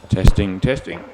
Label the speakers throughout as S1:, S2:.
S1: Testing, testing.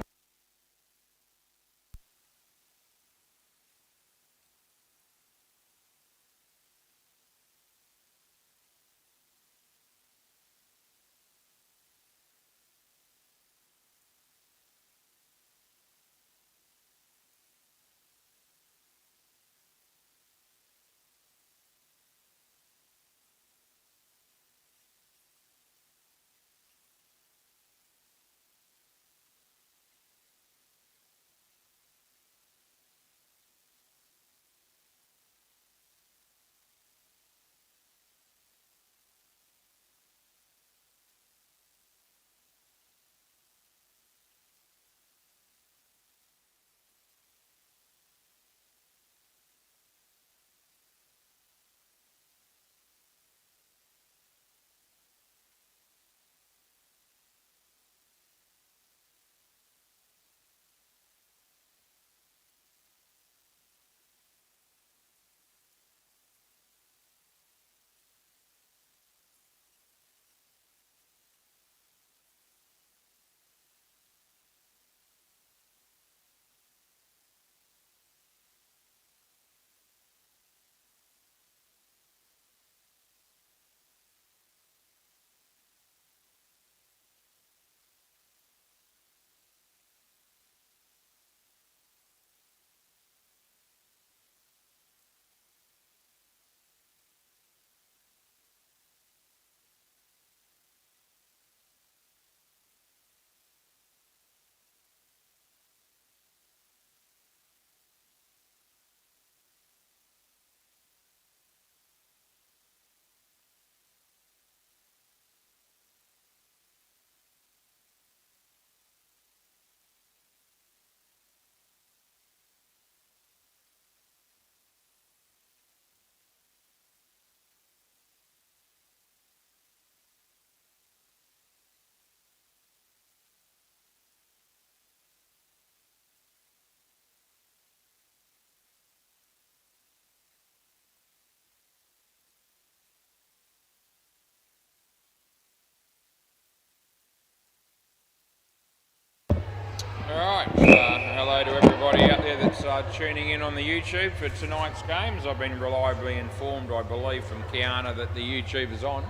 S1: Alright, hello to everybody out there that's tuning in on the YouTube for tonight's games. I've been reliably informed, I believe, from Kiana that the YouTube is on.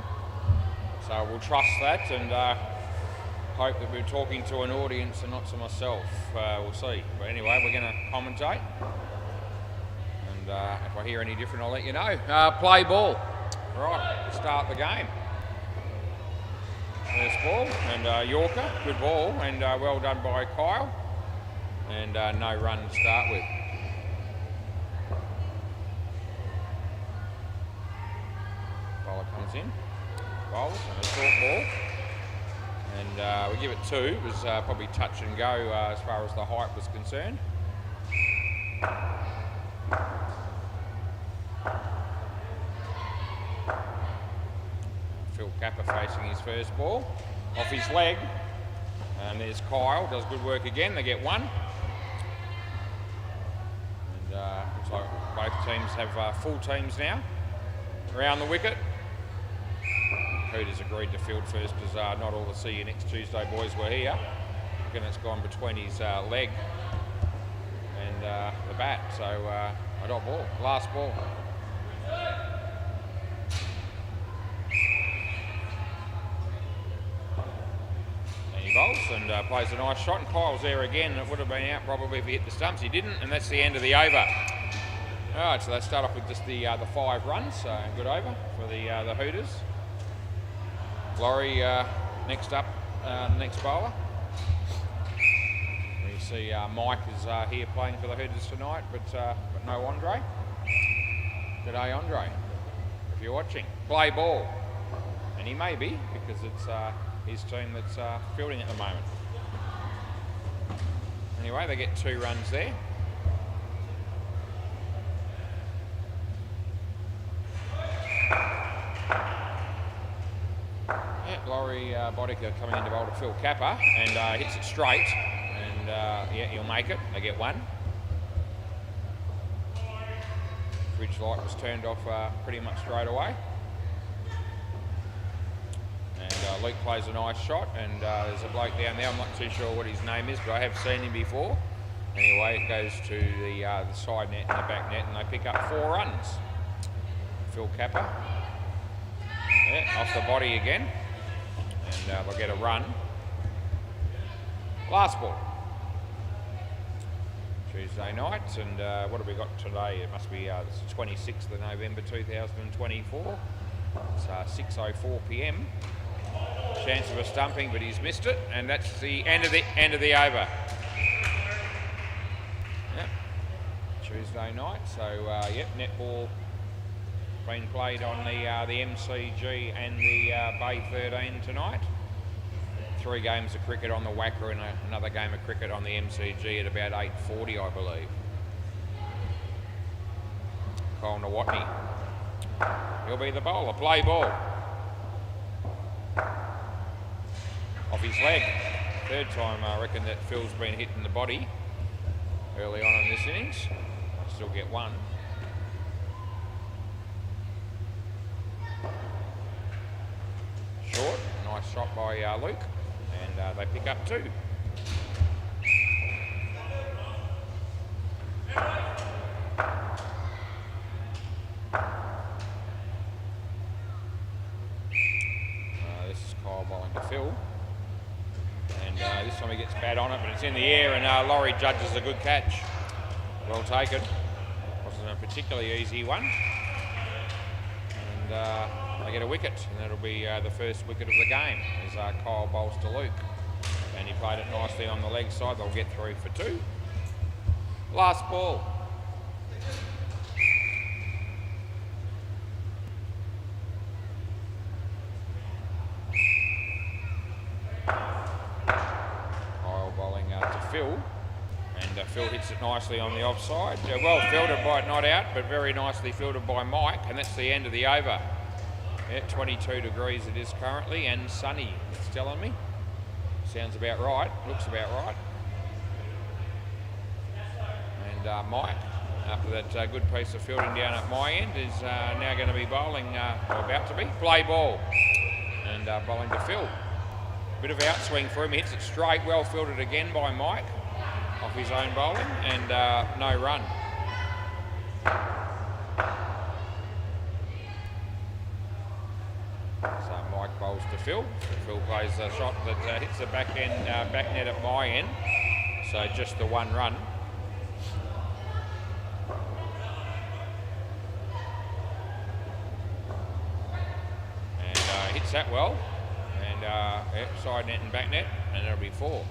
S1: So we'll trust that and hope that we're talking to an audience and not to myself. We'll see. But anyway, we're going to commentate. And if I hear any different, I'll let you know. Play ball. Right, start the game. First ball, and Yorker, good ball, and well done by Kyle, and no run to start with. Bowler comes in, bowls, and a short ball, and we give it 2. It was probably touch and go as far as the height was concerned. Phil Capper facing his first ball, off his leg, and there's Kyle, does good work again, they get 1. And looks like both teams have full teams now around the wicket. Hooters agreed to field first because not all the See You Next Tuesday boys were here. Again, it's gone between his leg and the bat, so I got ball, last ball. Bowls and plays a nice shot, and Kyle's there again. It would have been out probably if he hit the stumps. He didn't, and that's the end of the over. All right, so they start off with just the 5 runs. So good over for the Hooters. Laurie next up, next bowler. You see Mike is here playing for the Hooters tonight, but no Andre. G'day, Andre, if you're watching. Play ball, and he may be because it's his team that's fielding at the moment. Anyway, they get 2 runs there. Yeah, Laurie Bodica coming in to bowl to Phil Capper and hits it straight, and yeah, he'll make it. They get 1. Fridge light was turned off pretty much straight away. And Luke plays a nice shot, and there's a bloke down there. I'm not too sure what his name is, but I have seen him before. Anyway, it goes to the side net and the back net, and they pick up 4 runs. Phil Capper, off the body again, and they'll get a run. Last ball. Tuesday night, and what have we got today? It must be the 26th of November 2024. It's 6:04 p.m. Chance of a stumping, but he's missed it, and that's the end of the over. Yep. Tuesday night, so yep, netball being played on the MCG and the Bay 13 tonight. 3 games of cricket on the WACA and another game of cricket on the MCG at about 8:40, I believe. Kyle Nawatney. He'll be the bowler. Play ball. Off his leg. 3rd time I reckon that Phil's been hit in the body early on in this innings. Still get 1. Short. Nice shot by Luke. And they pick up 2. This is Kyle bowling to Phil. And this time he gets bad on it, but it's in the air, and Laurie judges a good catch. Well taken. Wasn't a particularly easy one. And they get a wicket, and that'll be the first wicket of the game as Kyle bowls to Luke. And he played it nicely on the leg side. They'll get through for 2. Last ball. Kyle bowling to Phil. And Phil hits it nicely on the offside. Well fielded by not out, but very nicely fielded by Mike. And that's the end of the over. Yeah, 22 degrees it is currently, and sunny, it's telling me. Sounds about right, looks about right. And Mike, after that good piece of fielding down at my end, is now going to be bowling, or about to be, play ball. And bowling to Phil. Bit of outswing for him, hits it straight, well fielded again by Mike, off his own bowling, and no run. So Mike bowls to Phil. Phil plays a shot that hits the back net at my end. So just the 1 run. And hits that well. And side net and back net, and it'll be 4.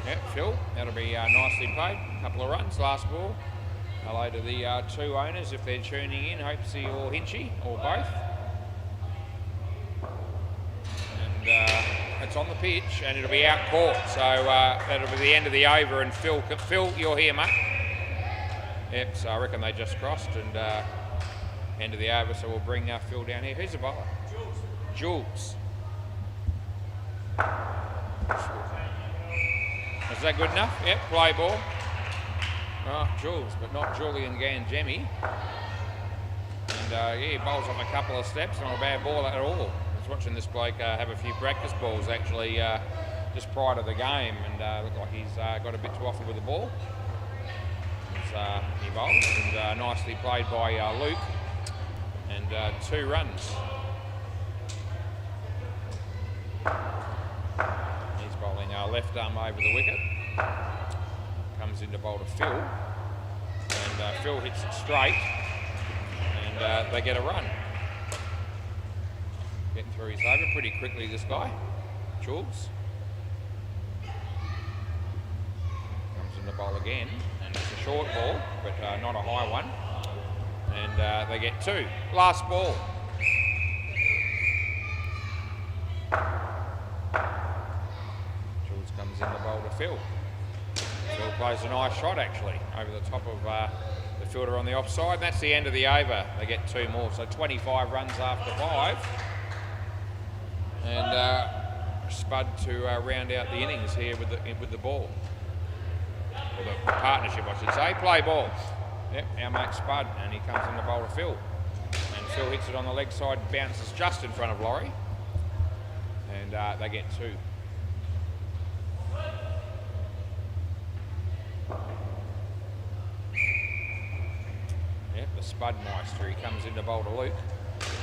S1: Yep, Phil, that'll be nicely played. A couple of runs, last ball. Hello to the 2 owners if they're tuning in. Hope to see you all Hinchy, or both. And it's on the pitch, and it'll be out court. So that'll be the end of the over. And Phil, you're here, mate. Yep, so I reckon they just crossed, and end of the over. So we'll bring Phil down here. Who's the bowler? Jules. Is that good enough? Yep, play ball. Oh, Jules, but not Julian Ganjemi. And yeah, he bowls off a couple of steps, not a bad ball at all. I was watching this bloke have a few practice balls actually just prior to the game, and looked like he's got a bit to offer with the ball. He bowls, and nicely played by Luke, and 2 runs. He's bowling left arm over the wicket. Comes into bowl to Phil, and Phil hits it straight, and they get a run. Getting through his over pretty quickly, this guy, Jules. Comes in the bowl again, and it's a short ball, but not a high one. And they get 2. Last ball. Jules comes in the bowl to Phil. Phil plays a nice shot actually over the top of the fielder on the offside. That's the end of the over. They get 2 more, so 25 runs after 5. And Spud to round out the innings here with the ball. Or the partnership, I should say. Play ball. Yep, our mate Spud, and he comes in the bowl to Phil. And Phil hits it on the leg side, bounces just in front of Laurie. And they get 2. Yep, the Spudmeister, he comes in the bowl to Luke.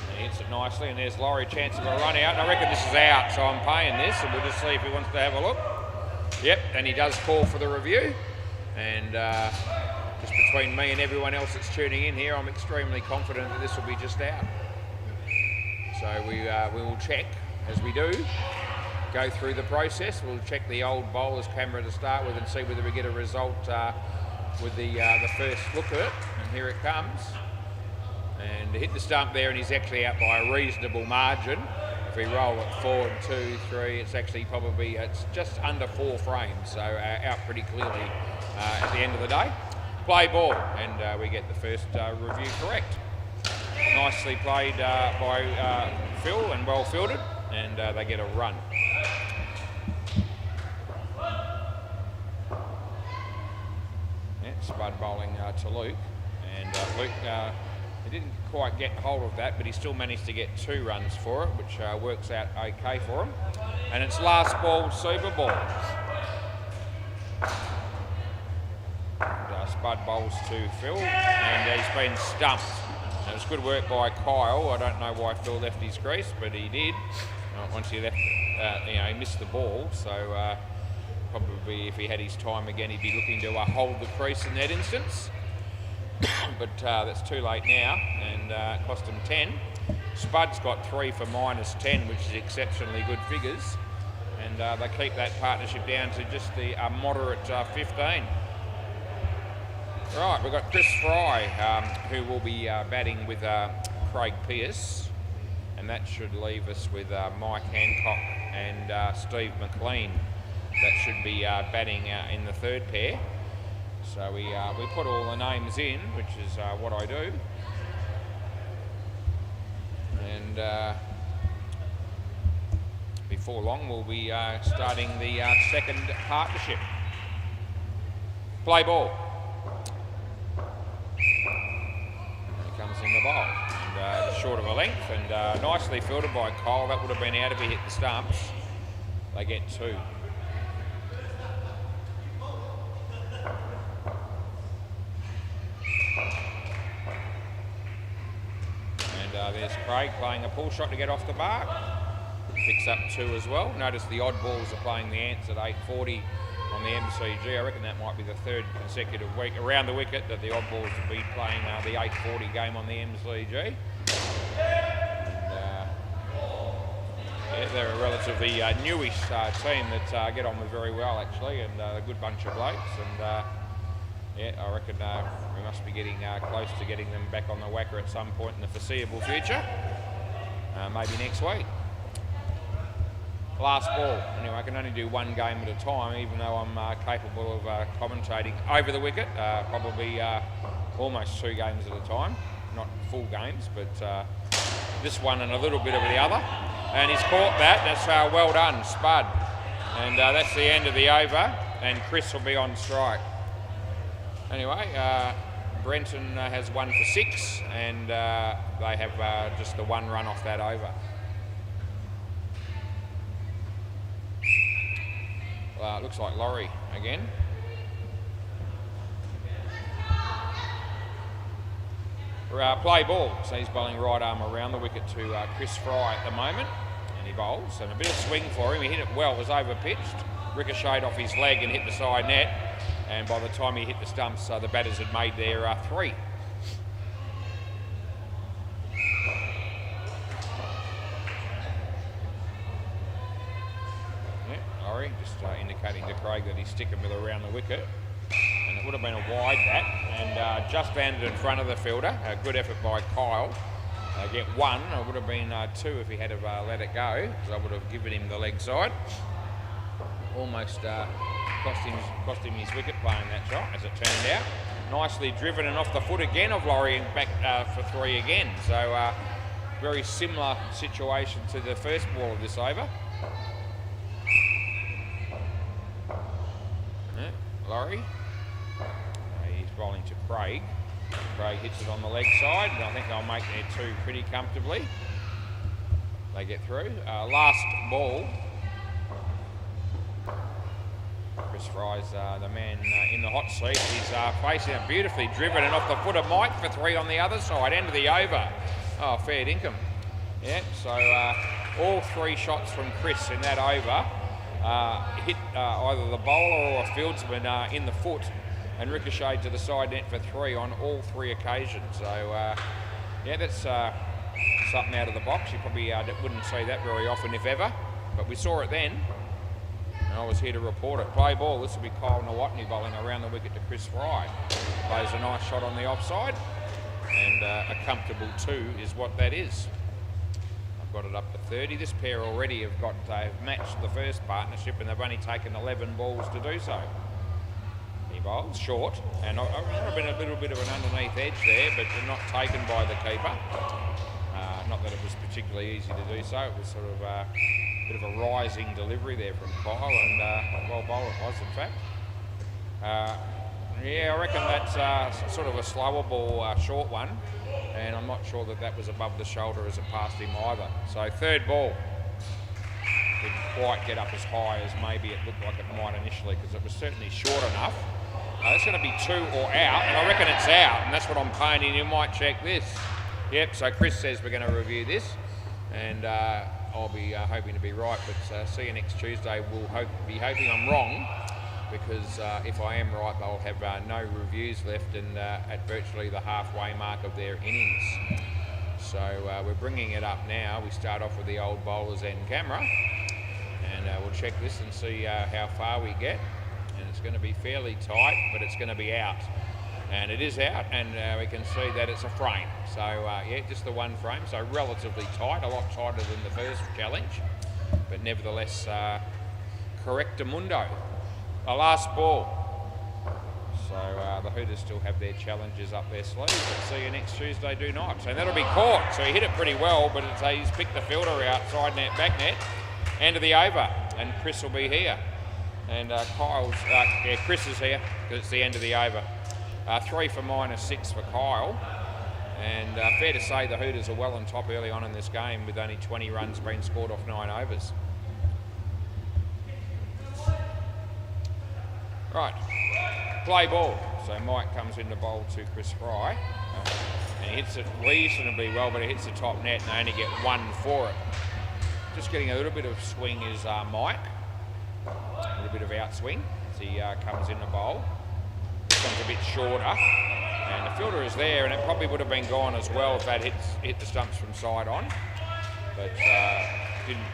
S1: And he hits it nicely, and there's Laurie, chance of a run out. And I reckon this is out, so I'm paying this, and we'll just see if he wants to have a look. Yep, and he does call for the review. And just between me and everyone else that's tuning in here, I'm extremely confident that this will be just out. So we will check, as we do, go through the process. We'll check the old bowler's camera to start with and see whether we get a result with the first look at it. And here it comes. And hit the stump there, and he's actually out by a reasonable margin. If we roll it forward 2, 3, it's actually probably, it's just under 4 frames, so out pretty clearly at the end of the day. Play ball, and we get the first review correct. Nicely played by Phil and well fielded, and they get a run. Yeah, Spud bowling to Luke, and Luke, he didn't quite get hold of that, but he still managed to get 2 runs for it, which works out okay for him. And it's last ball, super ball. And, Spud bowls to Phil, and he's been stumped. It was good work by Kyle. I don't know why Phil left his crease, but he did. Once he left, he missed the ball. So probably if he had his time again, he'd be looking to hold the crease in that instance. But that's too late now, and it cost him 10. Spud's got 3 for -10, which is exceptionally good figures. And they keep that partnership down to just the moderate 15. Right, we've got Chris Fry, who will be batting with Craig Pearce, and that should leave us with Mike Hancock and Steve McLean. That should be batting in the third pair. So we put all the names in, which is what I do. And before long, we'll be starting the second partnership. Play ball. In the bowl, and short of a length, and nicely fielded by Kyle. That would have been out if he hit the stumps. They get 2. And there's Craig playing a pull shot to get off the mark. Picks up 2 as well. Notice the odd balls are playing the ants at 8:40 on the MCG. I reckon that might be the 3rd consecutive week around the wicket that the odd balls have been playing the 8:40 game on the MCG. And, yeah, they're a relatively newish team that get on with very well actually, and a good bunch of blokes. And yeah, I reckon we must be getting close to getting them back on the WACA at some point in the foreseeable future. Maybe next week. Last ball. Anyway, I can only do 1 game at a time, even though I'm capable of commentating over the wicket, probably almost 2 games at a time. Not full games, but this one and a little bit of the other. And he's caught that. That's well done, Spud. And that's the end of the over, and Chris will be on strike. Anyway, Brenton has 1 for 6, and they have just the 1 run off that over. It looks like Laurie again. Play ball. So he's bowling right arm around the wicket to Chris Fry at the moment. And he bowls. And a bit of swing for him. He hit it well. It was over pitched. Ricocheted off his leg and hit the side net. And by the time he hit the stumps, the batters had made their 3. Just indicating to Craig that he's sticking with around the wicket, and it would have been a wide bat, and just landed in front of the fielder. A good effort by Kyle. Get 1. It would have been 2 if he had have let it go, because I would have given him the leg side. Almost cost him his wicket playing that shot, as it turned out. Nicely driven and off the foot again of Laurie, and back for 3 again. So very similar situation to the first ball of this over. Laurie, he's bowling to Craig, Craig hits it on the leg side, and I think they'll make their two pretty comfortably. They get through. Last ball. Chris Fry's the man in the hot seat. He's facing it beautifully driven and off the foot of Mike for 3 on the other side. End of the over. Oh, fair dinkum. Yeah, so all 3 shots from Chris in that over hit either the bowler or a fieldsman in the foot and ricocheted to the side net for 3 on all 3 occasions. So, yeah, that's something out of the box. You probably wouldn't see that very often, if ever, but we saw it then. And I was here to report it. Play ball. This will be Kyle Nawatney bowling around the wicket to Chris Fry. Plays a nice shot on the offside, and a comfortable 2 is what that is. I've got it up to 30. This pair already have matched the first partnership, and they've only taken 11 balls to do so. He bowls short, and I've been a little bit of an underneath edge there, but not taken by the keeper. Not that it was particularly easy to do so. It was sort of a bit of a rising delivery there from Kyle, and well bowled it was, in fact. Yeah, I reckon that's sort of a slower ball, short one, and I'm not sure that that was above the shoulder as it passed him either. So 3rd ball. Didn't quite get up as high as maybe it looked like it might initially, because it was certainly short enough. It's going to be 2 or out, and I reckon it's out, and that's what I'm painting. You might check this. Yep, so Chris says we're going to review this, and I'll be hoping to be right, but see you next Tuesday. We'll be hoping I'm wrong, because if I am right, they'll have no reviews left and at virtually the halfway mark of their innings. So we're bringing it up now. We start off with the old bowlers and camera, and we'll check this and see how far we get. And it's going to be fairly tight, but it's going to be out. And it is out, and we can see that it's a frame. So yeah, just the 1 frame, so relatively tight, a lot tighter than the first challenge, but nevertheless correctamundo. The last ball. So the Hooters still have their challenges up their sleeve, but see you next Tuesday, do not. And that'll be caught, so he hit it pretty well, but he's picked the fielder out, side net, back net, end of the over, and Chris will be here. And Chris is here, because it's the end of the over. 3 for -6 for Kyle, and fair to say the Hooters are well on top early on in this game, with only 20 runs being scored off 9 overs. Right, play ball. So Mike comes in to bowl to Chris Fry, and he hits it reasonably well, but he hits the top net and they only get 1 for it. Just getting a little bit of swing is Mike, a little bit of outswing as he comes in to bowl. This one's a bit shorter, and the fielder is there, and it probably would have been gone as well if that hit the stumps from side on, but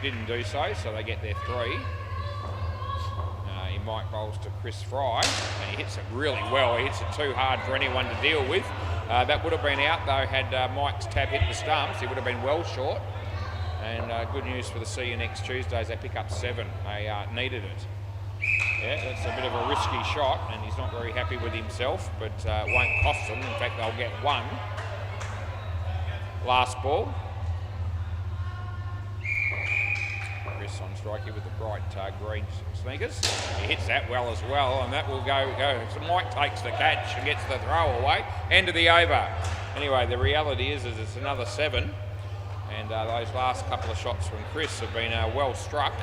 S1: didn't do so, so they get their 3. Mike bowls to Chris Fry, and he hits it really well. He hits it too hard for anyone to deal with. That would have been out though had Mike's tab hit the stumps. He would have been well short, and good news for the See You Next Tuesday as they pick up 7. They needed it. Yeah, that's a bit of a risky shot, and he's not very happy with himself, but it won't cost them. In fact, they'll get 1. Last ball. Chris on strike here with the bright green sneakers. He hits that well as well, and that will go. So Mike takes the catch and gets the throw away. End of the over. Anyway, the reality is it's another 7, and those last couple of shots from Chris have been well struck.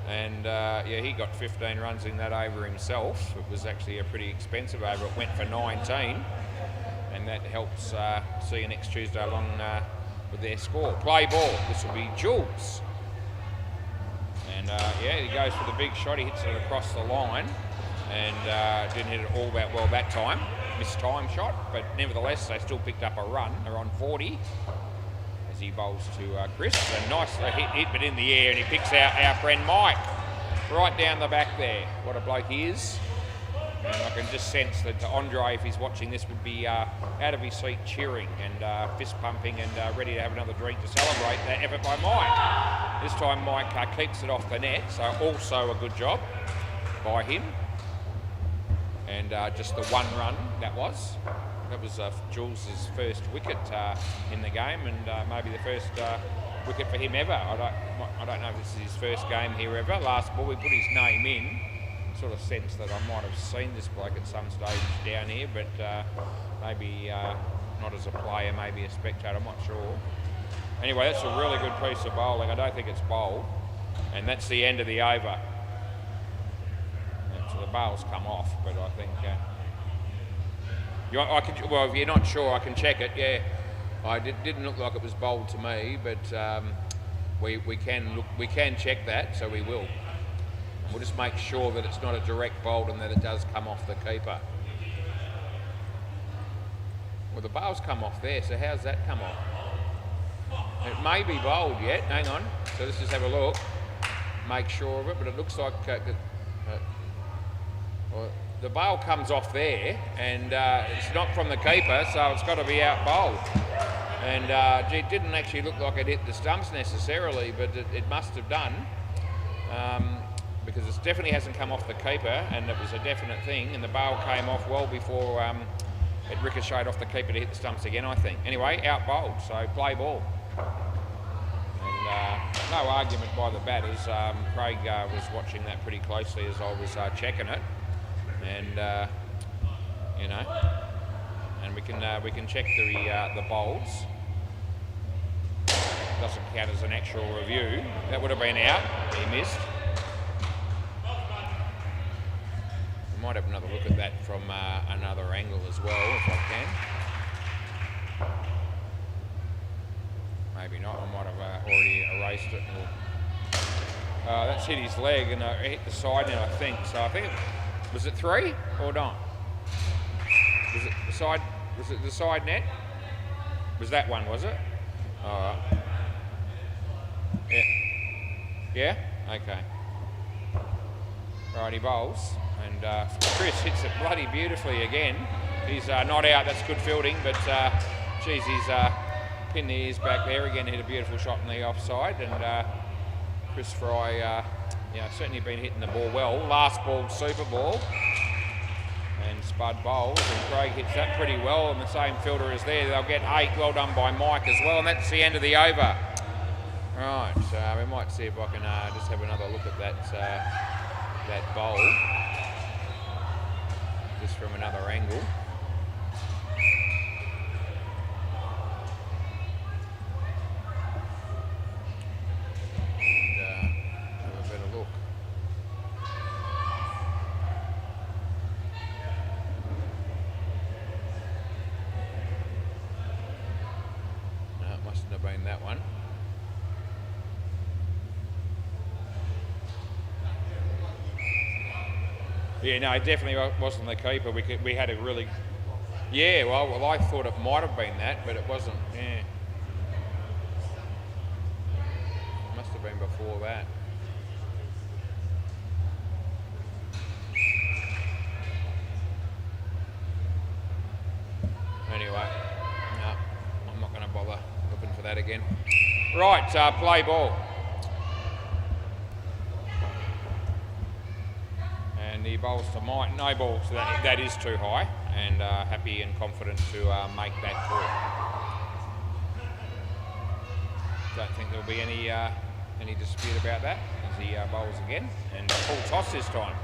S1: And yeah, he got 15 runs in that over himself. It was actually a pretty expensive over. It went for 19, and that helps See You Next Tuesday along with their score. Play ball. This will be Jules. And yeah, he goes for the big shot. He hits it across the line, and didn't hit it all that well that time. Missed time shot, but nevertheless, they still picked up a run. They're on 40 as he bowls to Chris. A nice hit, but in the air, and he picks out our friend Mike right down the back there. What a bloke he is. And I can just sense that Andre, if he's watching this, would be out of his seat cheering and fist pumping and ready to have another drink to celebrate that effort by Mike. This time Mike keeps it off the net, so also a good job by him. And just the 1 run that was. That was Jules' first wicket in the game, and maybe the first wicket for him ever. I don't know if this is his first game here ever. Last ball, we put his name in. sort of sense that I might have seen this bloke at some stage down here, but maybe not as a player, maybe a spectator, I'm not sure. Anyway, that's a really good piece of bowling. I don't think it's bowled, and that's the end of the over. And so the bowl's come off, but I think well, if you're not sure, I can check it. Yeah, didn't look like it was bowled to me, but we can check that, so we will. We'll just make sure that it's not a direct bowled and that it does come off the keeper. Well, the bowl's come off there, so how's that come off? It may be bowled yet. Hang on. So let's just have a look, make sure of it. But it looks like well, the bowl comes off there, and it's not from the keeper, so it's got to be out bowled. And it didn't actually look like it hit the stumps necessarily, but it must have done, because it definitely hasn't come off the keeper, and it was a definite thing. And the bowl came off well before it ricocheted off the keeper to hit the stumps again, I think. Anyway, out bowled, so play ball. And no argument by the batters. Craig was watching that pretty closely as I was checking it, and you know, and we can check the bowls. Doesn't count as an actual review. That would have been out. He missed. I might have another look at that from another angle as well, if I can. Maybe not. I might have already erased it. That's hit his leg and it hit the side now, I think. So I think was it 3 or not? Was it the side? Was it the side net? Was that one? Was it? All right. Yeah. Yeah. Okay. Right, he bowls, and Chris hits it bloody beautifully again. He's not out. That's good fielding, but geez, he's pinned the ears back there again. Hit a beautiful shot in the offside, and Chris Fry, certainly been hitting the ball well. Last ball, super ball, and Spud bowls, and Craig hits that pretty well. And the same fielder is there. They'll get 8. Well done by Mike as well, and that's the end of the over. Right, so we might see if I can just have another look at that bowl, just from another angle. Been that one. Yeah, no, it definitely wasn't the keeper. We had a really, yeah. Well, I thought it might have been that, but it wasn't. Yeah, must have been before that. Anyway, no, I'm not going to bother looking for that again. Right, play ball. And the bowls to Mike. No ball, so that is too high, and happy and confident to make that call. Don't think there'll be any dispute about that as he bowls again, and full toss this time,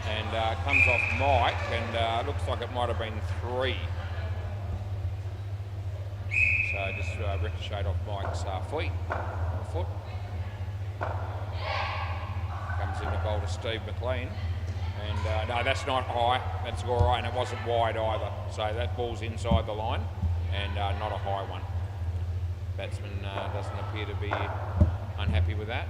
S1: and comes off Mike, and looks like it might have been 3. So just ricocheted off Mike's foot. Comes in to bowl to Steve McLean. And no, that's not high. That's all right, and it wasn't wide either. So that ball's inside the line, and not a high one. Batsman doesn't appear to be unhappy with that.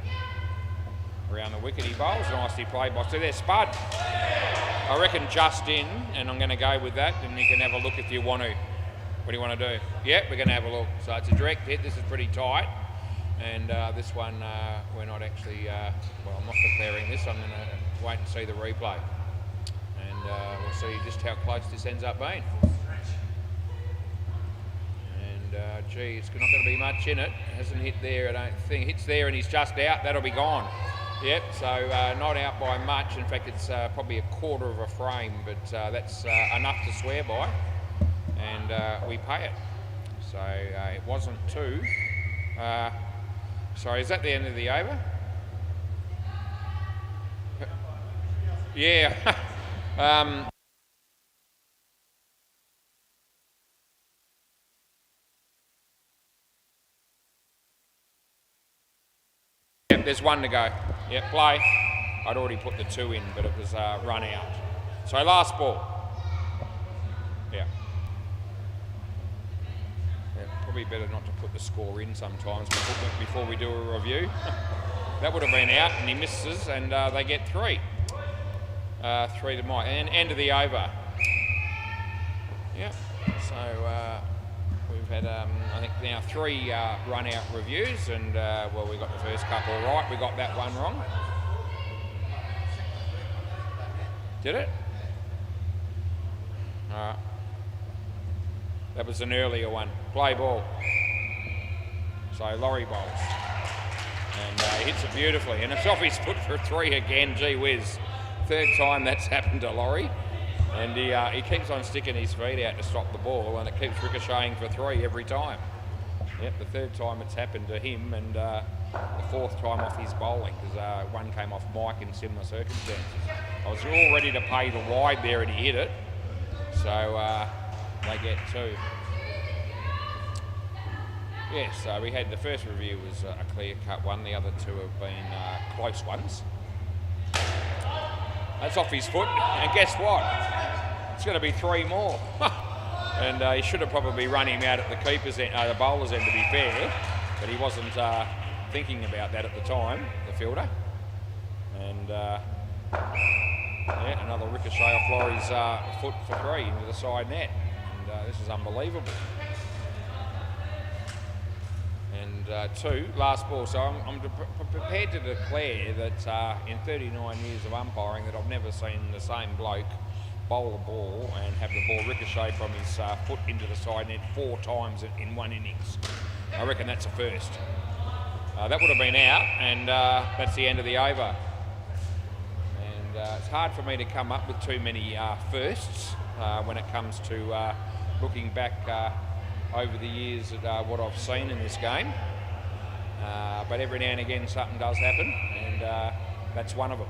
S1: Around the wicket he bowls, nicely played by. So there's Spud. I reckon just in, and I'm going to go with that, and you can have a look if you want to. What do you want to do? Yep, we're going to have a look. So it's a direct hit. This is pretty tight. And this one, we're not actually, well, I'm not declaring this. I'm going to wait and see the replay. And we'll see just how close this ends up being. And gee, it's not going to be much in it. It hasn't hit there, I don't think. Hits there and he's just out. That'll be gone. Yep, so not out by much. In fact, it's probably a quarter of a frame, but that's enough to swear by. And we pay it. So it wasn't 2. Sorry, is that the end of the over? Yeah. Yep, there's one to go. Yep, play. I'd already put the 2 in, but it was run out. So last ball. Yeah. Probably better not to put the score in sometimes before we do a review. That would have been out, and he misses, and they get 3. 3 to Mike, and end of the over. Yeah. So we've had, I think now 3 run-out reviews, and well, we got the first couple right. We got that one wrong. Did it? All right. That was an earlier one. Play ball. So Laurie bowls. And he hits it beautifully. And it's off his foot for a 3 again. Gee whiz. 3rd time that's happened to Laurie. And he keeps on sticking his feet out to stop the ball, and it keeps ricocheting for 3 every time. Yep, the 3rd time it's happened to him, and the 4th time off his bowling, because one came off Mike in similar circumstances. I was all ready to pay the wide there, and he hit it. So they get 2. Yeah, so we had the first review was a clear-cut one. The other 2 have been close ones. That's off his foot, and guess what? It's going to be 3 more. And he should have probably run him out at the keeper's end, the bowler's end, to be fair, but he wasn't thinking about that at the time, the fielder. And yeah, another ricochet off Laurie's foot for 3 into the side net. And this is unbelievable. And 2, last ball. So I'm prepared to declare that in 39 years of umpiring that I've never seen the same bloke bowl a ball and have the ball ricochet from his foot into the side net 4 times in one innings. I reckon that's a first. That would have been out, and that's the end of the over. And it's hard for me to come up with too many firsts when it comes to looking back over the years at what I've seen in this game. But every now and again something does happen, and that's one of them.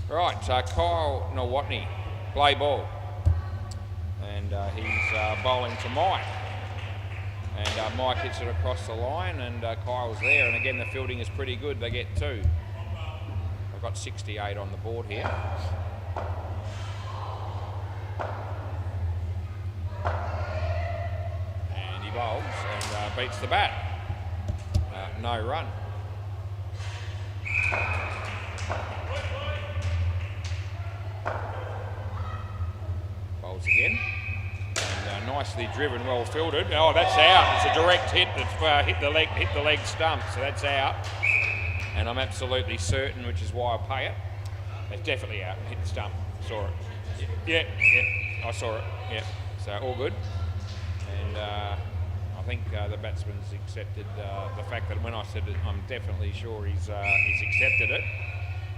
S1: Right, Kyle Nowotny, play ball. And he's bowling to Mike. And Mike hits it across the line, and Kyle's there. And again, the fielding is pretty good. They get 2. I've got 68 on the board here. And he bowls and beats the bat. No run. Bowls again. And nicely driven, well fielded. Oh, that's out. It's a direct hit that's hit the leg stump, so that's out. And I'm absolutely certain, which is why I pay it. It's definitely out. Hit the stump. Saw it. Yeah, I saw it. Yeah. So all good. And I think the batsman's accepted the fact that when I said it, I'm definitely sure he's accepted it.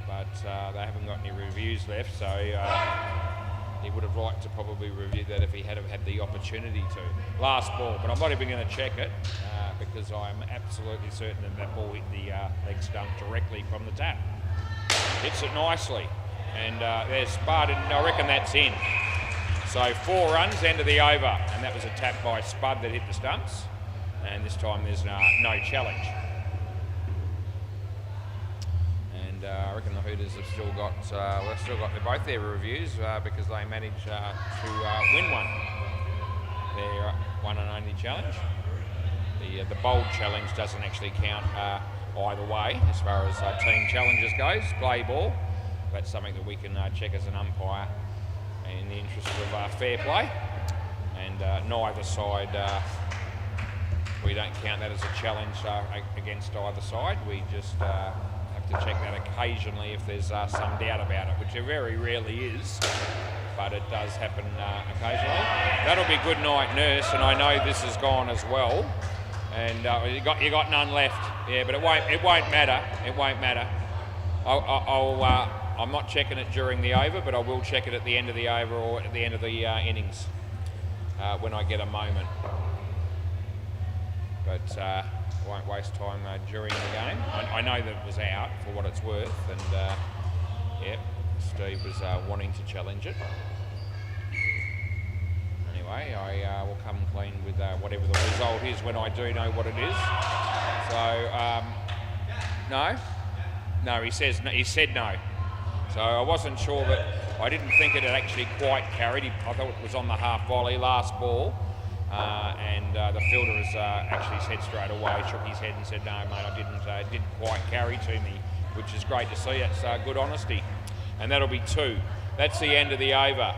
S1: But they haven't got any reviews left, so he would have liked to probably review that if he had had the opportunity to. Last ball, but I'm not even going to check it because I'm absolutely certain that ball hit the leg stump directly from the tap. Hits it nicely, and there's Spud, and I reckon that's in. So 4 runs, end of the over, and that was a tap by Spud that hit the stumps, and this time there's no challenge. And I reckon the Hooters have still got, both their reviews because they managed to win one. Their one and only challenge. The bold challenge doesn't actually count either way as far as team challenges goes. Play ball, that's something that we can check as an umpire in the interest of fair play. And neither side, we don't count that as a challenge against either side. We just have to check that occasionally if there's some doubt about it, which there very rarely is, but it does happen occasionally. That'll be good night, nurse, and I know this has gone as well. And you got none left, yeah, but it won't matter. It won't matter. I'm not checking it during the over, but I will check it at the end of the over or at the end of the innings when I get a moment. But won't waste time during the game. I know that it was out for what it's worth, and yeah, Steve was wanting to challenge it. Anyway, I will come clean with whatever the result is when I do know what it is. So, no, he said no. So I wasn't sure, but I didn't think it had actually quite carried. I thought it was on the half volley, last ball. And the fielder has actually said straight away, shook his head and said, no, mate, it didn't quite carry to me, which is great to see. That's good honesty. And that'll be 2. That's the end of the over.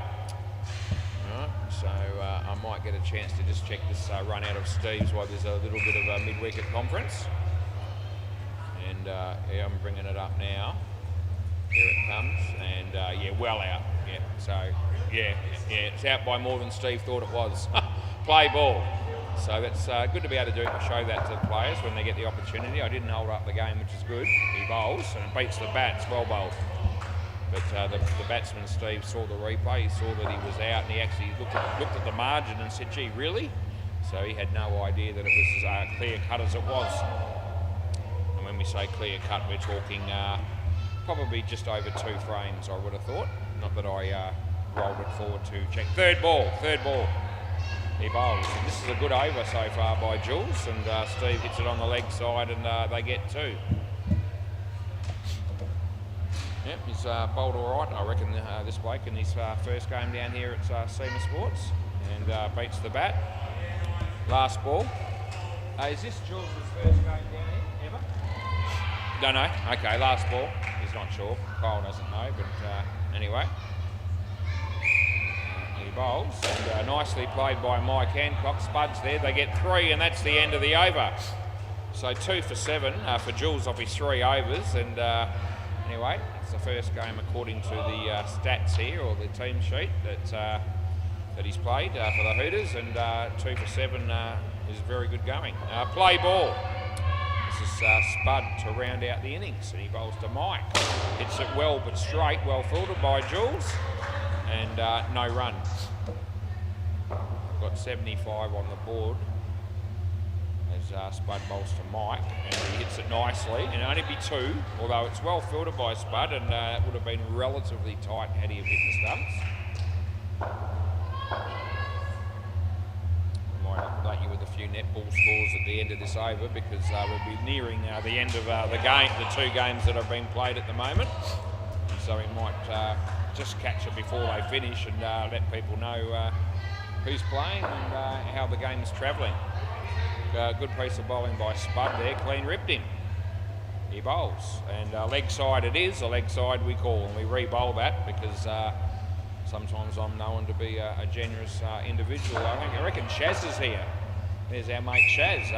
S1: So I might get a chance to just check this run out of Steve's while there's a little bit of a mid-wicket conference. And yeah, I'm bringing it up now. Here it comes, and yeah, well out. Yeah, so yeah, it's out by more than Steve thought it was. Play ball. So that's good to be able to show that to the players when they get the opportunity. I didn't hold up the game, which is good. He bowls and it beats the bats, well bowled. But the batsman, Steve, saw the replay. He saw that he was out, and he actually looked at the margin and said, gee, really? So he had no idea that it was as clear cut as it was. And when we say clear cut, we're talking probably just over 2 frames, I would have thought. Not that I rolled it forward to check. Third ball. He bowls. And this is a good over so far by Jules, and Steve hits it on the leg side, and they get 2. Yep, he's bowled all right, I reckon, this bloke in his first game down here at SEMA Sports, and beats the bat. Last ball. Is this Jules' first game down here, ever? Don't know. Okay, last ball. He's not sure. Kyle doesn't know, but anyway. He bowls, and nicely played by Mike Hancock. Spuds there. They get 3, and that's the end of the over. So 2 for 7 for Jules off his 3 overs, and anyway, it's the first game according to the stats here, or the team sheet, that he's played for the Hooters, and 2 for 7 is very good going. Play ball. This is Spud to round out the innings, and he bowls to Mike. Hits it well but straight, well filtered by Jules, and no runs. Got 75 on the board as Spud bowls to Mike, and he hits it nicely, and only be 2, although it's well filtered by Spud, and it would have been relatively tight had he have hit the stumps. I might update you with a few netball scores at the end of this over, because we'll be nearing the end of the 2 games that have been played at the moment, so we might just catch it before they finish and let people know who's playing and how the game is travelling. Good piece of bowling by Spud there, clean ripped him. He bowls, and leg side it is, a leg side we call, and we re-bowl that because sometimes I'm known to be a generous individual. I reckon Shaz is here. There's our mate Shaz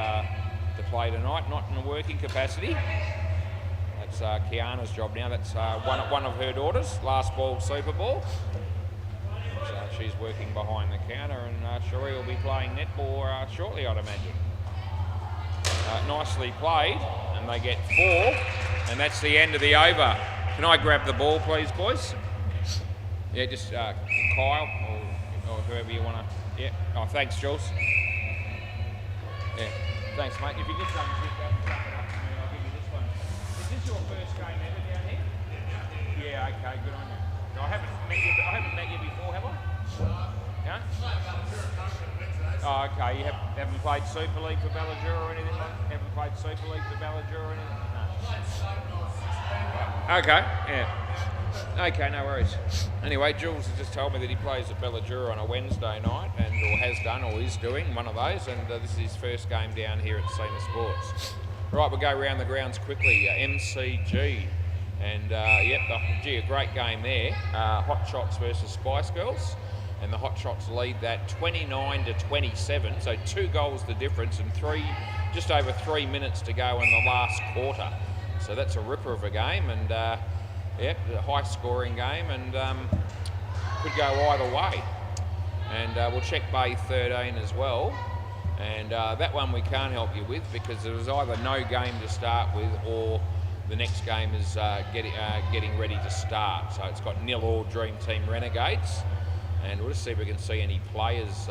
S1: to play tonight, not in a working capacity. That's Kiana's job now. That's one of her daughters. Last ball, super ball. So she's working behind the counter, and Cherie will be playing netball shortly, I'd imagine. Nicely played, and they get 4, and that's the end of the over. Can I grab the ball, please, boys? Yeah, just Kyle or whoever you want to. Yeah. Oh, thanks, Jules. Yeah. Thanks, mate. If you just chuck it up to me, I'll give you this one. Is this your first game ever down here? Yeah. Okay. Good on you. I haven't met you before, have I? Yeah. Oh, okay. You haven't played Super League for Ballajura or anything like that? Haven't played Super League for Ballajura or anything? No. Okay. Yeah. Okay, no worries. Anyway, Jules has just told me that he plays at Ballajura on a Wednesday night, or has done, or is doing one of those, and this is his first game down here at SEMA Sports. Right, we'll go around the grounds quickly. MCG, and yep, a great game there. Hot Shots versus Spice Girls, and the Hot Shots lead that 29-27, so 2 goals the difference, and just over 3 minutes to go in the last quarter. So that's a ripper of a game, and yep, a high scoring game, and could go either way. And we'll check Bay 13 as well, and that one we can't help you with because there was either no game to start with or the next game is getting ready to start. So it's got 0-0 Dream Team Renegades, and we'll just see if we can see any players.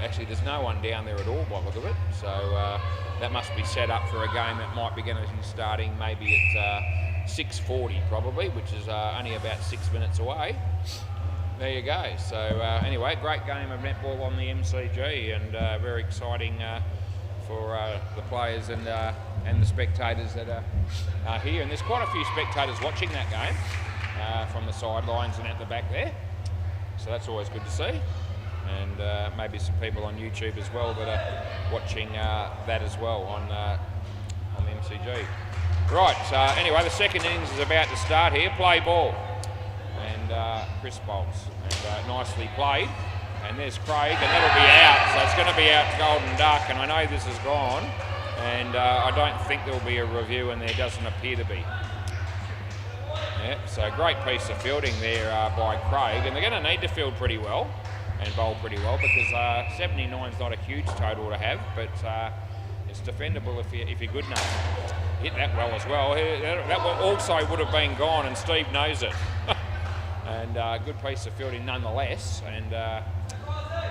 S1: Actually, there's no one down there at all by the look of it, so that must be set up for a game that might be going to be starting maybe at 6:40 probably, which is only about 6 minutes away. There you go. So anyway, great game of netball on the MCG, and very exciting for the players and the spectators that are here. And there's quite a few spectators watching that game from the sidelines and at the back there. So that's always good to see. And maybe some people on YouTube as well that are watching that as well on the MCG. Right, anyway, the second innings is about to start here. Play ball. And Chris bowls. And nicely played. And there's Craig, and that'll be out. So it's going to be out to Golden Duck, and I know this is gone. And I don't think there'll be a review, and there doesn't appear to be. Yeah, so great piece of fielding there by Craig, and they're going to need to field pretty well and bowl pretty well, because 79 is not a huge total to have, but it's defendable if you're good enough. Hit that well as well. That also would have been gone, and Steve knows it. And good piece of fielding nonetheless, and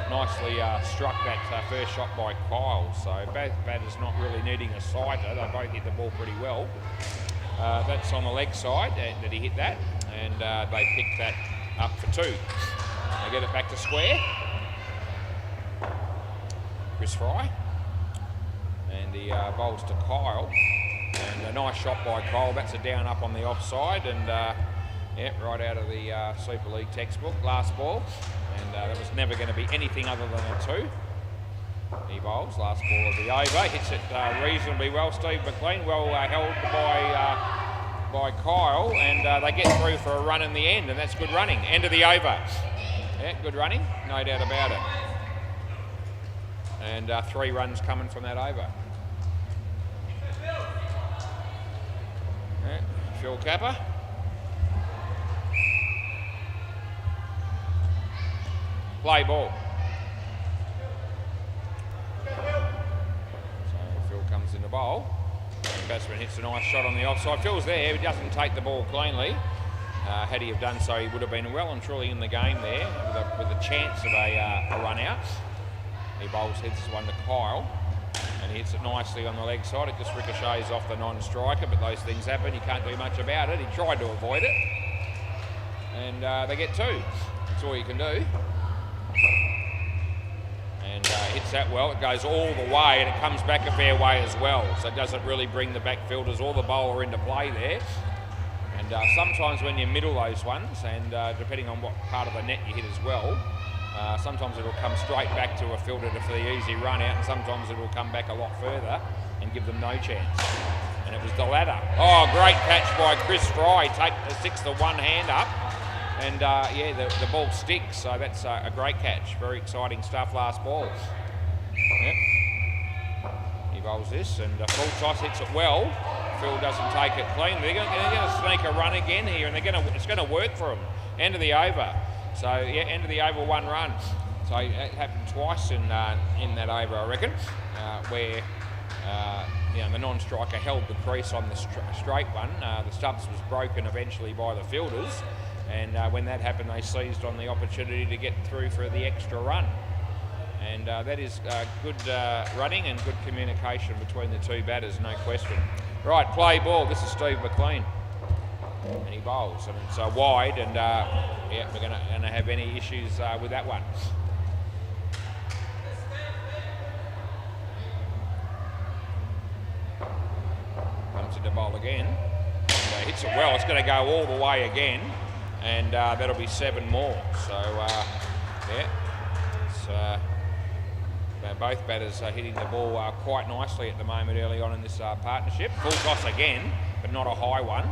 S1: nicely struck that first shot by Kyle. So both batters not really needing a sighter. They both hit the ball pretty well. That's on the leg side that he hit that, and they picked that up for 2. They get it back to square. Chris Fry, and he bowls to Kyle, and a nice shot by Kyle. That's a down up on the offside, and yeah, right out of the Super League textbook. Last ball, and that was never going to be anything other than a 2. He bowls, last ball of the over, hits it reasonably well. Steve McLean well held by Kyle, and they get through for a run in the end, and that's good running. End of the over. Yeah, good running, no doubt about it. And 3 runs coming from that over. Yeah, Phil Capper. Play ball. So Phil comes in the bowl. And batsman hits a nice shot on the offside. Phil's there, he doesn't take the ball cleanly. Had he have done so, he would have been well and truly in the game there with a chance of a run out. He bowls, hits one to Kyle, and he hits it nicely on the leg side. It just ricochets off the non-striker, but those things happen. You can't do much about it. He tried to avoid it, and they get 2. That's all you can do. And hits that well. It goes all the way, and it comes back a fair way as well. So it doesn't really bring the back fielders or the bowler into play there. And sometimes when you middle those ones, and depending on what part of the net you hit as well, sometimes it'll come straight back to a fielder for the easy run out, and sometimes it'll come back a lot further and give them no chance. And it was the latter. Oh, great catch by Chris Fry. Sticks the one hand up, and yeah, the ball sticks. So that's a great catch. Very exciting stuff. Last ball. Yep. He bowls this, and full toss, hits it well. Phil doesn't take it clean. They're going to sneak a run again here, and it's going to work for them. End of the over. So yeah, end of the over, 1 run. So it happened twice in that over, I reckon, where you know, the non-striker held the crease on the straight one. The stumps was broken eventually by the fielders, and when that happened, they seized on the opportunity to get through for the extra run. And that is good running and good communication between the 2 batters, no question. Right, play ball. This is Steve McLean, and he bowls, and it's wide, and yeah, we're going to have any issues with that one. Comes into bowl again, and hits it well. It's going to go all the way again, and that'll be 7 more. So yeah, it's both batters are hitting the ball quite nicely at the moment early on in this partnership. Full toss again, but not a high one,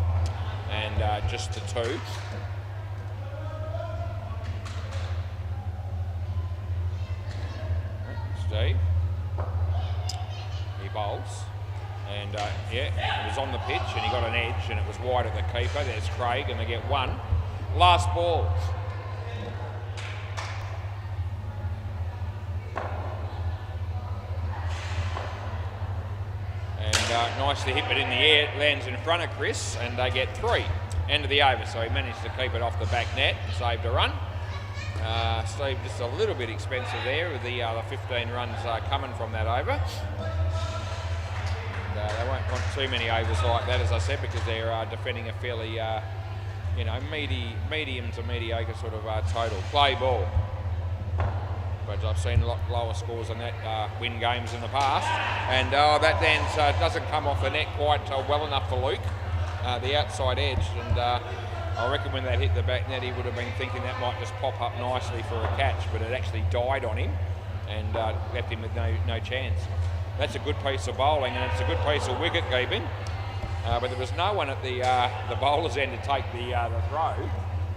S1: and just to 2. Steve, he bowls, and yeah, it was on the pitch, and he got an edge, and it was wide of the keeper. There's Craig, and they get 1. Last ball. Nicely hit it in the air, it lands in front of Chris, and they get 3. End of the over, so he managed to keep it off the back net and saved a run. Steve just a little bit expensive there with the 15 runs coming from that over. And, they won't want too many overs like that, as I said, because they're defending a fairly, medium to mediocre sort of total. Play ball. But I've seen a lot lower scores than that win games in the past. And that then doesn't come off the net quite well enough for Luke, the outside edge. And I reckon when that hit the back net, he would have been thinking that might just pop up nicely for a catch, but it actually died on him and left him with no chance. That's a good piece of bowling, and it's a good piece of wicket keeping. But there was no one at the bowler's end to take the throw.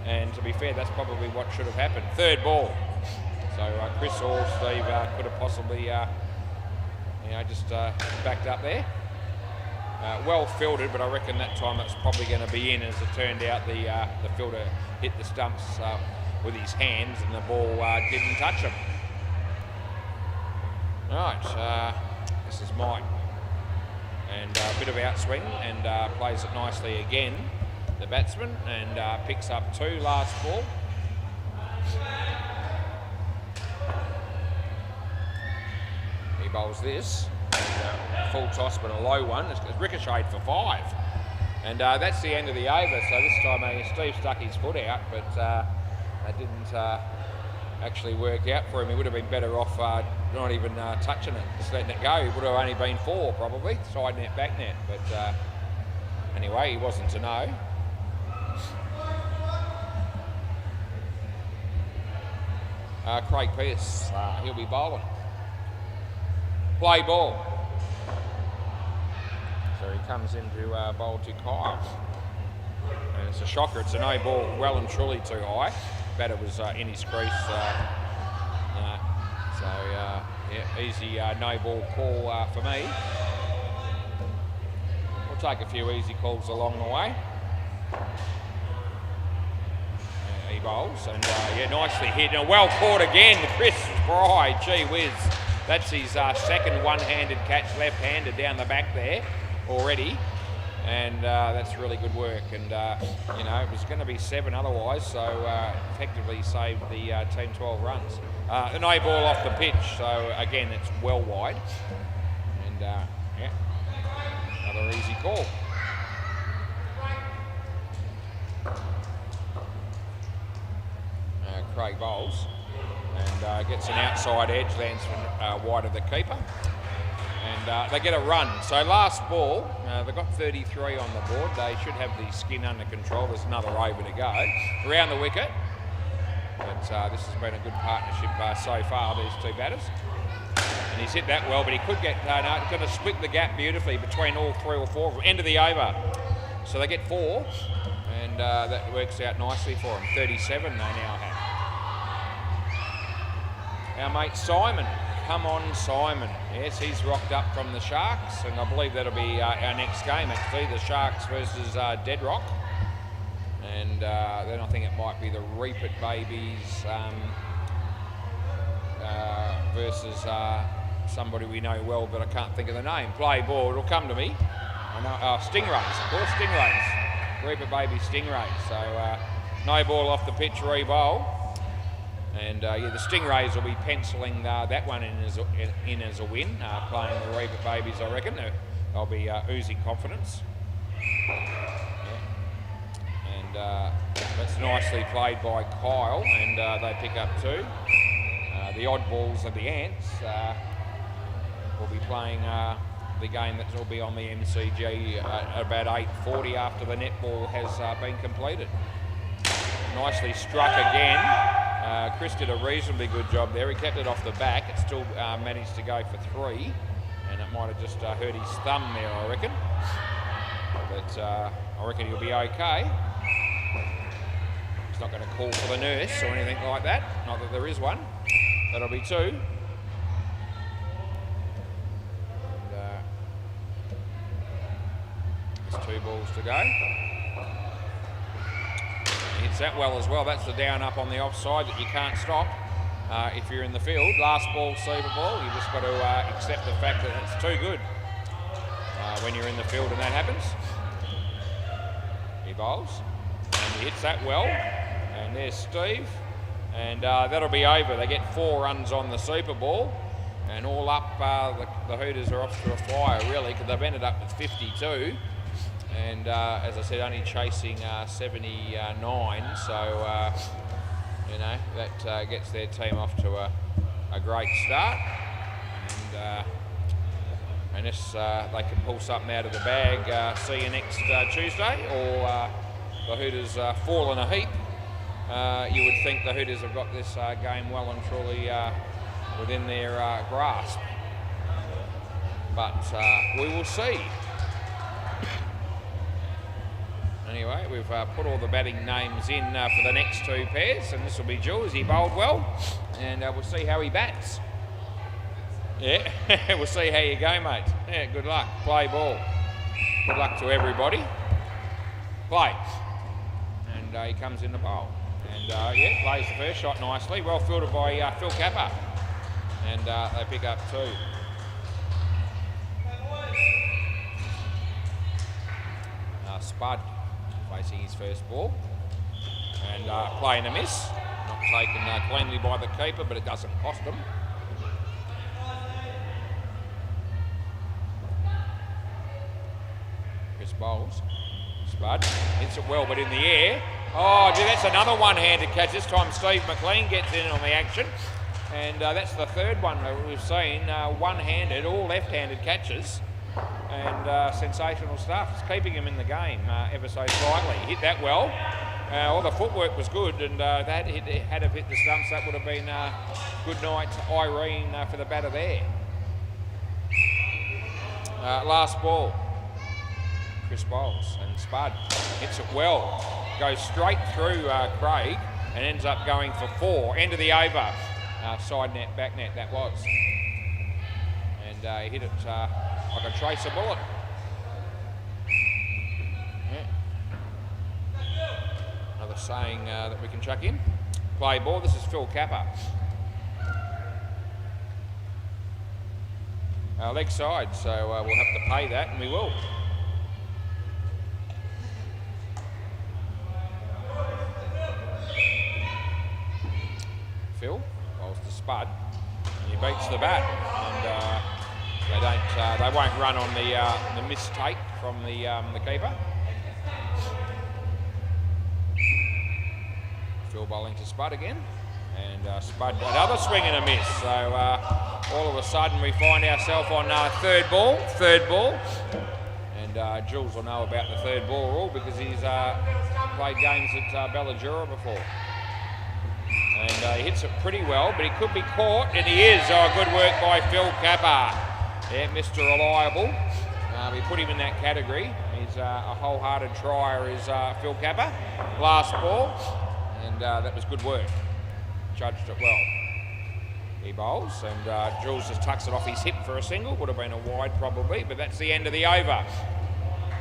S1: And to be fair, that's probably what should have happened. Third ball. So Chris or Steve could have possibly, just backed up there. Well fielded, but I reckon that time it's probably going to be in. As it turned out, the fielder hit the stumps with his hands, and the ball didn't touch him. Right, this is Mike, and a bit of outswing, and plays it nicely again. The batsman, and picks up 2 last ball. He bowls this, full toss but a low one. It's ricocheted for 5, and that's the end of the over. So this time Steve stuck his foot out, but that didn't actually work out for him. He would have been better off not even touching it, just letting it go. It would have only been 4 probably, side net, back net, but anyway, he wasn't to know. Craig Pearce, he'll be bowling. Play ball. So he comes in to bowl to Kyle. And it's a shocker. It's a no ball, well and truly too high. Batter was in his crease. Easy no ball call for me. We'll take a few easy calls along the way. He bowls, and nicely hit. And well caught again, Chris Fry. Gee whiz. That's his second one-handed catch, left-handed down the back there already. And that's really good work. And, it was going to be 7 otherwise, so effectively saved the team 12 runs. The no ball off the pitch, so again, it's well wide. And, another easy call. Craig bowls and gets an outside edge, lands wide of the keeper. And they get a run. So last ball, they've got 33 on the board. They should have the skin under control. There's another over to go. Around the wicket. But this has been a good partnership so far, these 2 batters. And he's hit that well, but he could get, he's going to split the gap beautifully between all 3 or 4 of them. End of the over. So they get 4, and that works out nicely for them. 37 they now have. Our mate Simon. Come on, Simon. Yes, he's rocked up from the Sharks, and I believe that'll be our next game, actually, the Sharks versus Dead Rock. And then I think it might be the Reap It Babies versus somebody we know well, but I can't think of the name. Play ball, it'll come to me. I know, Stingrays, of course, Stingrays. Reap It Babies Stingrays. So no ball off the pitch, re-bowl. And the Stingrays will be penciling that one in as a win, playing the Reaper Babies, I reckon. They'll be oozing confidence. Yeah. And that's nicely played by Kyle, and they pick up 2. The oddballs of the Ants will be playing the game that will be on the MCG at about 8:40 after the netball has been completed. Nicely struck again. Chris did a reasonably good job there. He kept it off the back. It still managed to go for 3, and it might have just hurt his thumb there, I reckon. But I reckon he'll be okay. He's not going to call for the nurse or anything like that. Not that there is one. That'll be 2. And, there's 2 balls to go. Hits that well as well. That's the down up on the offside that you can't stop if you're in the field. Last ball, super ball. You just got to accept the fact that it's too good when you're in the field and that happens. He bowls and he hits that well. And there's Steve. And that'll be over. They get 4 runs on the super ball. And all up, the Hooters are off to a flyer, really, because they've ended up with 52. And as I said, only chasing 79. So, you know, that gets their team off to a great start. And unless they can pull something out of the bag, see you next Tuesday, or the Hooters fall in a heap, you would think the Hooters have got this game well and truly within their grasp. But we will see. Anyway, we've put all the batting names in for the next two pairs, and this will be Jules. He bowled well, and we'll see how he bats. Yeah, we'll see how you go, mate. Yeah, good luck. Play ball. Good luck to everybody. Play. And he comes in the bowl. And yeah, plays the first shot nicely. Well fielded by Phil Capper. And they pick up two. Spud facing his first ball. And playing a miss. Not taken cleanly by the keeper, but it doesn't cost him. Chris bowls. Spud hits it well, but in the air. Oh, gee, that's another one-handed catch. This time Steve McLean gets in on the action. And that's the third one that we've seen. One-handed, all left-handed catches. And sensational stuff. It's keeping him in the game ever so slightly. Hit that well. All the footwork was good, and that had have hit the stumps. That would have been good night to Irene for the batter there. Last ball. Chris bowls, and Spud hits it well. Goes straight through Craig and ends up going for 4. End of the over. Side net, back net, that was. And he hit it like a tracer bullet. Yeah. Another saying that we can chuck in. Play ball, this is Phil Capper. Leg side, so we'll have to pay that, and we will. Phil bowls to Spud, and he beats the bat, and they won't run on the mistake from the keeper. Phil bowling to Spud again, and Spud another swing and a miss. So all of a sudden we find ourselves on third ball, and Jules will know about the third ball rule because he's played games at Bellajura before. And he hits it pretty well, but he could be caught, and he is. Oh, good work by Phil Capper. Yeah, Mr. Reliable. We put him in that category. He's a wholehearted trier, is Phil Capper. Last ball, and that was good work. Judged it well. He bowls, and Jules just tucks it off his hip for a single. Would have been a wide probably, but that's the end of the over.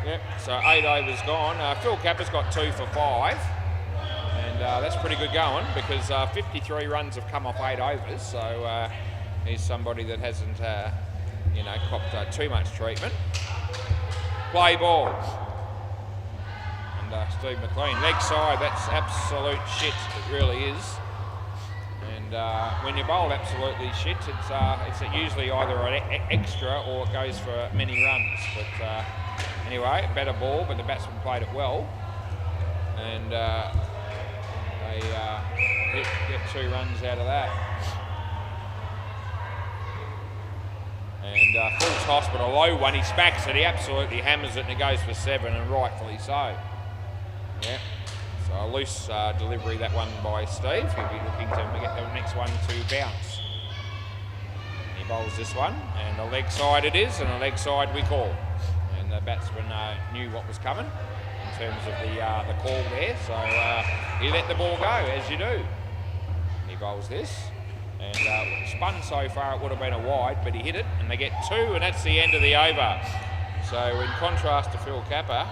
S1: Yep, so 8 overs gone. Phil Capper's got 2 for 5. And that's pretty good going because 53 runs have come off 8 overs. So he's somebody that hasn't, you know, copped too much treatment. Play ball. And Steve McLean, leg side, that's absolute shit. It really is. And when you bowl absolutely shit, it's usually either an extra or it goes for many runs. But anyway, better ball, but the batsman played it well. And they get 2 runs out of that. And full toss, but a low one. He smacks it, he absolutely hammers it, and it goes for 7, and rightfully so. Yeah. So a loose delivery, that one by Steve. He'll be looking to get the next one to bounce. He bowls this one, and a leg side it is, and a leg side we call. And the batsman knew what was coming in terms of the call there, so he let the ball go, as you do. He bowls this, and spun so far it would have been a wide, but he hit it, and they get 2, and that's the end of the over. So in contrast to Phil Capper,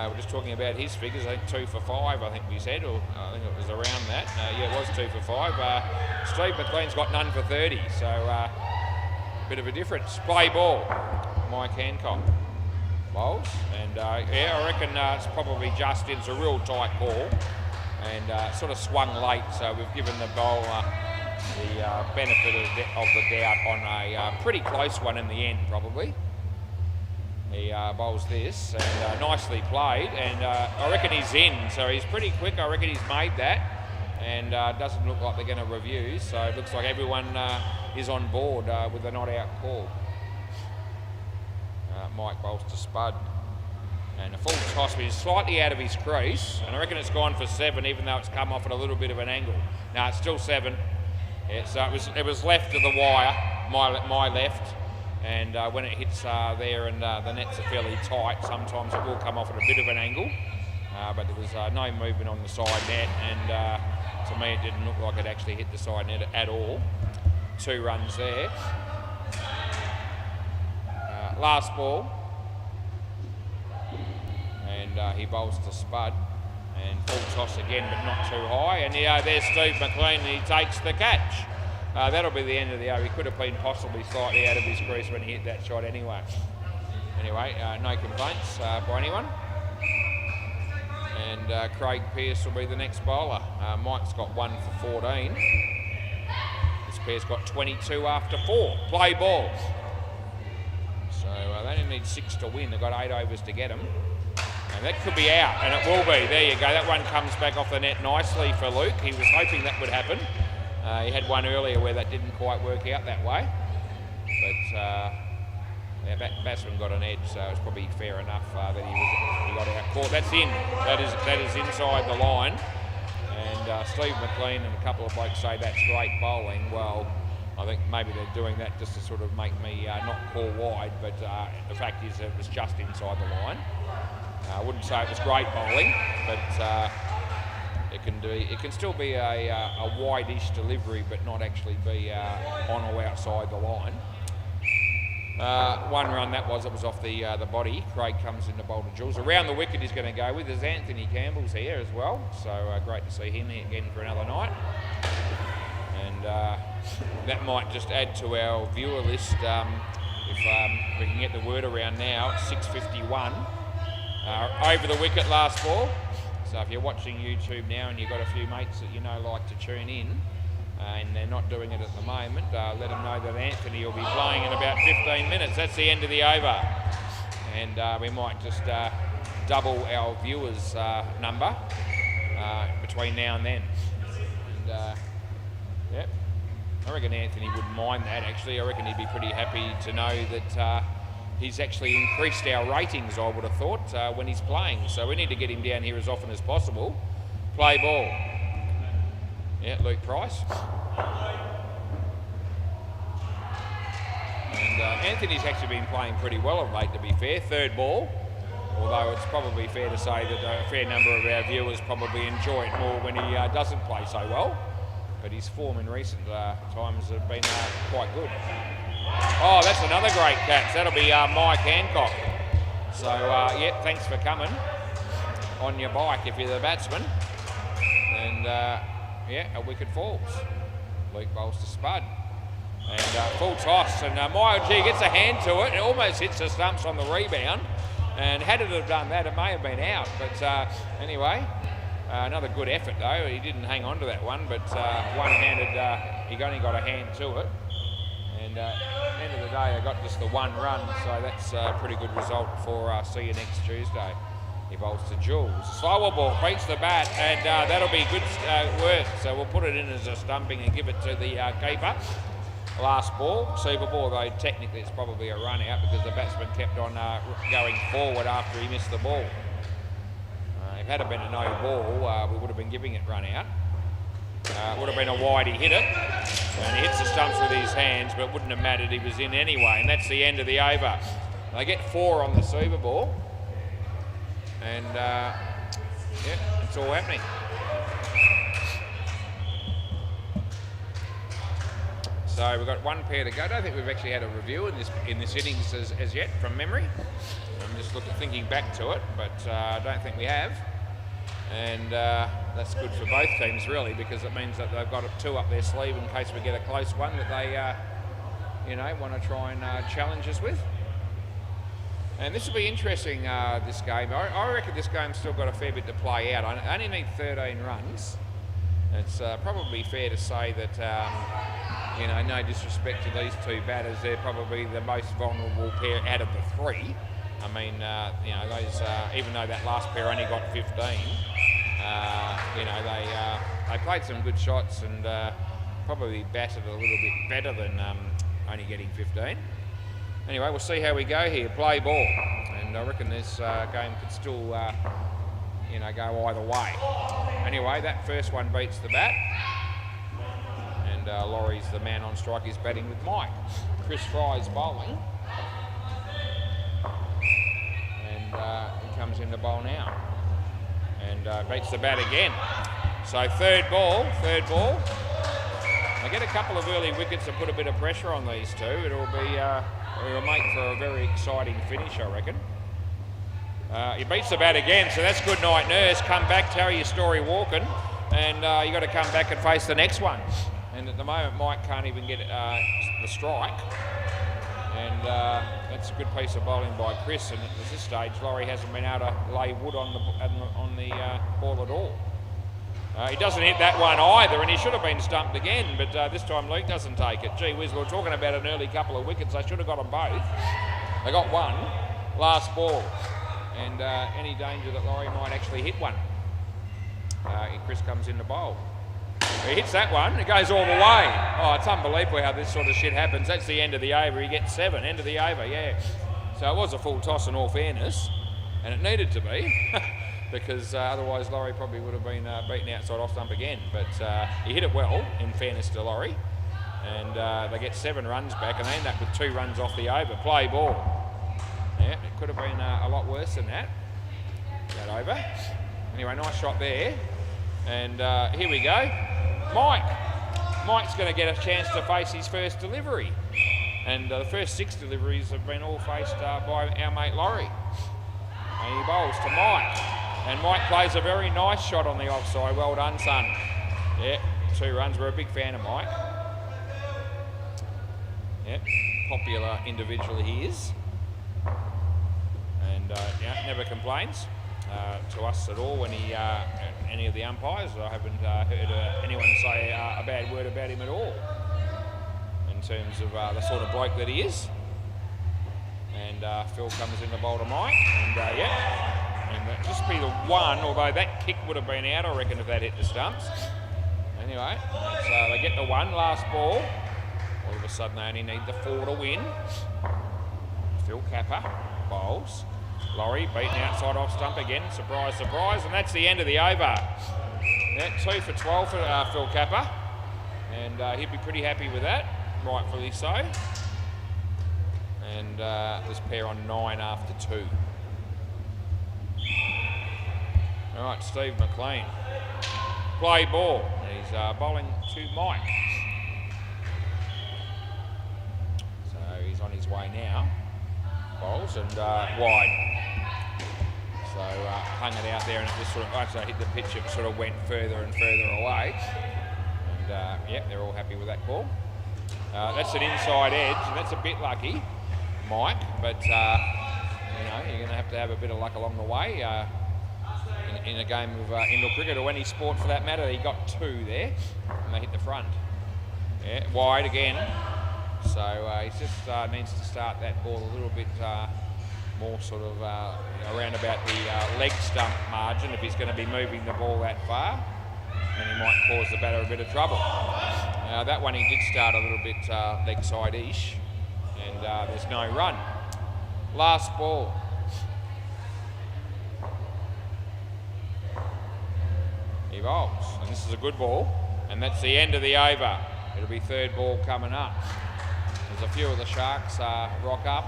S1: we're just talking about his figures. I think 2 for 5, I think we said, or I think it was around that. Yeah, it was 2 for 5. Steve McLean's got none for 30, so a bit of a difference. Play ball, Mike Hancock bowls, and yeah, I reckon it's probably Justin's a real tight ball, and sort of swung late, so we've given the bowler the benefit of the doubt on a pretty close one in the end, probably. He bowls this, and nicely played, and I reckon he's in, so he's pretty quick. I reckon he's made that, and doesn't look like they're going to review, so it looks like everyone is on board with the not out call. Mike bowls to Spud, and a full toss, but he's slightly out of his crease, and I reckon it's gone for 7, even though it's come off at a little bit of an angle. No, it's still 7. Yeah, so it was left of the wire, my left. And when it hits there and the nets are fairly tight, sometimes it will come off at a bit of an angle. But there was no movement on the side net, and to me it didn't look like it actually hit the side net at all. 2 runs there. Last ball. And he bowls to Spud. And full toss again, but not too high. And there's Steve McLean, and he takes the catch. That'll be the end of the over. He could have been possibly slightly out of his crease when he hit that shot anyway. Anyway, no complaints by anyone. And Craig Pearce will be the next bowler. Mike's got 1 for 14. This pair's got 22 after 4. Play ball. So they only need 6 to win. They've got 8 overs to get them. And that could be out, and it will be. There you go. That one comes back off the net nicely for Luke. He was hoping that would happen. He had one earlier where that didn't quite work out that way. But batsman got an edge, so it's probably fair enough that he got out caught. That's in. That is inside the line. And Steve McLean and a couple of blokes say that's great bowling. Well, I think maybe they're doing that just to sort of make me not call wide, but the fact is it was just inside the line. I wouldn't say it was great bowling, but it can still be a wide-ish delivery, but not actually be on or outside the line. 1 run that was. It was off the body. Craig comes in to bowl to Jules. Around the wicket he's going to go with. There's Anthony Campbell's here as well, so great to see him again for another night. And that might just add to our viewer list if we can get the word around now. It's 6:51. Over the wicket last ball. So if you're watching YouTube now and you've got a few mates that you know like to tune in and they're not doing it at the moment, let them know that Anthony will be playing in about 15 minutes. That's the end of the over. And we might just double our viewers' number between now and then. And yep, I reckon Anthony wouldn't mind that actually. I reckon he'd be pretty happy to know that he's actually increased our ratings, I would have thought, when he's playing. So we need to get him down here as often as possible. Play ball. Yeah, Luke Price. And Anthony's actually been playing pretty well of late, to be fair. 3rd ball. Although it's probably fair to say that a fair number of our viewers probably enjoy it more when he doesn't play so well. But his form in recent times have been quite good. Oh, that's another great catch. That'll be Mike Hancock. So, yeah, thanks for coming on your bike if you're the batsman. And, yeah, a wicket falls. Luke bowls to Spud. And full toss. And G gets a hand to it. It almost hits the stumps on the rebound. And had it have done that, it may have been out. But anyway, another good effort, though. He didn't hang on to that one, but one-handed, he only got a hand to it. And at the end of the day, I got just the 1 run, so that's a pretty good result for see you next Tuesday. He bowls to Jules. Slower ball, beats the bat, and that'll be good work. So we'll put it in as a stumping and give it to the keeper. Last ball, super ball, though technically it's probably a run out because the batsman kept on going forward after he missed the ball. If it had been a no ball, we would have been giving it run out. It would have been a wide, he hit it, and he hits the stumps with his hands, but it wouldn't have mattered, he was in anyway, and that's the end of the over. They get 4 on the super ball, and yeah, it's all happening. So we've got 1 pair to go. I don't think we've actually had a review in this innings as yet from memory. I'm just thinking back to it, but I don't think we have. And that's good for both teams really, because it means that they've got 2 up their sleeve in case we get a close one that they, you know, want to try and challenge us with. And this will be interesting, this game. I reckon this game's still got a fair bit to play out. I only need 13 runs. It's probably fair to say that, you know, no disrespect to these two batters, they're probably the most vulnerable pair out of the three. I mean, you know, those, even though that last pair only got 15, you know, they played some good shots and probably batted a little bit better than only getting 15. Anyway, we'll see how we go here. Play ball, and I reckon this game could still, you know, go either way. Anyway, that first one beats the bat, and Laurie's the man on strike. He's batting with Mike. Chris Fry's bowling, and he comes in to bowl now, and beats the bat again. So third ball. They get a couple of early wickets to put a bit of pressure on these two. It'll make for a very exciting finish, I reckon. He beats the bat again, so that's good night, nurse. Come back, tell your story walking, and you got to come back and face the next one. And at the moment, Mike can't even get the strike, and that's a good piece of bowling by Chris. And at this stage, Laurie hasn't been able to lay wood on the ball at all. He doesn't hit that one either, and he should have been stumped again, but this time Luke doesn't take it. Gee whiz, we were talking about an early couple of wickets. They should have got them both. They got one. Last ball. And any danger that Laurie might actually hit one. Chris comes in to bowl. He hits that one, it goes all the way. Oh, it's unbelievable how this sort of shit happens. That's the end of the over. He gets 7, end of the over, yeah. So it was a full toss in all fairness, and it needed to be. Because otherwise Laurie probably would have been beaten outside off stump again. But he hit it well, in fairness to Laurie. And they get 7 runs back, and they end up with 2 runs off the over. Play ball. Yeah, it could have been a lot worse than that over. Anyway, nice shot there. And here we go. Mike's going to get a chance to face his first delivery. And the first 6 deliveries have been all faced by our mate Laurie. And he bowls to Mike. And Mike plays a very nice shot on the offside. Well done, son. Yeah, 2 runs. We're a big fan of Mike. Yeah, popular individual he is. And yeah, never complains to us at all when he, any of the umpires. I haven't heard anyone say a bad word about him at all in terms of the sort of bloke that he is. And Phil comes in to bowl to Mike, and yeah, and just be the one, although that kick would have been out, I reckon, if that hit the stumps. Anyway, so they get the 1, last ball. All of a sudden they only need the 4 to win. Phil Capper bowls. Laurie beaten outside off stump again, surprise, surprise, and that's the end of the over. Yeah, 2 for 12 for Phil Capper, and he'd be pretty happy with that, rightfully so. And this pair on 9 after 2. All right, Steve McLean. Play ball. He's bowling to Mike. So he's on his way now. Bowls and wide. So hung it out there, and it just sort of, after I hit the pitch, it sort of went further and further away. And yeah, they're all happy with that call. That's an inside edge, and that's a bit lucky, Mike, but you know, you're going to have a bit of luck along the way in a game of indoor cricket, or any sport for that matter. He got 2 there, and they hit the front. Yeah, wide again. So he just needs to start that ball a little bit more sort of around about the leg stump margin if he's going to be moving the ball that far, and he might cause the batter a bit of trouble. That one he did start a little bit leg side-ish, and there's no run. Last ball. He bowls, and this is a good ball, and that's the end of the over. It'll be 3rd ball coming up. There's a few of the Sharks rock up.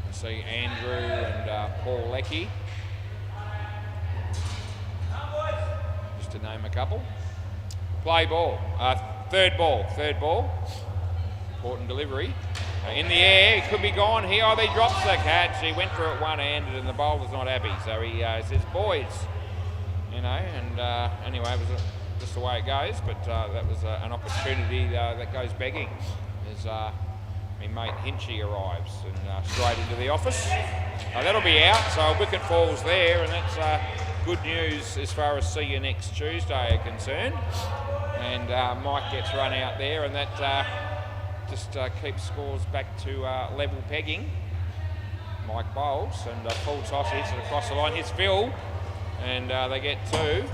S1: You see Andrew and Paul Leckie, just to name a couple. Play ball. 3rd ball. Important delivery. In the air, it could be gone here. Oh, he drops the catch. He went for it one-handed, and the bowler's not happy. So he says, boys, you know, and anyway, it was just the way it goes, but that was an opportunity that goes begging as my mate Hinchy arrives and straight into the office. That'll be out, so a wicket falls there, and that's good news as far as see you next Tuesday are concerned. And Mike gets run out there, and that just keeps scores back to level pegging. Mike bowls, and full toss, hits it across the line, hits Phil, and they get 2.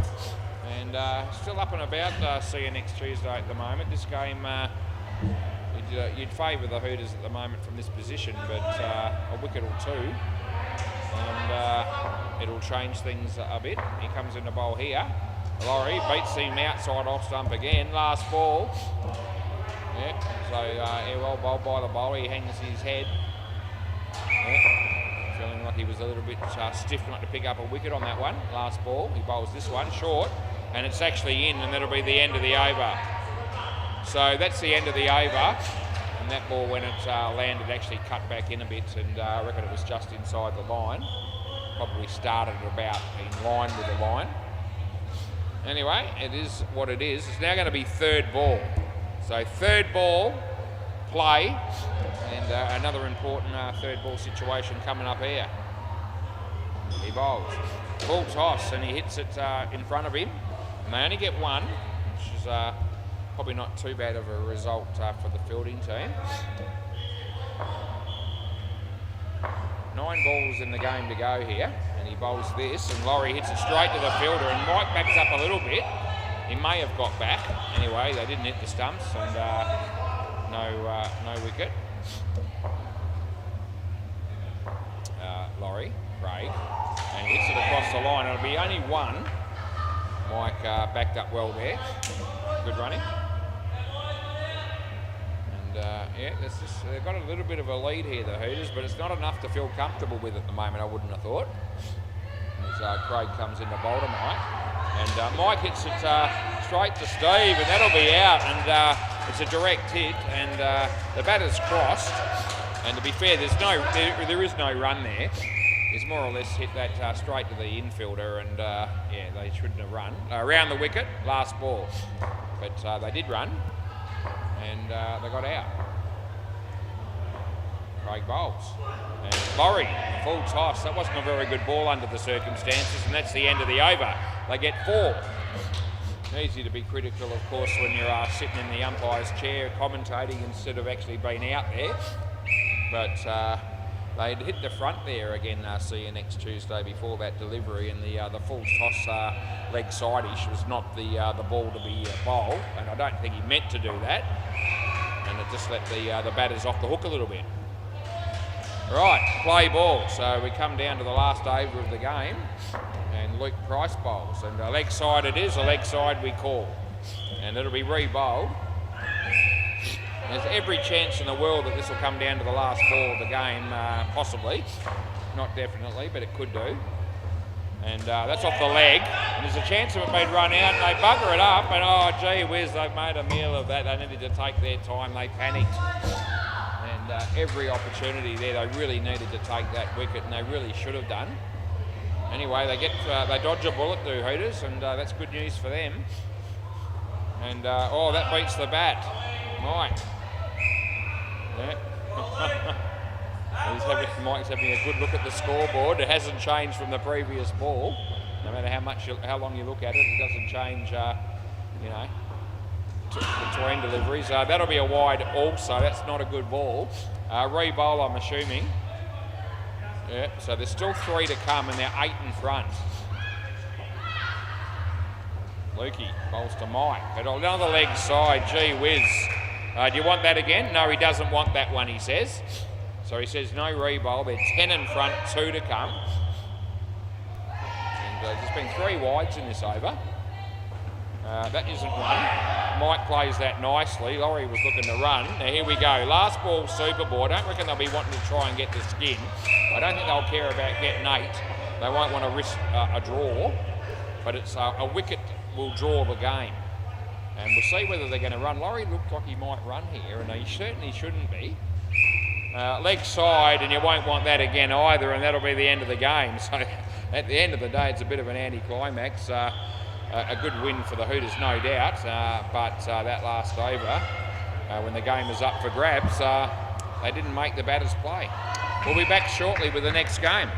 S1: And still up and about, see you next Tuesday at the moment. This game, you'd favour the Hooters at the moment from this position, but a wicket or 2, and it'll change things a bit. He comes in the bowl here. Laurie beats him outside off stump again. Last ball. Yeah, so well bowled by the bowler. He hangs his head. Yeah, feeling like he was a little bit stiff not to pick up a wicket on that one. Last ball. He bowls this one short, and it's actually in, and that'll be the end of the over. So that's the end of the over, and that ball, when it landed, actually cut back in a bit, and I reckon it was just inside the line. Probably started about in line with the line. Anyway, it is what it is. It's now going to be third ball. So third ball, play, and another important third ball situation coming up here. He bowls. Full toss, and he hits it in front of him. And they only get 1, which is probably not too bad of a result for the fielding team. 9 balls in the game to go here, and he bowls this, and Laurie hits it straight to the fielder, and Mike backs up a little bit. He may have got back. Anyway, they didn't hit the stumps, and no wicket. Laurie, Craig, and he hits it across the line. It'll be only 1. Mike backed up well there. Good running. Yeah, they've got a little bit of a lead here, the Hooters, but it's not enough to feel comfortable with at the moment, I wouldn't have thought. As Craig comes in to bowl to Mike. And Mike hits it straight to Steve, and that'll be out. And it's a direct hit, and the batter's crossed. And to be fair, there is no run there. He's more or less hit that straight to the infielder, and yeah, they shouldn't have run. Around the wicket, last ball. But they did run, and they got out. Craig bowls. And Laurie, full toss. That wasn't a very good ball under the circumstances, and that's the end of the over. They get 4. Easy to be critical, of course, when you're sitting in the umpire's chair commentating instead of actually being out there. But they'd hit the front there again, see you next Tuesday, before that delivery, and the full toss leg side-ish was not the ball to be bowled, and I don't think he meant to do that, and it just let the batters off the hook a little bit. Right, play ball. So we come down to the last over of the game, and Luke Price bowls, and a leg side it is, a leg side we call, and it'll be re-bowled. There's every chance in the world that this will come down to the last ball of the game, possibly. Not definitely, but it could do. And that's off the leg. And there's a chance of it being run out, and they bugger it up, and oh, gee whiz, they've made a meal of that. They needed to take their time, they panicked. And every opportunity there, they really needed to take that wicket, and they really should have done. Anyway, they dodge a bullet, do Hooters, and that's good news for them. And oh, that beats the bat. Mike. Yeah. Mike's having a good look at the scoreboard. It hasn't changed from the previous ball. No matter how long you look at it, it doesn't change. Between deliveries. That'll be a wide also. That's not a good ball. Re-bowl, I'm assuming. Yeah. So there's still 3 to come, and they're 8 in front. Lukey bowls to Mike. But another leg side. Gee whiz. Do you want that again? No, he doesn't want that one, he says. So he says no re-bowl. They're 10 in front, 2 to come. And there's been 3 wides in this over. That isn't one. Mike plays that nicely. Laurie was looking to run. Now here we go. Last ball, super ball. I don't reckon they'll be wanting to try and get the skin. I don't think they'll care about getting 8. They won't want to risk a draw. But it's a wicket will draw the game. And we'll see whether they're going to run. Laurie looked like he might run here, and he certainly shouldn't be. Leg side, and you won't want that again either, and that'll be the end of the game. So at the end of the day, it's a bit of an anticlimax. A good win for the Hooters, no doubt, but that last over, when the game was up for grabs, they didn't make the batters play. We'll be back shortly with the next game.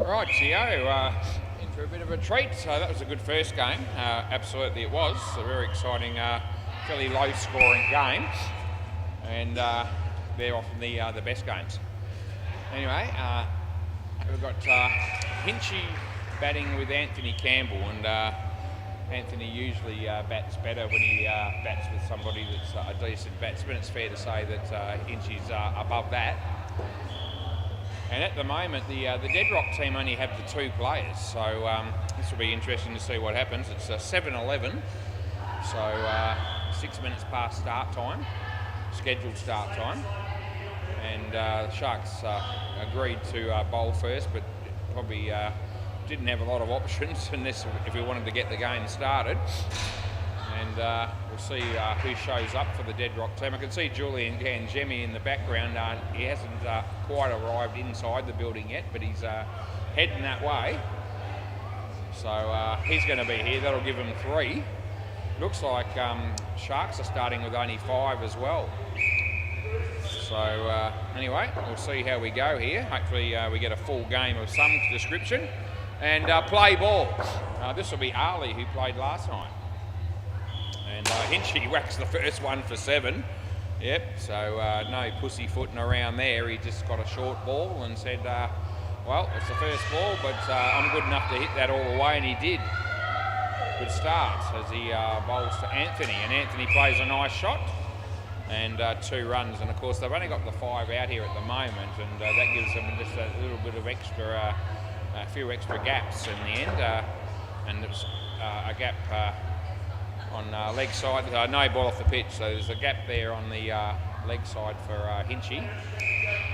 S1: Right, Gio, in for a bit of a treat. So that was a good first game. Absolutely it was. A very exciting, fairly low-scoring game. And they're often the best games. Anyway, we've got Hinchy batting with Anthony Campbell, and Anthony usually bats better when he bats with somebody that's a decent batsman. It's fair to say that Hinchy's above that. And at the moment, the Dead Rock team only have the 2 players, so this will be interesting to see what happens. It's 7:11, so 6 minutes past start time, scheduled start time, and the Sharks agreed to bowl first, but probably didn't have a lot of options unless if we wanted to get the game started. And we'll see who shows up for the Dead Rock team. I can see Julian Gangemi in the background. He hasn't quite arrived inside the building yet, but he's heading that way. So he's going to be here. That'll give him 3. Looks like Sharks are starting with only 5 as well. So anyway, we'll see how we go here. Hopefully we get a full game of some description. And play ball. This will be Ali, who played last night. And Hinchy whacks the first one for 7. Yep, so no pussyfooting around there. He just got a short ball and said, well, it's the first ball, but I'm good enough to hit that all the way, and he did. Good start as he bowls to Anthony, and Anthony plays a nice shot, and 2 runs. And of course, they've only got the 5 out here at the moment, and that gives them just a little bit of extra, a few extra gaps in the end, and there's a gap on leg side, no ball off the pitch, so there's a gap there on the leg side for Hinchy.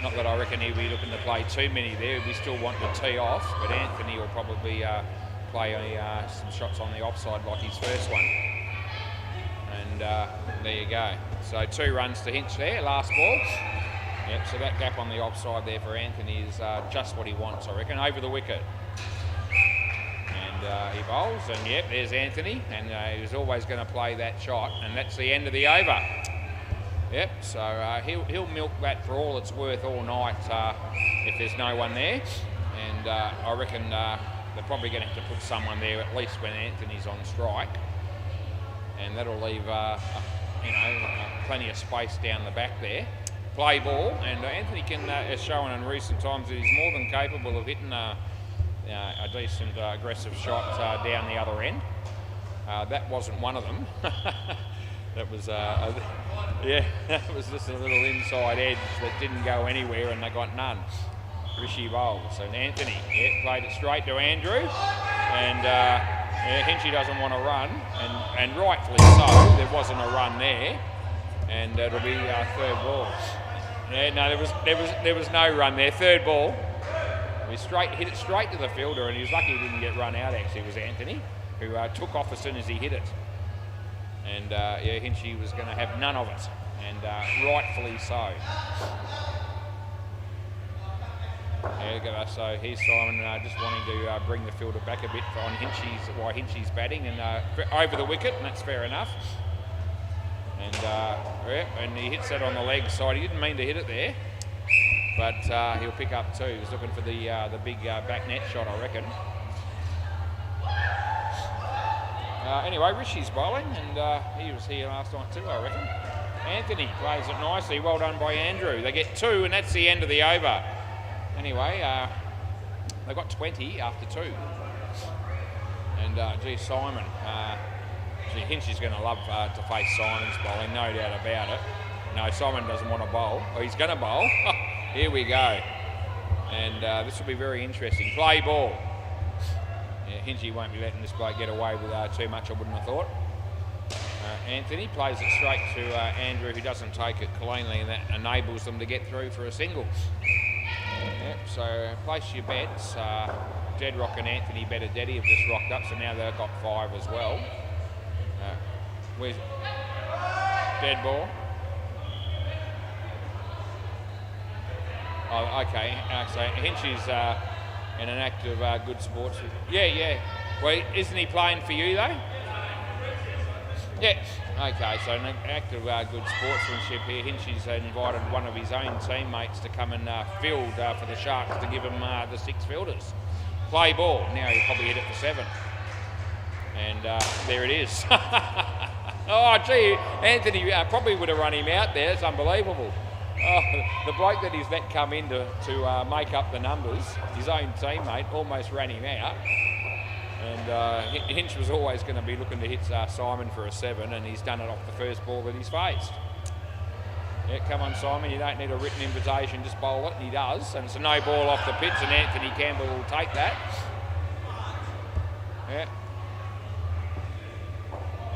S1: Not that I reckon he'll be looking to play too many there. We still want to tee off, but Anthony will probably play some shots on the offside like his first one. And there you go. So 2 runs to Hinch there, last ball. Yep, so that gap on the offside there for Anthony is just what he wants, I reckon, over the wicket. He bowls, and yep, there's Anthony, and he was always going to play that shot, and that's the end of the over. Yep, so he'll milk that for all it's worth all night if there's no one there, and I reckon they're probably going to have to put someone there at least when Anthony's on strike, and that'll leave plenty of space down the back there. Play ball, and Anthony has shown in recent times that he's more than capable of hitting a decent aggressive shot down the other end. That wasn't one of them. That was that was just a little inside edge that didn't go anywhere, and they got none. Rishi bowls, and Anthony played it straight to Andrew, and Hinchy doesn't want to run, and rightfully so. There wasn't a run there, and it'll be 3rd ball. Yeah, no, there was no run there. 3rd ball. He hit it straight to the fielder, and he was lucky he didn't get run out. Actually, it was Anthony who took off as soon as he hit it, and Hinchy was going to have none of it, and rightfully so. So here's Simon just wanting to bring the fielder back a bit on Hinchy's batting, and over the wicket, and that's fair enough. And and he hits that on the leg side. He didn't mean to hit it there, but he'll pick up 2. He was looking for the big back net shot, I reckon. Anyway, Rishi's bowling, and he was here last night too, I reckon. Anthony plays it nicely. Well done by Andrew. They get 2, and that's the end of the over. Anyway, they got 20 after 2. And Simon, Hinchy's going to love to face Simon's bowling, no doubt about it. No, Simon doesn't want to bowl. Oh, he's going to bowl. Here we go. And this will be very interesting. Play ball. Yeah, Hinchy won't be letting this bloke get away with too much, I wouldn't have thought. Anthony plays it straight to Andrew, who doesn't take it cleanly, and that enables them to get through for a single. Yep, so place your bets. Dead Rock and Anthony Better Daddy have just rocked up, so now they've got 5 as well. Where's dead ball? Oh, okay. So Hinchy's in an act of good sports. Yeah. Well, isn't he playing for you though? Yeah. Okay. So an act of good sportsmanship here. Hinchy's invited one of his own teammates to come and field for the Sharks to give him the 6 fielders. Play ball. Now he'll probably hit it for 7. And there it is. Oh, gee, Anthony probably would have run him out there. It's unbelievable. Oh, the bloke that he's let come in to make up the numbers, his own teammate, almost ran him out. And Hinch was always going to be looking to hit Simon for a 7, and he's done it off the first ball that he's faced. Yeah, come on, Simon, you don't need a written invitation, just bowl it, and he does. And it's a no ball off the pitch, and Anthony Campbell will take that. Yeah.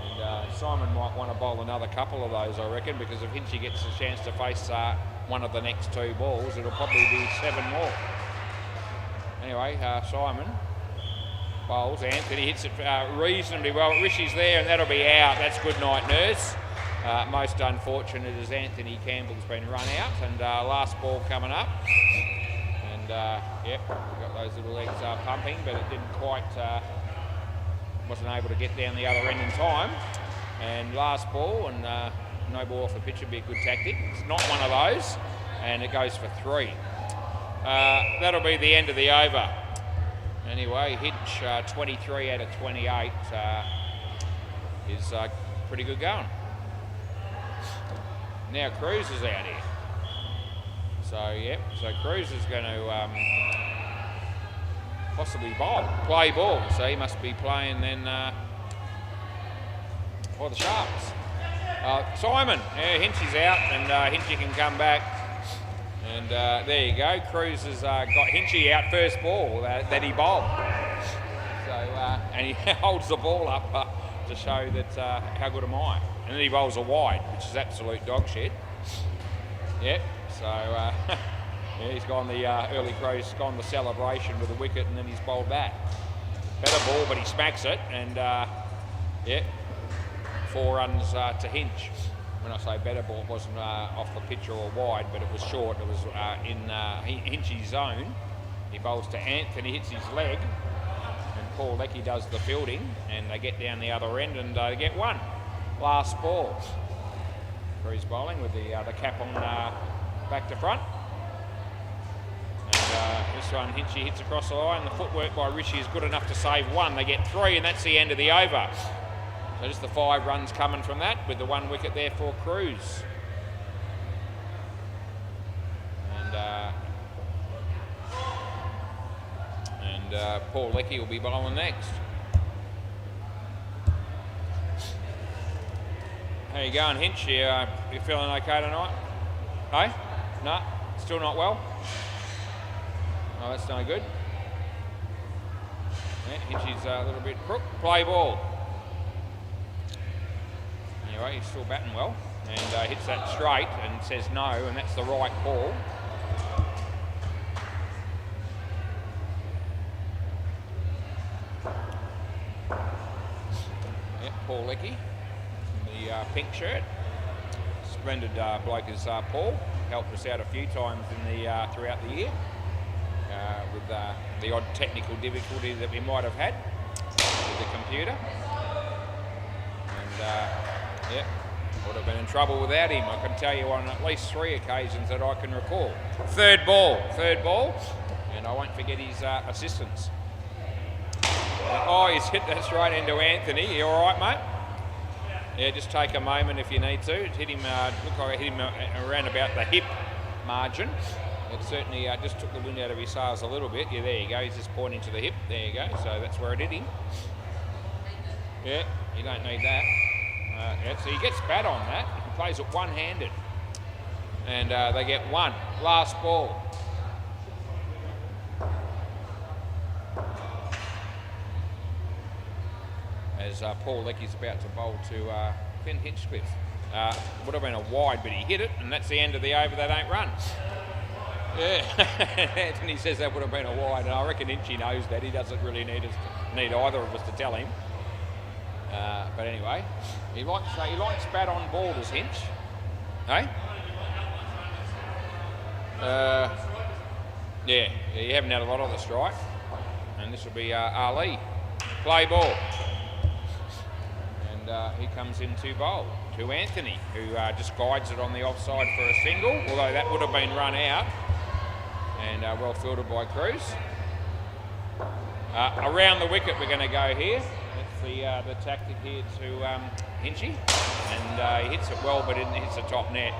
S1: And Simon might want to bowl another couple of those, I reckon, because if Hinchy gets a chance to face one of the next 2 balls, it'll probably be 7 more. Anyway, Simon bowls. Anthony hits it reasonably well. Rishi's there, and that'll be out. That's good night, nurse. Most unfortunate is Anthony Campbell's been run out, and last ball coming up. And yep, got those little legs pumping, but it didn't quite, wasn't able to get down the other end in time. And last ball, and no ball off the pitch would be a good tactic. It's not one of those, and it goes for 3. That'll be the end of the over. Anyway, Hinch 23 out of 28 is pretty good going. Now Cruz is out here. So, yep, so Cruz is going to possibly bowl, play ball. So he must be playing then for the Sharks. Simon, yeah, Hinchy's out, and Hinchy can come back. And there you go, Cruz has got Hinchy out first ball that he bowled. So, and he holds the ball up to show that how good am I. And then he bowls a wide, which is absolute dog shit. Yep, so yeah, he's gone the early Crow's gone the celebration with a wicket, and then he's bowled that. Better ball, but he smacks it, and yeah, 4 runs to Hinch. When I say better ball, it wasn't off the pitch or wide, but it was short. It was in Hinchy's zone. He bowls to Anthony, hits his leg, and Paul Leckie does the fielding, and they get down the other end, and they get 1. Last ball. Cruz bowling with the cap on back to front. And this one, Hinchy hits across the line. The footwork by Rishi is good enough to save 1. They get 3, and that's the end of the over. So just the 5 runs coming from that, with the 1 wicket there for Cruz. And Paul Leckie will be bowling next. How you going, Hinch? You feeling okay tonight? Hey? No? Still not well? Oh, that's no good. Yeah, Hinchy's a little bit crook. Play ball. Anyway, he's still batting well, and hits that straight and says no, and that's the right ball. Yeah, Paul Leckie. The pink shirt. Splendid bloke is Paul. Helped us out a few times in the throughout the year with the odd technical difficulty that we might have had with the computer. And yeah, would have been in trouble without him. I can tell you on at least 3 occasions that I can recall. Third ball, and I won't forget his assistance. Oh, he's hit that straight into Anthony. You all right, mate? Yeah, just take a moment if you need to. It hit him, looked like it hit him around about the hip margin. It certainly just took the wind out of his sails a little bit. Yeah, there you go. He's just pointing to the hip. There you go. So that's where it hit him. Yeah, you don't need that. Yeah, so he gets bat on that. He plays it one-handed. And they get 1. Last ball. As Paul Leckie's about to bowl to Ben Hinchcliffe. Would have been a wide, but he hit it, and that's the end of the over. They don't run. Yeah, Anthony says that would have been a wide, and I reckon Hinchy knows that. He doesn't really need either of us to tell him. But anyway, he likes bat on ball, does Hinch? Hey? Yeah, you haven't had a lot of the strike, and this will be Ali. Play ball. He comes in to bowl to Anthony, who just guides it on the offside for a single, although that would have been run out, and well fielded by Cruz. Around the wicket we're going to go here. That's the tactic here to Hinchy. And he hits it well, but it hits the top net.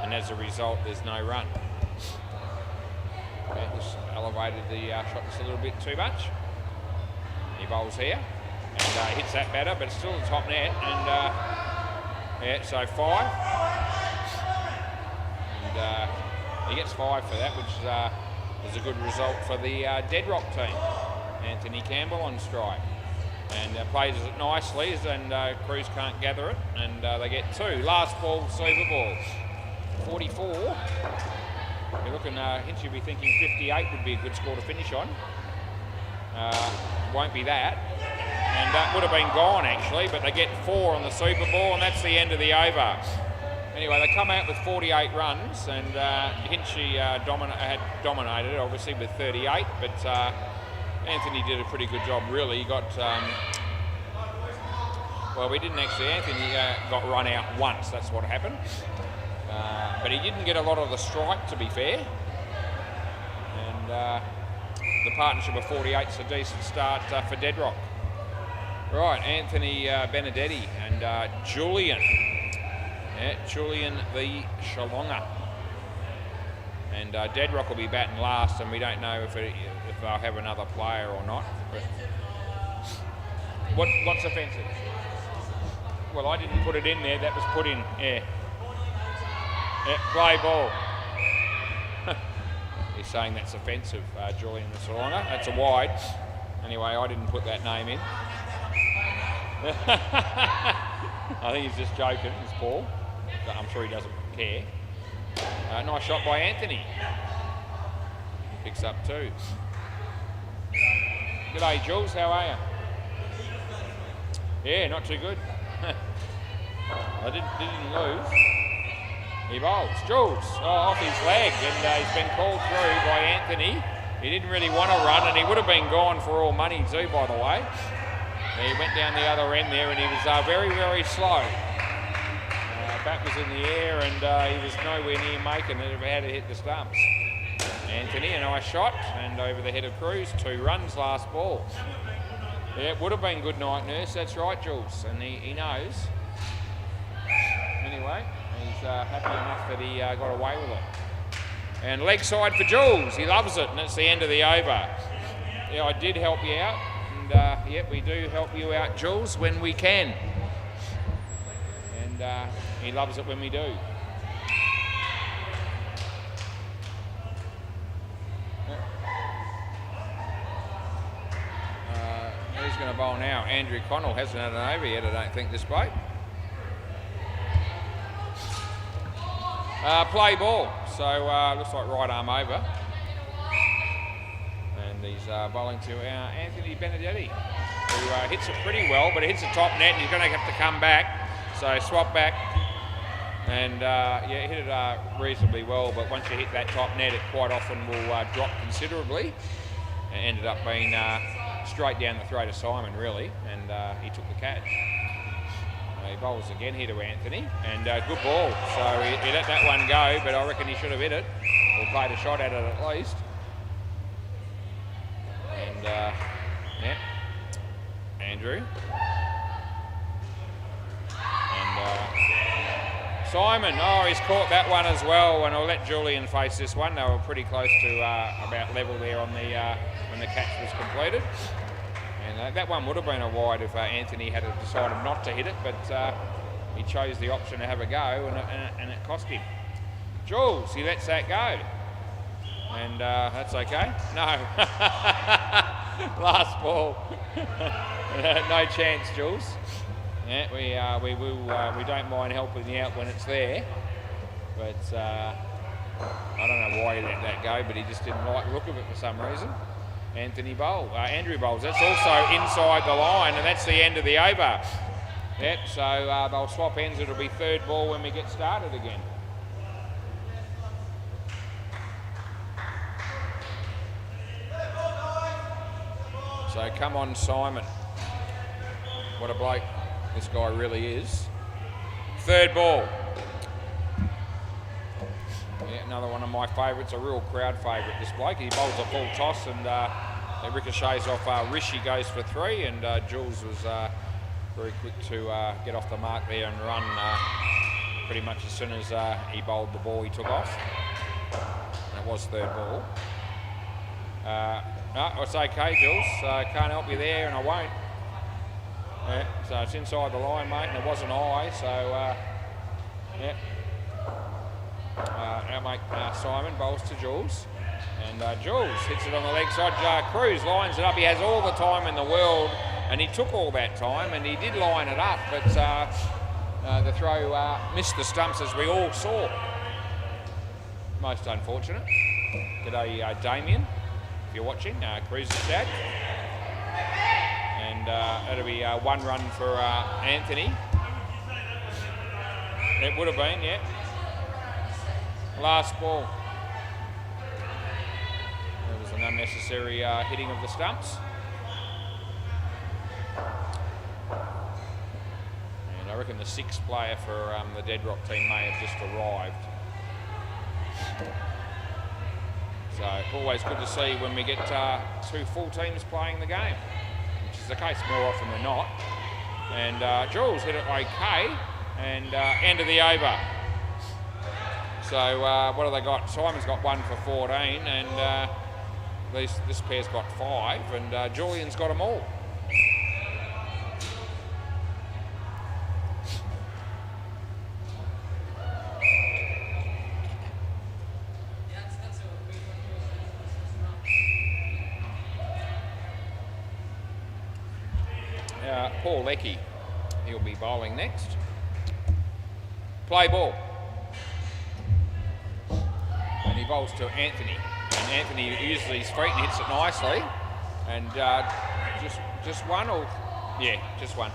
S1: And as a result, there's no run. Just elevated the shot just a little bit too much. He bowls here and hits that batter, but it's still the top net. And so 5. And he gets 5 for that, which is a good result for the Dead Rock team. Anthony Campbell on strike. And plays it nicely, and Cruz can't gather it. And they get 2. Last ball, Super Ball. 44. You're looking, Hinchy will be thinking 58 would be a good score to finish on. Won't be that. And that would have been gone actually, but they get 4 on the Super Ball, and that's the end of the over. Anyway, they come out with 48 runs, and Hinchy had dominated, obviously, with 38, but Anthony did a pretty good job, really. He got, well, we didn't actually, Anthony got run out once, that's what happened. But he didn't get a lot of the strike, to be fair. And the partnership of 48 is a decent start for Dead Rock. Right, Anthony Benedetti and Julian. Yeah, Julian the Shalonga. And Dead Rock will be batting last, and we don't know if they'll have another player or not. But what's offensive? Well, I didn't put it in there. That was put in. Yeah. Yeah, play ball. He's saying that's offensive, Julian the Shalonga. That's a wide. Anyway, I didn't put that name in. I think he's just joking, it's Paul. But I'm sure he doesn't care. Nice shot by Anthony. Picks up 2. G'day, Jules, how are you? Yeah, not too good. I didn't lose. He bowls. Jules, off his leg, and he's been called through by Anthony. He didn't really want to run, and he would have been gone for all money too, by the way. He went down the other end there, and he was very, very slow. Bat was in the air, and he was nowhere near making it. He had to hit the stumps. Anthony, a nice shot, and over the head of Cruz, 2 runs last ball. Yeah, it would have been good night, nurse. That's right, Jules, and he knows. Anyway, he's happy enough that he got away with it. And leg side for Jules. He loves it, and it's the end of the over. Yeah, I did help you out, and yep, we do help you out, Jules, when we can. And he loves it when we do. Who's going to bowl now? Andrew Connell hasn't had an over yet, I don't think, this bloke. Play ball. So looks like right arm over. And he's bowling to Anthony Benedetti, who hits it pretty well, but it hits the top net, and he's going to have to come back. So swap back, and yeah, hit it reasonably well, but once you hit that top net, it quite often will drop considerably. It ended up being straight down the throat of Simon, really, and he took the catch. He bowls again here to Anthony, and good ball. So he let that one go, but I reckon he should have hit it, or played a shot at it at least. And yeah, Andrew. Simon, he's caught that one as well, and I'll let Julian face this one. They were pretty close to about level there on the when the catch was completed. And that one would have been a wide if Anthony had decided not to hit it, but he chose the option to have a go, and it cost him. Jules, he lets that go. And that's okay. No. Last ball. No chance, Jules. Yeah, we don't mind helping you out when it's there, but I don't know why he let that go, but he just didn't like the look of it for some reason. Andrew bowls. That's also inside the line, and that's the end of the over. Yep. So they'll swap ends. It'll be 3rd ball when we get started again. So come on, Simon. What a bloke this guy really is. 3rd ball. Yeah, another one of my favourites, a real crowd favourite, this bloke. He bowls a full toss, and It ricochets off Rishi, goes for 3, and Jules was very quick to get off the mark there and run pretty much as soon as he bowled the ball, he took off. And it was third ball. No, it's okay, Jules. Can't help you there, and I won't. Yeah, so it's inside the line, mate, and it wasn't high, so yeah. Now mate, Simon bowls to Jules, and Jules hits it on the leg side. Cruz lines it up. He has all the time in the world, and he took all that time, and he did line it up, but the throw missed the stumps, as we all saw. Most unfortunate. G'day, Damien, if you're watching. Cruz's dad. And that'll be 1 run for Anthony. It would have been, yeah. Last ball. There was an unnecessary hitting of the stumps. And I reckon the 6th player for the Dead Rock team may have just arrived. So always good to see when we get 2 full teams playing the game, which is the case more often than not. And Jules hit it okay, and end of the over. So what have they got? Simon's got 1 for 14, and this pair's got 5, and Julian's got them all. Paul Leckie, he'll be bowling next. Play ball. And he bowls to Anthony. And Anthony uses his feet and hits it nicely. And just one, or yeah, just one.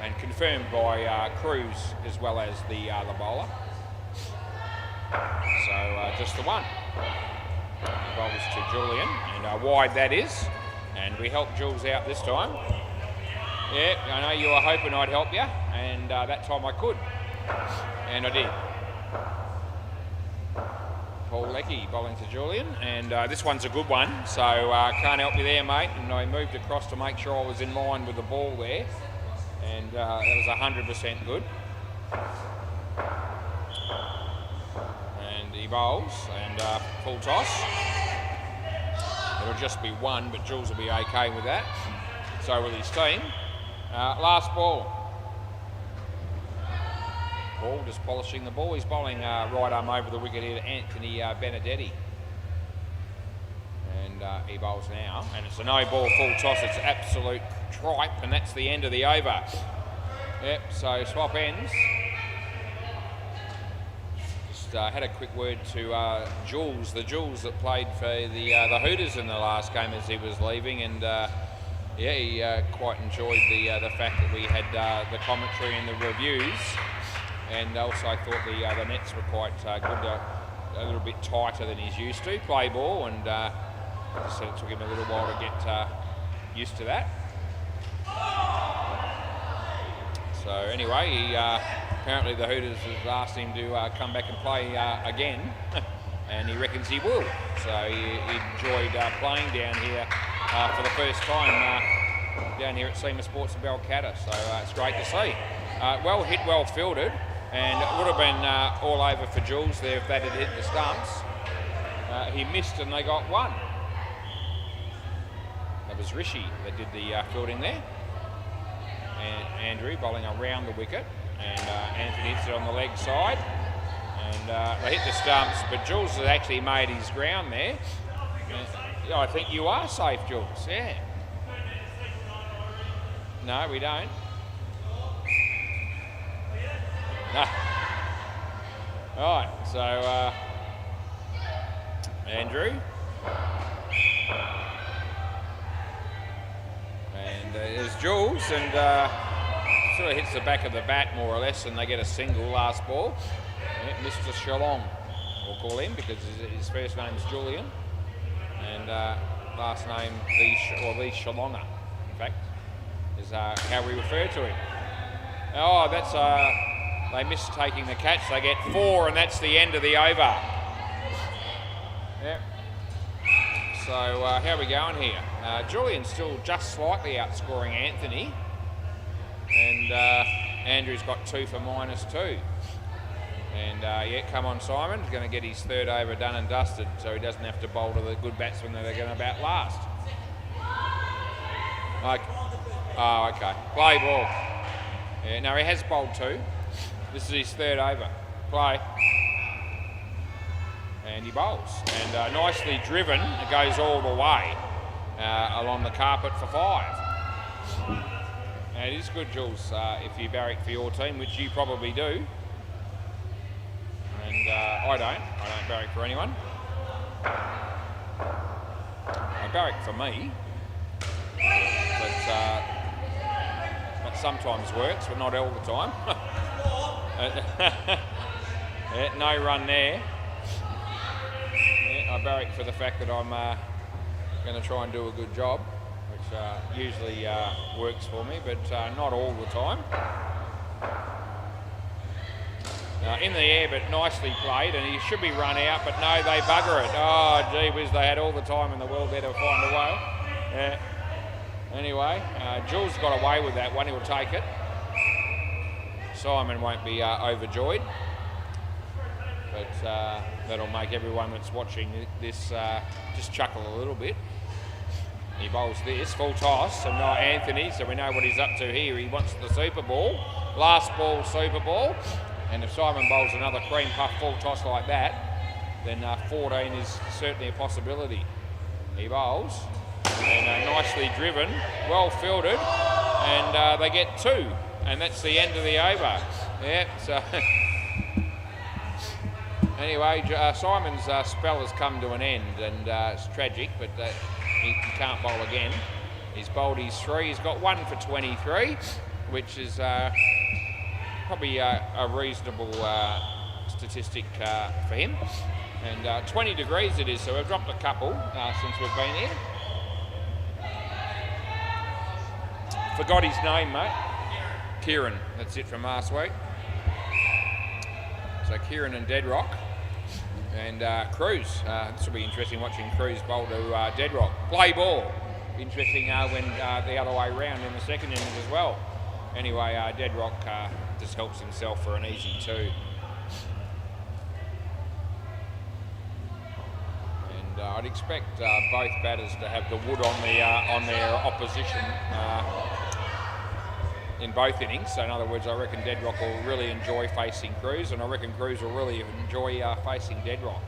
S1: And confirmed by Cruz as well as the bowler. So just the one. He bowls to Julian, and wide that is. And we helped Jules out this time. Yeah, I know you were hoping I'd help you, and that time I could, and I did. Paul Leckie bowling to Julian, and this one's a good one, so can't help you there, mate. And I moved across to make sure I was in line with the ball there, and that was 100% good. And he bowls, and full toss. It'll just be 1, but Jules will be okay with that. So will his team. Last ball. Paul just polishing the ball. He's bowling right arm over the wicket here to Anthony Benedetti. And he bowls now. And it's a no ball full toss. It's absolute tripe, and that's the end of the over. Yep, so swap ends. Had a quick word to Jules, the Jules that played for the Hooters in the last game as he was leaving, and yeah, he quite enjoyed the fact that we had the commentary and the reviews, and also I thought the nets were quite good, a little bit tighter than he's used to. Play ball, and I just said it took him a little while to get used to that. So anyway, he apparently the Hooters has asked him to come back and play again, and he reckons he will. So he enjoyed playing down here for the first time down here at SEMA Sports in Balcatta. So it's great to see. Well hit, well fielded, and it would have been all over for Jules there if that had hit the stumps. He missed and they got 1. That was Rishi that did the fielding there. And Andrew bowling around the wicket, and Anthony hits it on the leg side, and they hit the stumps, but Jules has actually made his ground there. And I think you are safe, Jules, yeah. No, we don't. No. Right, so Andrew. And there's Jules, and sort of hits the back of the bat more or less, and they get a single last ball. Yeah, Mr. Shalong, we'll call him, because his first name is Julian, and last name the Shalonger, in fact, is how we refer to him. Oh, that's they missed taking the catch. They get 4, and that's the end of the over. Yeah. So how are we going here? Julian's still just slightly outscoring Anthony, and Andrew's got 2 for -2. And yeah, come on, Simon. He's going to get his 3rd over done and dusted, so he doesn't have to bowl to the good batsmen that are going to bat last. Okay. Oh, okay. Play ball. Yeah, no, he has bowled 2. This is his 3rd over. Play. And he bowls. And nicely driven. It goes all the way along the carpet for 5. And it is good, Jules, if you barrack for your team, which you probably do. And I don't barrack for anyone. I barrack for me. But that sometimes works, but not all the time. Yeah, no run there. Yeah, I barrack for the fact that I'm going to try and do a good job, which usually works for me, but not all the time. In the air, but nicely played, and he should be run out, but no, they bugger it. Oh, gee whiz, they had all the time in the world there to find a way. Yeah. Anyway, Jules got away with that one, he'll take it. Simon won't be overjoyed, but that'll make everyone that's watching this just chuckle a little bit. He bowls this, full toss, and Anthony, so we know what he's up to here. He wants the super ball, last ball, super ball. And if Simon bowls another cream puff full toss like that, then 14 is certainly a possibility. He bowls, and nicely driven, well fielded, and they get 2, and that's the end of the over. Yeah, so anyway, Simon's spell has come to an end, and it's tragic, but he can't bowl again. He's bowled his 3, he's got 1 for 23, which is probably a reasonable statistic for him. And 20 degrees it is, so we've dropped a couple since we've been here. Forgot his name, mate. Kieran, that's it from last week. So Kieran and Deadrock. And Cruz. This will be interesting watching Cruz bowl to Deadrock. Play ball. Interesting when the other way round in the second innings as well. Anyway, Deadrock just helps himself for an easy 2. And I'd expect both batters to have the wood on their opposition in both innings. So in other words, I reckon Deadrock will really enjoy facing Cruz, and I reckon Cruz will really enjoy facing Deadrock.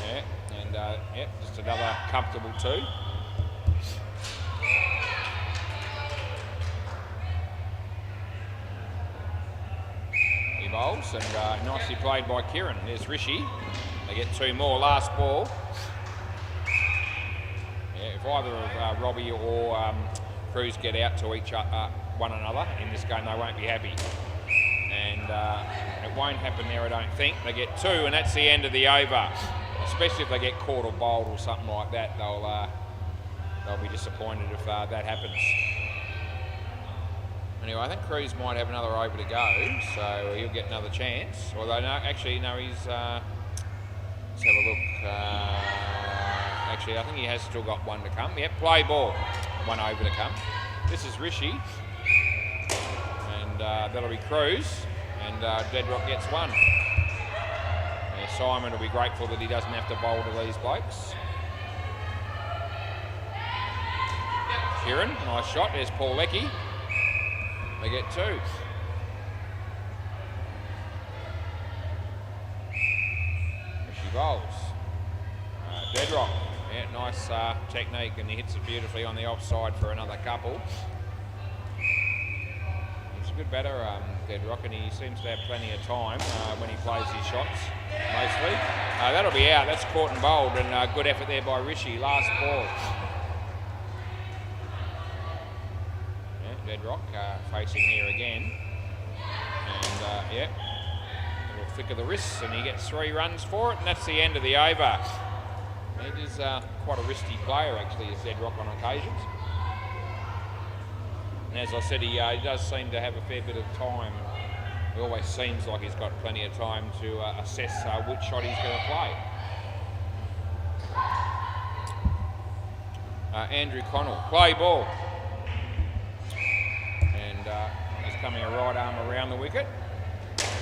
S1: Yeah, and yeah, just another comfortable 2. Bowls, and nicely played by Kieran. There's Rishi. They get 2 more. Last ball. Yeah, if either of Robbie or Cruz get out to one another in this game, they won't be happy. And it won't happen there, I don't think. They get 2, and that's the end of the over. Especially if they get caught or bowled or something like that, they'll be disappointed if that happens. Anyway, I think Cruz might have another over to go, so he'll get another chance. Although, no, actually, no, he's... let's have a look. Actually, I think he has still got 1 to come. Yep, play ball. 1 over to come. This is Rishi. And that'll be Cruz. And Deadrock gets 1. Yeah, Simon will be grateful that he doesn't have to bowl to these blokes. Kieran, nice shot. There's Paul Leckie. They get 2. She bowls. Deadrock. Yeah, nice technique, and he hits it beautifully on the offside for another couple. He's a good batter, Deadrock, and he seems to have plenty of time when he plays his shots, mostly. That'll be out. That's caught and bowled, and good effort there by Rishi. Last ball. Deadrock facing here again, and yeah, a little flick of the wrists, and he gets 3 runs for it, and that's the end of the over. It is quite a wristy player, actually, is Deadrock on occasions. And as I said, he does seem to have a fair bit of time. It always seems like he's got plenty of time to assess which shot he's going to play. Andrew Connell. Play ball. And he's coming a right arm around the wicket.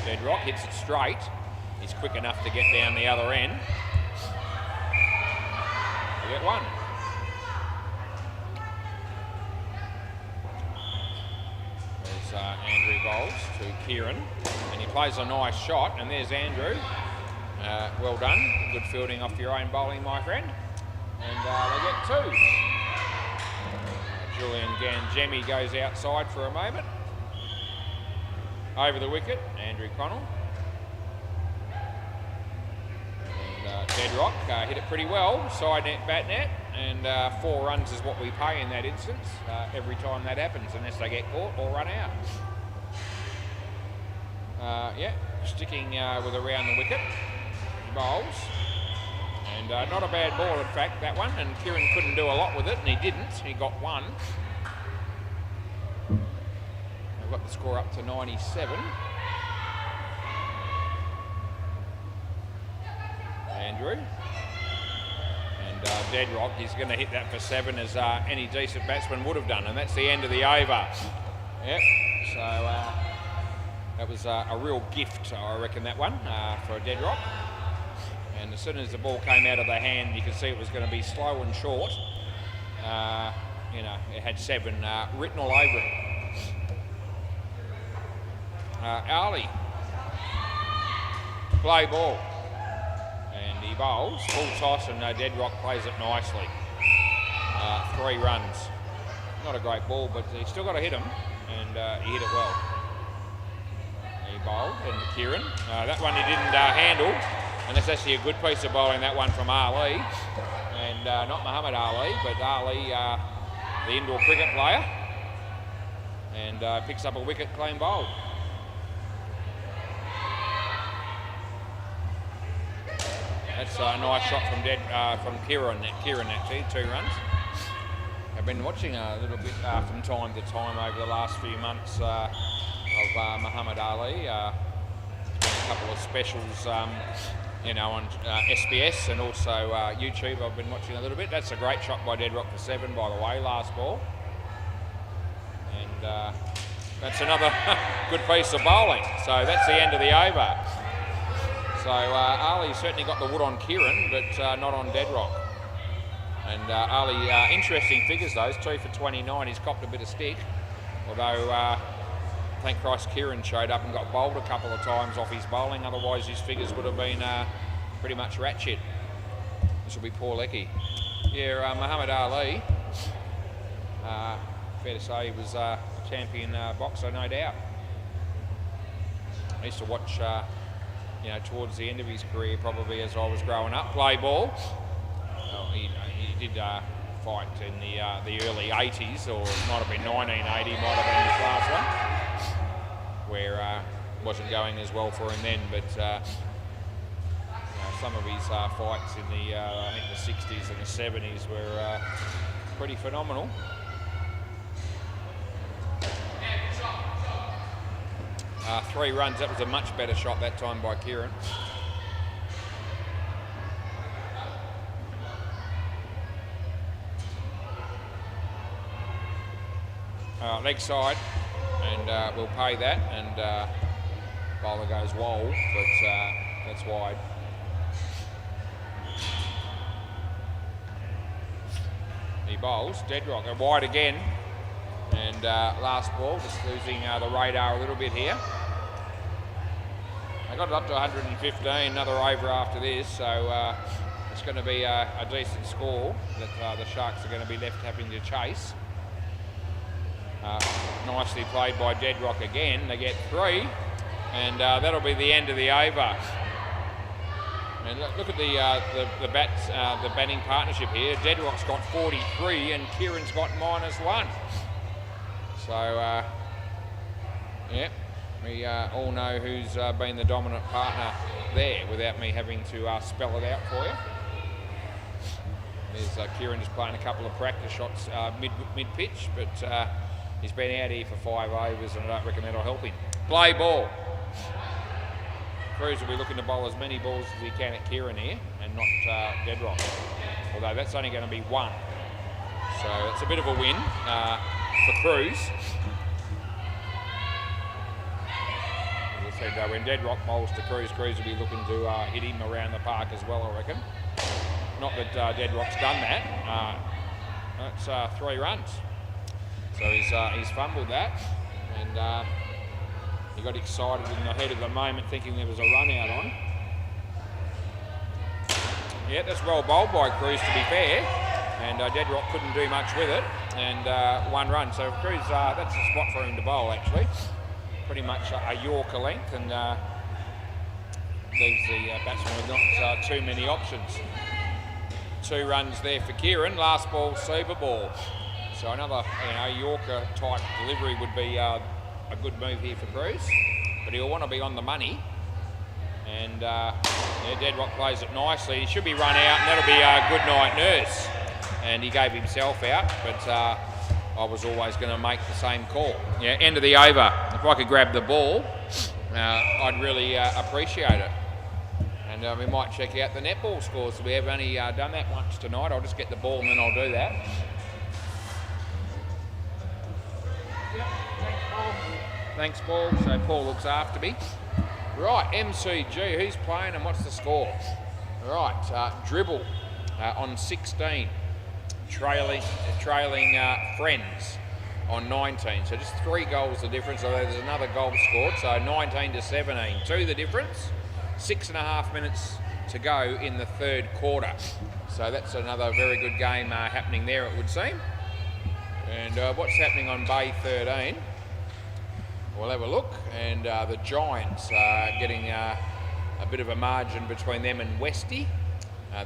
S1: Deadrock hits it straight. He's quick enough to get down the other end. They get one. There's Andrew bowls to Kieran, and he plays a nice shot, and there's Andrew. Well done. Good fielding off your own bowling, my friend. And they get two. Julian Ganjemi goes outside for a moment. Over the wicket, Andrew Connell. And Deadrock hit it pretty well, side net, bat net, and 4 runs is what we pay in that instance every time that happens, unless they get caught or run out. Yeah, sticking with around the wicket. He bowls. And not a bad ball, in fact, that one, and Kieran couldn't do a lot with it, and he didn't. He got one. We've got the score up to 97. Andrew. And Deadrock, he's going to hit that for 7 as any decent batsman would have done, and that's the end of the over. Yep, so that was a real gift, I reckon, that one, for Deadrock. And as soon as the ball came out of the hand, you could see it was going to be slow and short. You know, it had 7 written all over it. Ali, play ball. And he bowls, full toss, and Deadrock plays it nicely. 3 runs. Not a great ball, but he's still got to hit him, and he hit it well. He bowled, and Kieran. That one he didn't handle. And that's actually a good piece of bowling, that one from Ali. And not Muhammad Ali, but Ali, the indoor cricket player. And picks up a wicket clean bowled. That's a nice shot from Kieran actually, 2 runs. I've been watching a little bit from time to time over the last few months of Muhammad Ali. A couple of specials you know, on SBS and also YouTube. I've been watching a little bit. That's a great shot by Deadrock for 7, by the way, last ball. And that's another good piece of bowling. So that's the end of the over. So Ali certainly got the wood on Kieran, but not on Deadrock. And Ali, interesting figures those, 2 for 29. He's copped a bit of stick, although thank Christ Kieran showed up and got bowled a couple of times off his bowling, otherwise his figures would have been pretty much ratchet. This will be poor Lecky. Yeah, Muhammad Ali, fair to say he was a champion boxer, no doubt. I used to watch, you know, towards the end of his career, probably as I was growing up, play ball. Well, he did fight in the early 80s, or it might have been 1980, might have been his last one, where it wasn't going as well for him then, but you know, some of his fights in the I think the 60s and the 70s were pretty phenomenal. Three runs, that was a much better shot that time by Kieran. Leg side, and we'll pay that, and bowler goes whoa, but that's wide. He bowls, Deadrock, wide again, and last ball, just losing the radar a little bit here. They got it up to 115, another over after this, so it's going to be a decent score that the Sharks are going to be left having to chase. Nicely played by Deadrock again. They get 3, and that'll be the end of the over. And look at the batting partnership here. Deadrock's got 43, and Kieran's got -1. So yeah, we all know who's been the dominant partner there, without me having to spell it out for you. There's Kieran just playing a couple of practice shots mid pitch, but he's been out here for 5 overs, and I don't reckon that'll help him. Play ball. Cruz will be looking to bowl as many balls as he can at Kieran here, and not Deadrock. Although that's only going to be 1. So it's a bit of a win for Cruz. As I said, when Dead Rock bowls to Cruz, Cruz will be looking to hit him around the park as well, I reckon. Not that Dead Rock's done that. That's 3 runs. So he's fumbled that, and he got excited in the heat of the moment thinking there was a run out on. Yeah, that's well bowled by Cruz, to be fair, and Dead Rock couldn't do much with it, and 1 run. So Cruz, that's a spot for him to bowl, actually. Pretty much a Yorker length, and leaves the batsman with not too many options. 2 runs there for Kieran. Last ball, super ball. So another, Yorker type delivery would be a good move here for Cruz, but he'll want to be on the money. And Dead Rock plays it nicely. He should be run out, and that'll be a good night nurse. And he gave himself out, but I was always going to make the same call. Yeah, end of the over. If I could grab the ball, I'd really appreciate it. And we might check out the netball scores. We have only done that once tonight. I'll just get the ball and then I'll do that. Yep, thanks, Paul. Thanks, Paul. So Paul looks after me. Right, MCG, who's playing and what's the score? Right, Dribble on 16, trailing Friends on 19. So just 3 goals the difference, although there's another goal scored. So 19 to 17, 2 the difference. 6.5 minutes to go in the 3rd quarter. So that's another very good game happening there, it would seem. And what's happening on Bay 13? We'll have a look, and the Giants are getting a bit of a margin between them and Westie.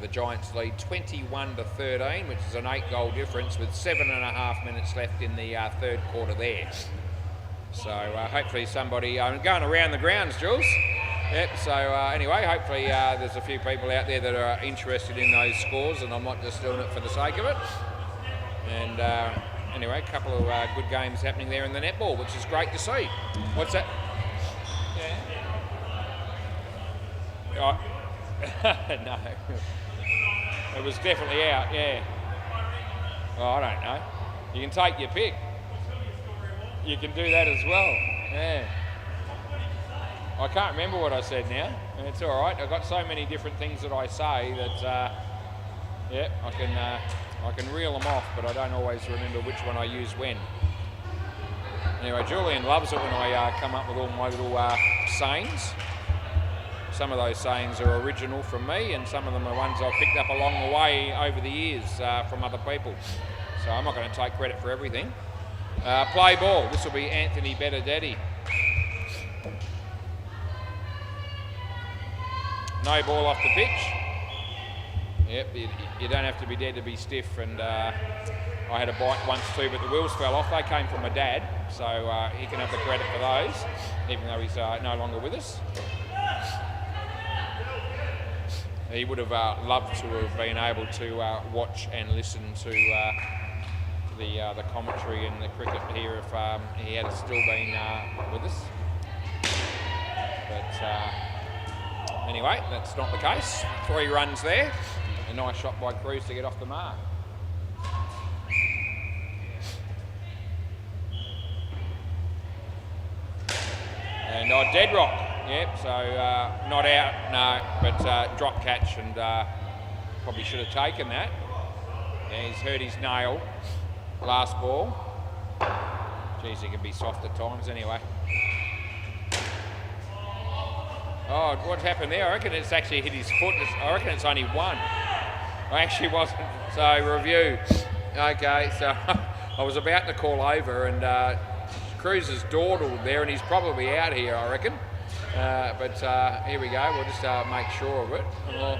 S1: The Giants lead 21 to 13, which is an 8-goal difference with 7.5 minutes left in the 3rd quarter there. So hopefully somebody going around the grounds, Jules. Yep, so anyway, hopefully there's a few people out there that are interested in those scores, and I'm not just doing it for the sake of it. And anyway, a couple of good games happening there in the netball, which is great to see. What's that? Yeah. No. It was definitely out, yeah. Oh, I don't know. You can take your pick. You can do that as well, yeah. I can't remember what I said now. It's all right. I've got so many different things that I say that, yeah, I can reel them off, but I don't always remember which one I use when. Anyway, Julian loves it when I come up with all my little sayings. Some of those sayings are original from me, and some of them are ones I've picked up along the way over the years from other people. So I'm not going to take credit for everything. Play ball. This will be Anthony Bettadaddy. No ball off the pitch. Yep, you don't have to be dead to be stiff, and I had a bite once too, but the wheels fell off. They came from my dad, so he can have the credit for those, even though he's no longer with us. He would have loved to have been able to watch and listen to the commentary and the cricket here if he had still been with us. But anyway, that's not the case. 3 runs there. A nice shot by Cruz to get off the mark. And Dead Rock. Yep, so not out, no, but drop catch, and probably should have taken that. Yeah, he's hurt his nail. Last ball. Geez, he can be soft at times anyway. Oh, what happened there? I reckon it's actually hit his foot. I reckon it's only 1. I actually wasn't. So, review. Okay, so I was about to call over, and Cruz has dawdled there, and he's probably out here, I reckon. But here we go. We'll just make sure of it. Well,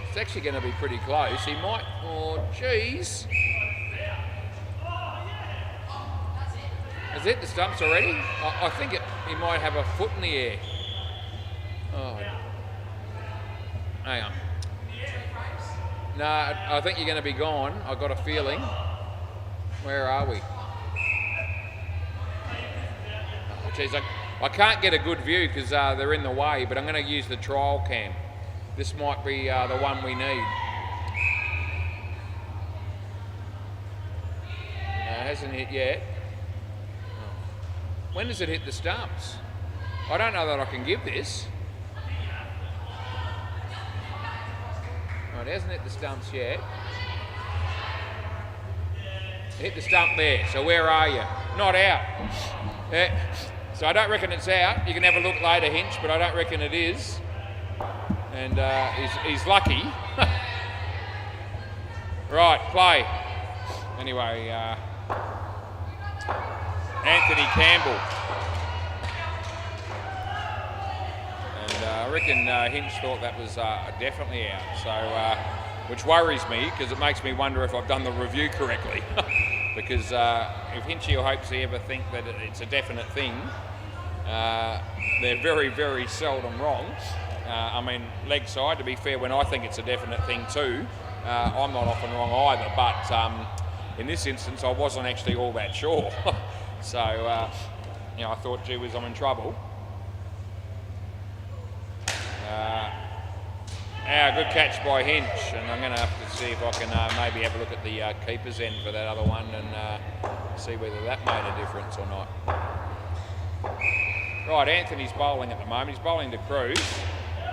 S1: it's actually going to be pretty close. He might. Oh, geez. Is it the stumps already? I think he might have a foot in the air. Oh. Hang on. No, I think you're going to be gone. I've got a feeling. Where are we? Oh, geez, I can't get a good view because they're in the way, but I'm going to use the trial cam. This might be the one we need. hasn't hit yet. When does it hit the stumps? I don't know that I can give this. Right, it hasn't hit the stumps yet. Hit the stump there, so where are you? Not out. Yeah. So I don't reckon it's out. You can have a look later, Hinch, but I don't reckon it is. And he's lucky. Right, play. Anyway, Anthony Campbell. And I reckon Hinch thought that was definitely out. So, which worries me because it makes me wonder if I've done the review correctly. Because if Hinchy or Hopesy ever think that it's a definite thing, they're very, very seldom wrong. I mean, leg side, to be fair, when I think it's a definite thing too, I'm not often wrong either. But in this instance, I wasn't actually all that sure. So, I thought, gee whiz, I'm in trouble. Good catch by Hinch, and I'm going to have to see if I can maybe have a look at the keeper's end for that other one and see whether that made a difference or not. Right, Anthony's bowling at the moment. He's bowling to Cruz,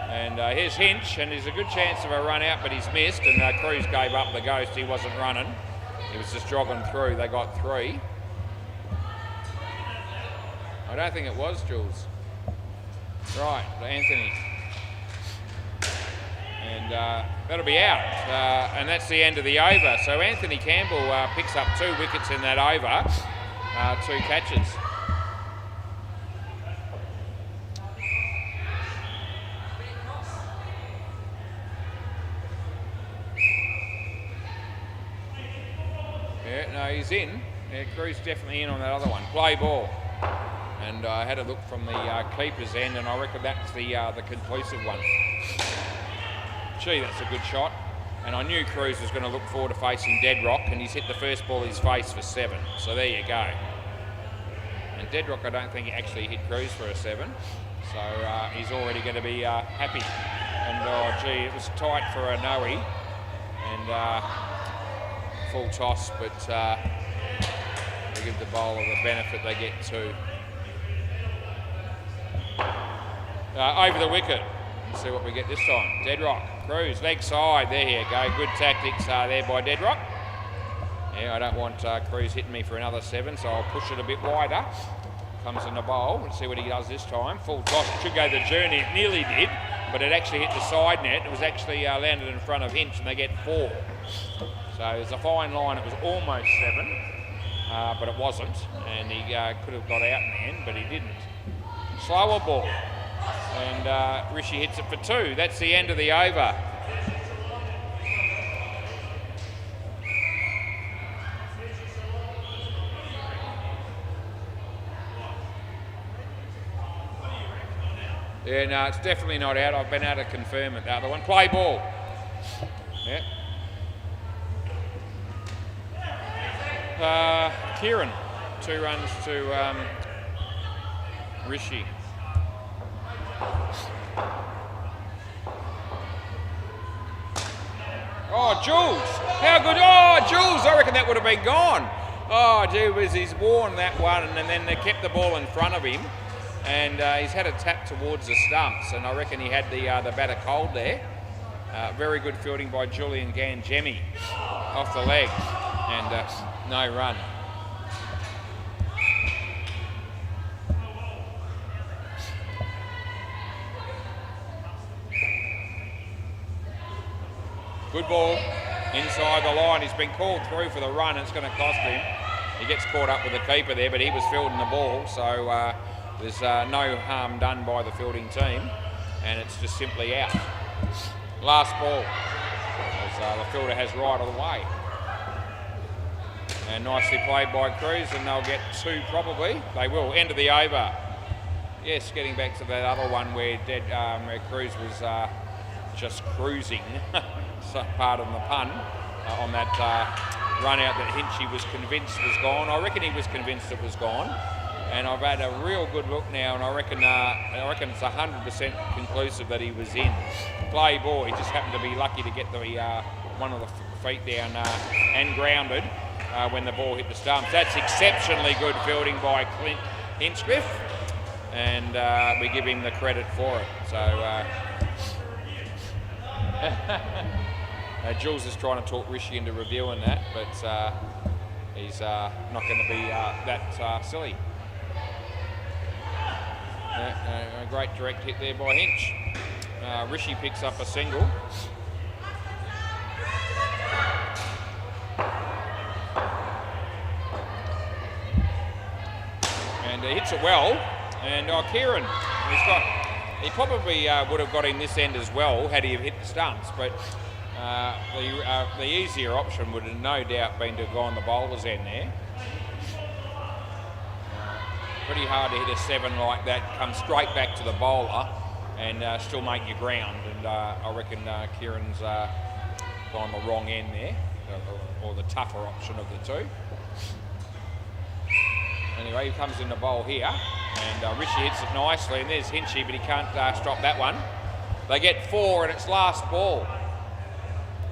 S1: and here's Hinch, and there's a good chance of a run out, but he's missed, and Cruz gave up the ghost. He wasn't running. He was just jogging through. They got 3. I don't think it was, Jules. Right, Anthony. And that'll be out, and that's the end of the over. So Anthony Campbell picks up 2 wickets in that over, 2 catches. Yeah, no, he's in. Yeah, Cruz definitely in on that other one. Play ball. And I had a look from the keeper's end, and I reckon that's the conclusive one. Gee, that's a good shot. And I knew Cruz was going to look forward to facing Deadrock, and he's hit the first ball his face for 7. So there you go. And Deadrock, I don't think he actually hit Cruz for a 7. So he's already going to be happy. And gee, it was tight for a no-y. And full toss, but we give the bowler the benefit they get 2. Over the wicket. Let's see what we get this time. Deadrock. Cruz, leg side, there you go. Good tactics there by Deadrock. Yeah, I don't want Cruz hitting me for another 7, so I'll push it a bit wider. Comes in the bowl. Let's see what he does this time. Full toss. It should go the journey. It nearly did, but it actually hit the side net. It was actually landed in front of Hinch, and they get 4. So it's a fine line. It was almost 7, but it wasn't, and he could have got out in the end, but he didn't. Slower ball. And Rishi hits it for 2. That's the end of the over. Yeah, no, it's definitely not out. I've been able to confirm it. The other one, play ball. Yeah. Kieran, 2 runs to Rishi. Oh, Jules! How good! Oh, Jules! I reckon that would have been gone. Oh, gee whiz, he's worn that one, and then they kept the ball in front of him, and he's had a tap towards the stumps, and I reckon he had the batter cold there. Very good fielding by Julian Gangemi off the leg, and no run. Good ball inside the line. He's been called through for the run. It's going to cost him. He gets caught up with the keeper there, but he was fielding the ball, so there's no harm done by the fielding team, and it's just simply out. Last ball, as the fielder has right of the way. And nicely played by Cruz, and they'll get 2 probably. They will. End of the over. Yes, getting back to that other one where Cruz was just cruising. Pardon the pun, on that run out that Hinchy was convinced was gone. I reckon he was convinced it was gone, and I've had a real good look now, and I reckon it's 100% conclusive that he was in. Play ball. He just happened to be lucky to get the one of the feet down and grounded, when the ball hit the stumps. That's exceptionally good fielding by Clint Hinchcliffe, and we give him the credit for it. So Jules is trying to talk Rishi into reviewing that, but he's not going to be that silly. A great direct hit there by Hinch. Rishi picks up a single. And he hits it well. And Kieran, he probably would have got him this end as well had he hit the stumps, but the easier option would have no doubt been to go on the bowler's end there. Pretty hard to hit a 7 like that, come straight back to the bowler and still make your ground. And I reckon Kieran's gone the wrong end there, or the tougher option of the two. Anyway, he comes in the bowl here, and Rishi hits it nicely, and there's Hinchy, but he can't stop that one. They get 4 and it's last ball.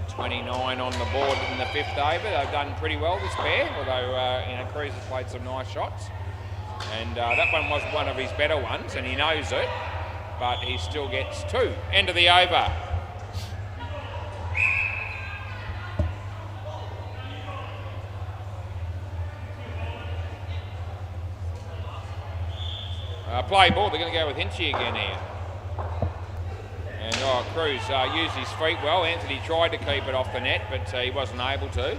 S1: 29 on the board in the 5th over. They've done pretty well, this pair, although Cruz has played some nice shots. And that one was one of his better ones, and he knows it, but he still gets 2. End of the over. Play ball, they're going to go with Hinchy again here. And Cruz used his feet well. Anthony tried to keep it off the net, but he wasn't able to.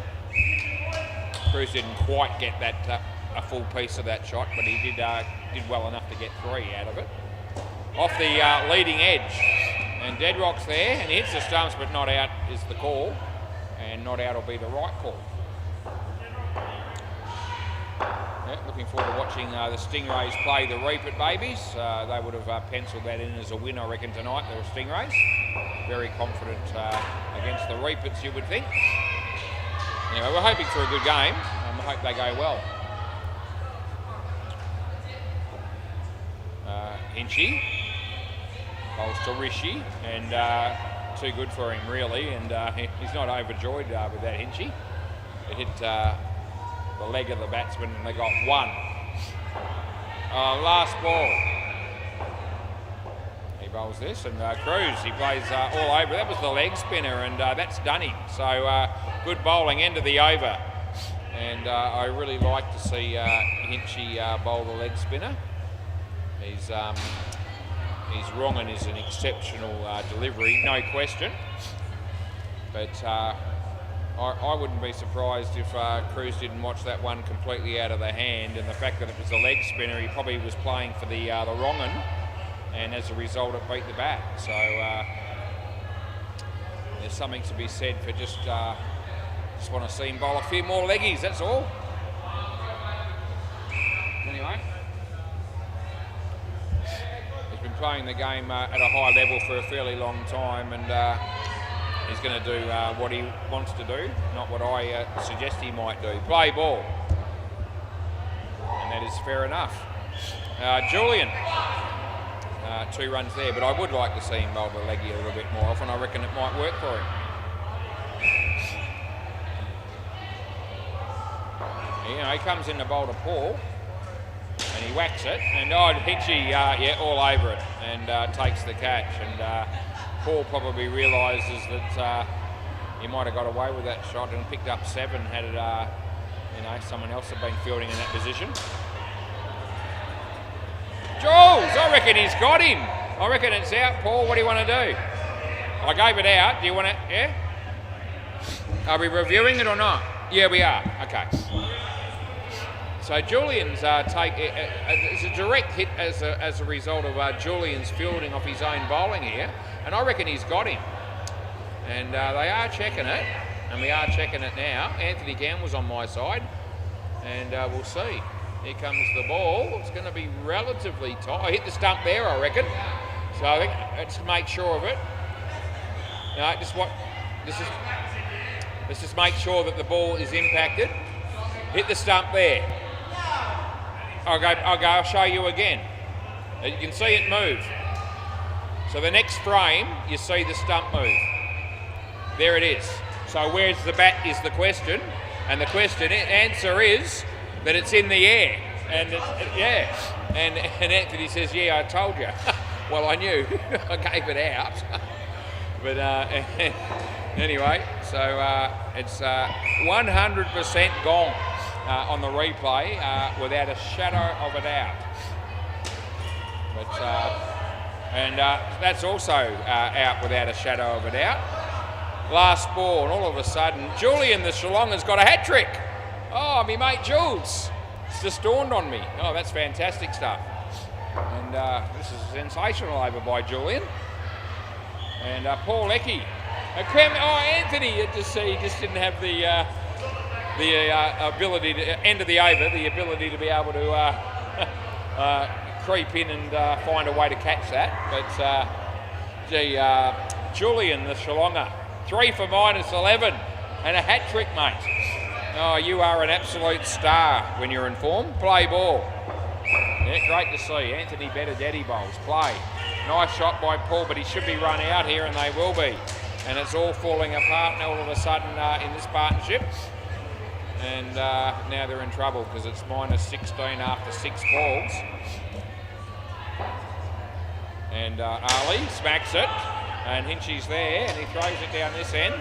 S1: Cruz didn't quite get that a full piece of that shot, but he did well enough to get 3 out of it. Off the leading edge, and Deadrock's there, and he hits the stumps, but not out is the call, and not out will be the right call. Yeah, looking forward to watching the Stingrays play the Reapert Babies. They would have penciled that in as a win, I reckon, tonight, the Stingrays. Very confident against the Reaperts, you would think. Anyway, we're hoping for a good game. I hope they go well. Hinchy bowls to Rishi, and too good for him really, and he's not overjoyed with that Hinchy. It hit the leg of the batsman and they got 1. Last ball. He bowls this, and Cruz, he plays all over. That was the leg spinner, and that's done him. So good bowling, end of the over. And I really like to see Hinchy bowl the leg spinner. His wrong-un is an exceptional delivery, no question. But I wouldn't be surprised if Cruz didn't watch that one completely out of the hand, and the fact that it was a leg spinner, he probably was playing for the wrong-un, and as a result it beat the bat. So there's something to be said for just want to see him bowl a few more leggies, that's all. Anyway. Been playing the game at a high level for a fairly long time, and he's going to do what he wants to do, not what I suggest he might do. Play ball. And that is fair enough. Julian, 2 runs there, but I would like to see him bowl the leggy a little bit more often. I reckon it might work for him. He comes in to bowl to Paul, and he whacks it, and Hinchy, all over it, and takes the catch. And Paul probably realises that he might have got away with that shot and picked up 7 had it, someone else had been fielding in that position. Jules, I reckon he's got him. I reckon it's out. Paul, what do you want to do? I gave it out. Do you want it? Yeah? Are we reviewing it or not? Yeah, we are. Okay. So Julian's it's a direct hit as a result of Julian's fielding off his own bowling here, and I reckon he's got him. And they are checking it, and we are checking it now. Anthony Gamble's on my side, and we'll see. Here comes the ball. It's going to be relatively tight. I hit the stump there, I reckon. So I think let's make sure of it. No, let's just make sure that the ball is impacted. Hit the stump there. I'll show you again. You can see it move. So the next frame, you see the stump move. There it is. So where's the bat is the question. And the answer is that it's in the air. And yeah. And Anthony says, yeah, I told you. Well, I knew. I gave it out. But anyway, so it's 100% gone on the replay without a shadow of a doubt. But that's also out without a shadow of a doubt. Last ball, and all of a sudden, Julian the Shillonga's got a hat trick. Oh, me mate Jules. It's just dawned on me. Oh, that's fantastic stuff. And this is a sensational over by Julian. And Paul Leckie. Anthony, he just didn't have the ability to end of the over, the ability to be able to creep in and find a way to catch that. But Julian the Shillonga, 3 for -11 and a hat trick, mate. Oh, you are an absolute star when you're in form. Play ball. Yeah, great to see. Anthony Benedetti bowls. Play. Nice shot by Paul, but he should be run out here, and they will be. And it's all falling apart now all of a sudden in this partnership. And now they're in trouble because it's -16 after 6 balls. And Ali smacks it, and Hinchy's there, and he throws it down this end,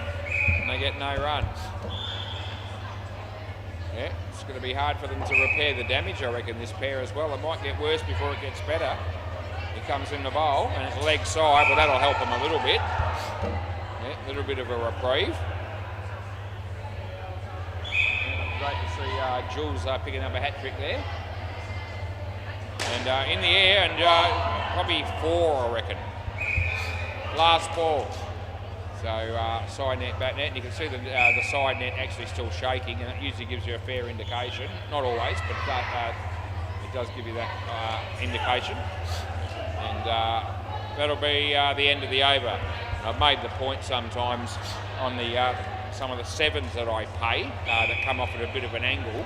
S1: and they get no run. Yeah, it's going to be hard for them to repair the damage, I reckon, this pair as well. It might get worse before it gets better. He comes in the bowl, and it's leg side, well, that'll help him a little bit. Yeah, a little bit of a reprieve. Yeah, great to see Jules picking up a hat trick there. And in the air, and probably 4, I reckon. Last ball. So side net, back net, and you can see the side net actually still shaking, and it usually gives you a fair indication. Not always, but it does give you that indication. And that'll be the end of the over. I've made the point sometimes on the some of the 7s that I pay that come off at a bit of an angle,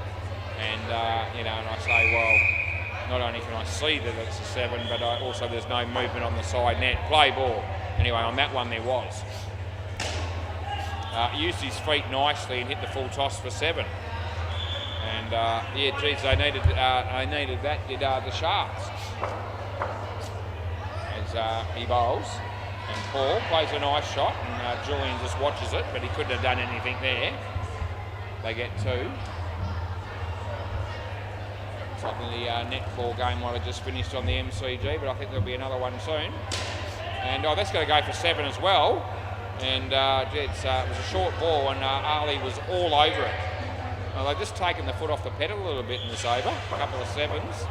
S1: and and I say, well, not only can I see that it's a 7, but also there's no movement on the side net. Play ball. Anyway, on that one there was. Used his feet nicely and hit the full toss for 7. And yeah, geez, they needed that, did the Sharks. As he bowls, and Paul plays a nice shot, and Julian just watches it, but he couldn't have done anything there. They get 2. Looks like the netball game might have just finished on the MCG, but I think there'll be another one soon. And that's going to go for 7 as well. And it was a short ball, and Ali was all over it. They've just taken the foot off the pedal a little bit in this over. A couple of 7s.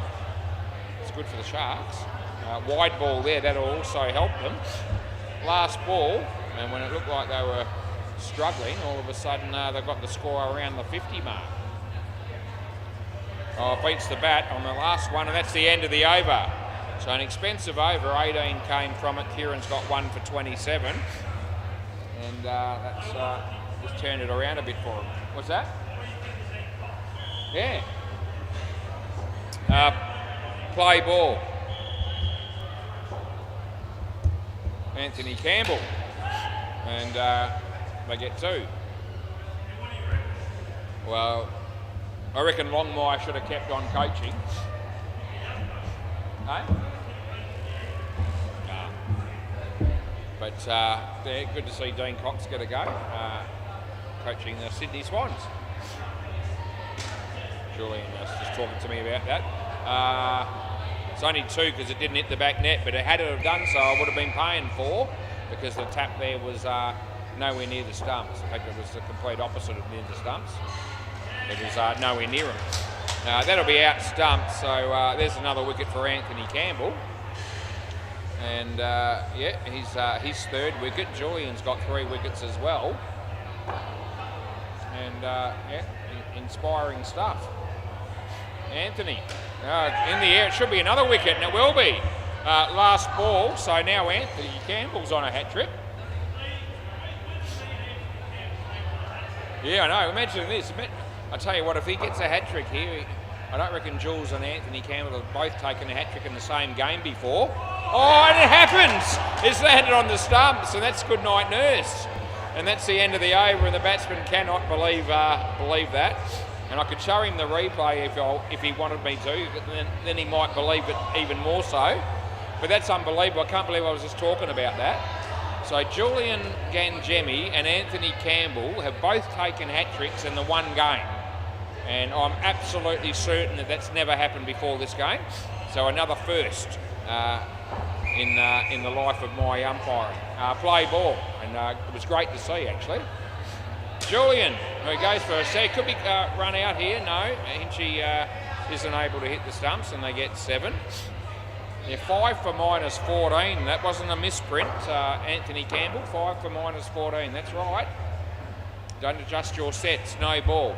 S1: It's good for the Sharks. Wide ball there, that'll also help them. Last ball, and when it looked like they were struggling, all of a sudden they've got the score around the 50 mark. Oh, beats the bat on the last one, and that's the end of the over. So an expensive over, 18 came from it. Kieran's got 1 for 27. And that's just turned it around a bit for him. What's that? Yeah. Play ball. Anthony Campbell. And they get 2. Well, I reckon Longmire should have kept on coaching. No? But yeah, good to see Dean Cox get a go, coaching the Sydney Swans. Julian was just talking to me about that. It's only 2 because it didn't hit the back net, but had it have done so, I would have been paying 4 because the tap there was nowhere near the stumps. In fact, it was the complete opposite of near the stumps. It was nowhere near them. That'll be out stumped, so there's another wicket for Anthony Campbell. And yeah, he's his 3rd wicket. Julian's got 3 wickets as well. And yeah, inspiring stuff. Anthony, in the air, it should be another wicket, and it will be. Last ball, so now Anthony Campbell's on a hat trick. Yeah, I know, imagine this. I tell you what, if he gets a hat trick here, I don't reckon Jules and Anthony Campbell have both taken a hat trick in the same game before. Oh, and it happens! It's landed on the stumps, and that's good night, nurse. And that's the end of the over, and the batsman cannot believe that. And I could show him the replay if he wanted me to, then he might believe it even more so. But that's unbelievable. I can't believe I was just talking about that. So Julian Gangemi and Anthony Campbell have both taken hat-tricks in the one game. And I'm absolutely certain that that's never happened before this game. So another first in the life of my umpiring. Play ball, and it was great to see actually. Julian, who goes for a set, could be run out here. No, Hinchy isn't able to hit the stumps, and they get 7. They're 5 for -14. That wasn't a misprint, Anthony Campbell. 5 for -14. That's right. Don't adjust your sets. No ball.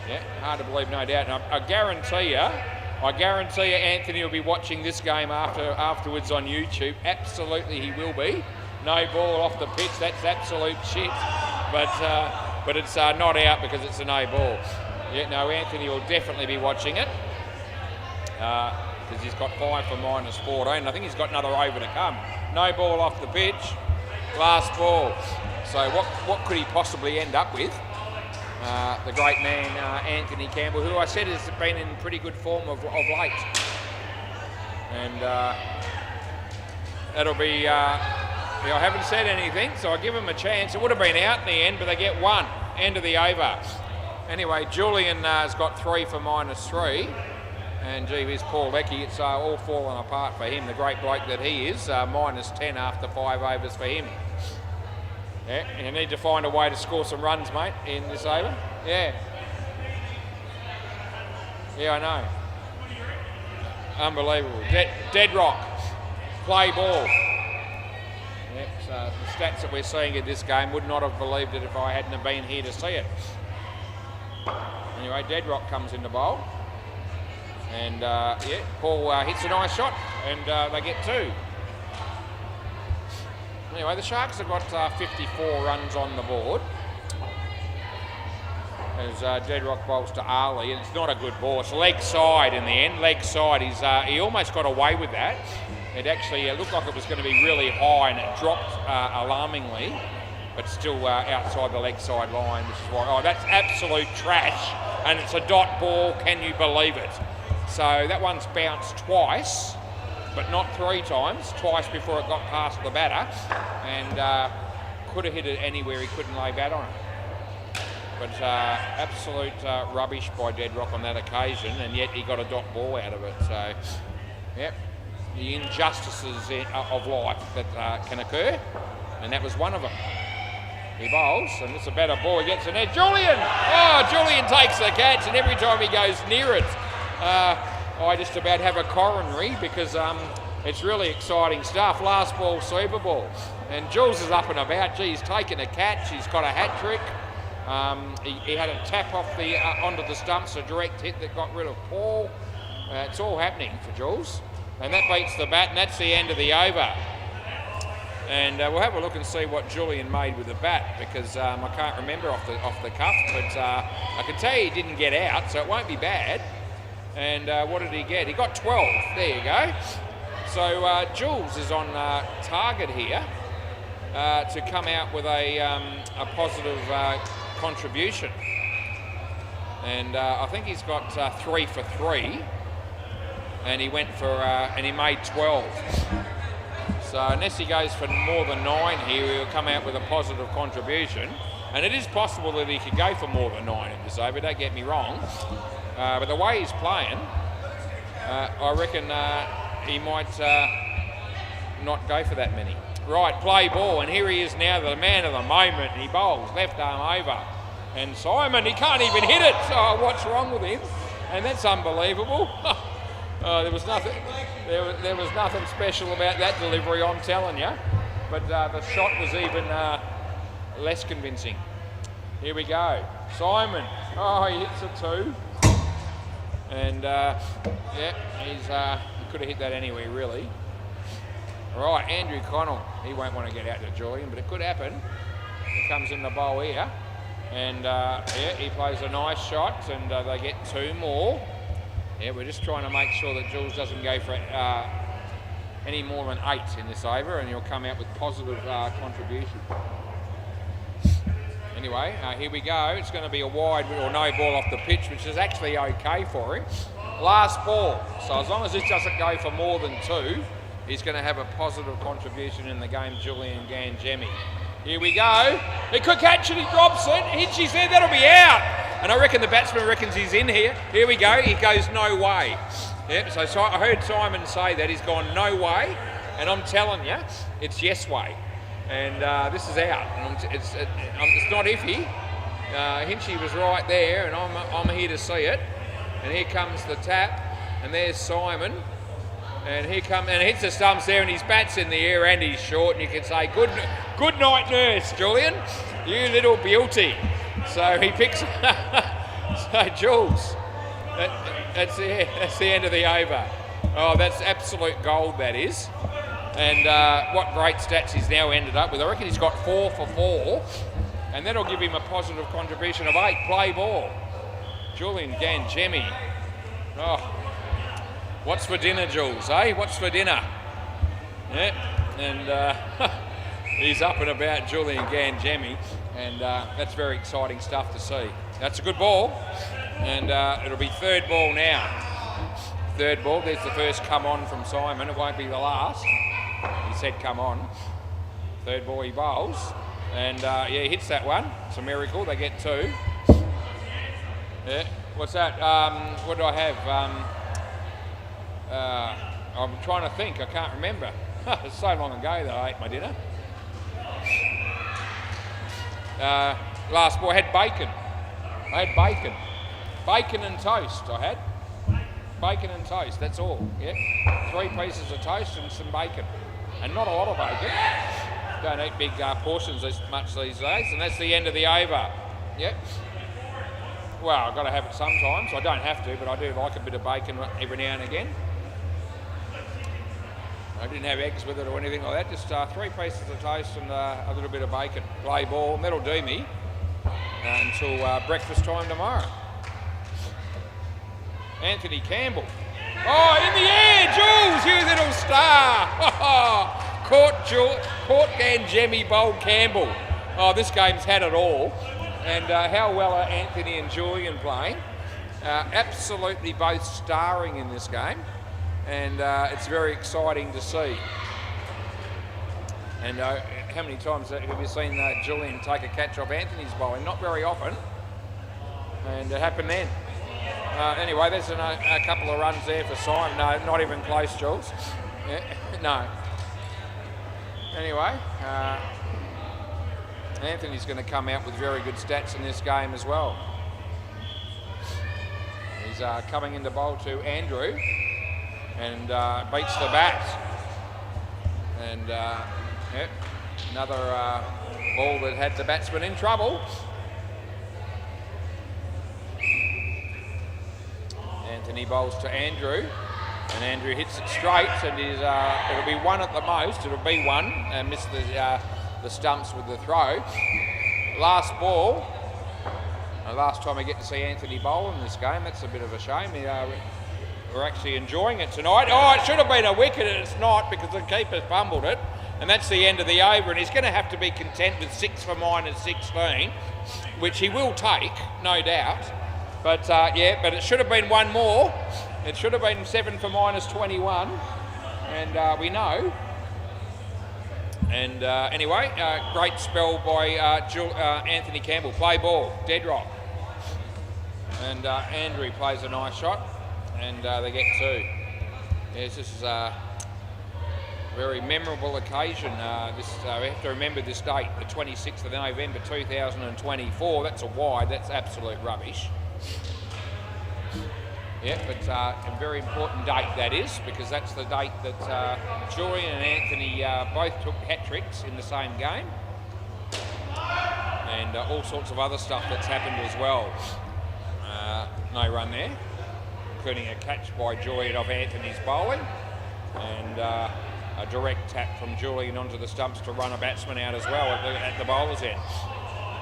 S1: Yeah, hard to believe, no doubt. And I guarantee you, Anthony will be watching this game afterwards on YouTube. Absolutely, he will be. No ball off the pitch. That's absolute shit. But it's not out because it's a no ball. Yeah, no, Anthony will definitely be watching it because he's got 5 for -14. I think he's got another over to come. No ball off the pitch. Last ball. So what could he possibly end up with? The great man Anthony Campbell, who I said has been in pretty good form of late. And that'll be... I haven't said anything, so I give him a chance. It would have been out in the end, but they get 1. End of the over. Anyway, Julian has got 3 for -3. And gee whiz, poor Lecky, it's all fallen apart for him, the great bloke that he is. -10 after 5 overs for him. Yeah, and you need to find a way to score some runs, mate, in this over. Yeah. Yeah, I know. Unbelievable. Dead rock. Play ball. Yep, so the stats that we're seeing in this game, would not have believed it if I hadn't have been here to see it. Anyway, dead rock comes in the bowl. And yeah, Paul hits a nice shot, and they get 2. Anyway, the Sharks have got 54 runs on the board. As dead rock bowls to Ali, and it's not a good ball. It's leg side in the end. Leg side. He almost got away with that. It actually looked like it was going to be really high, and it dropped alarmingly, but still outside the leg side line. This is why. Oh, that's absolute trash, and it's a dot ball. Can you believe it? So that one's bounced twice, but not 3 times. Twice before it got past the batter, and could have hit it anywhere. He couldn't lay bat on it. But absolute rubbish by Dead Rock on that occasion, and yet he got a dot ball out of it. So, yep. The injustices of life that can occur, and that was one of them. He bowls, and it's a better ball. He gets in there. Julian! Oh, Julian takes the catch, and every time he goes near it, I just about have a coronary because it's really exciting stuff. Last ball, Super Ball. And Jules is up and about. Gee, he's taken a catch. He's got a hat-trick. He had a tap off onto the stumps, a direct hit that got rid of Paul. It's all happening for Jules. And that beats the bat, and that's the end of the over. And we'll have a look and see what Julian made with the bat, because I can't remember off the cuff, but I can tell you he didn't get out, so it won't be bad. And what did he get? He got 12. There you go. So Jules is on target here to come out with a positive contribution. And I think he's got 3 for 3. And he went for, and he made 12. So unless he goes for more than 9 here, he'll come out with a positive contribution. And it is possible that he could go for more than 9 in this over, don't get me wrong. But the way he's playing, I reckon he might not go for that many. Right, play ball, and here he is now, the man of the moment. He bowls, left arm over. And Simon, he can't even hit it. Oh, what's wrong with him? And that's unbelievable. There was nothing. There was nothing special about that delivery, I'm telling you. But the shot was even less convincing. Here we go. Simon. Oh, he hits a 2. And yeah, he could have hit that anywhere really. All right, Andrew Connell. He won't want to get out to Julian, but it could happen. He comes in the bowl here, and yeah, he plays a nice shot, and they get 2 more. Yeah, we're just trying to make sure that Jules doesn't go for any more than 8 in this over, and he'll come out with positive contribution. Anyway, here we go. It's going to be a wide or no ball off the pitch, which is actually okay for him. Last ball. So as long as this doesn't go for more than 2, he's going to have a positive contribution in the game, Julian Gangemi. Here we go. He could catch it, he drops it. Hinchy's there, that'll be out. And I reckon the batsman reckons he's in here. Here we go, he goes no way. Yep, so I heard Simon say that, he's gone no way. And I'm telling you, it's yes way. And this is out. And it's not iffy. Hinchy was right there, and I'm here to see it. And here comes the tap, and there's Simon. And here comes, and hits the stumps there, and his bat's in the air, and he's short, and you can say, good night, nurse, Julian, you little beauty. So he picks, so Jules, that's the end of the over. Oh, that's absolute gold, that is. And what great stats he's now ended up with. I reckon he's got 4 for 4, and that'll give him a positive contribution of 8. Play ball. Julian Gangemi. Oh. What's for dinner, Jules, eh? What's for dinner? Yeah, and he's up and about, Julian Gangemi, and that's very exciting stuff to see. That's a good ball, and it'll be 3rd ball now. 3rd ball, there's the first come on from Simon, it won't be the last. He said come on. 3rd ball he bowls, and yeah, he hits that one. It's a miracle, they get 2. Yeah, what's that? What do I have? I'm trying to think, I can't remember. It's so long ago that I ate my dinner. Last ball, I had bacon. Bacon and toast, I had. Bacon and toast, that's all, yeah. 3 pieces of toast and some bacon. And not a lot of bacon. Don't eat big portions as much these days, and that's the end of the over. Yep. Well, I've got to have it sometimes. I don't have to, but I do like a bit of bacon every now and again. I didn't have eggs with it or anything like that, just 3 pieces of toast and a little bit of bacon. Play ball, and that'll do me until breakfast time tomorrow. Anthony Campbell. Oh, in the air, Jules, you little star. Caught Gangemi, bowled Campbell. Oh, this game's had it all. And how well are Anthony and Julian playing? Absolutely both starring in this game. And it's very exciting to see. And how many times have you seen Julian take a catch off Anthony's bowling? Not very often. And it happened then. Anyway, there's a couple of runs there for Simon. No, not even close, Jules. Yeah, no. Anyway, Anthony's going to come out with very good stats in this game as well. He's coming into bowl to Andrew and beats the bat. And yep, another ball that had the batsman in trouble. Anthony bowls to Andrew, and Andrew hits it straight, and it'll be 1 at the most. It'll be 1, and missed the stumps with the throw. Last ball. Last time I get to see Anthony bowl in this game. That's a bit of a shame. We're actually enjoying it tonight. Oh, it should have been a wicket, and it's not because the keeper fumbled it. And that's the end of the over, and he's going to have to be content with 6 for -16, which he will take, no doubt. But yeah, but it should have been 1 more. It should have been 7 for -21, and we know. And anyway, great spell by Anthony Campbell. Play ball, dead rock. And Andrew plays a nice shot, and they get 2. Yes, this is a very memorable occasion. We have to remember this date, the 26th of November 2024. That's a wide, that's absolute rubbish. Yeah, but a very important date that is, because that's the date that Julian and Anthony both took hat-tricks in the same game. And all sorts of other stuff that's happened as well. No run there, including a catch by Julian off Anthony's bowling, and a direct tap from Julian onto the stumps to run a batsman out as well at the bowler's end.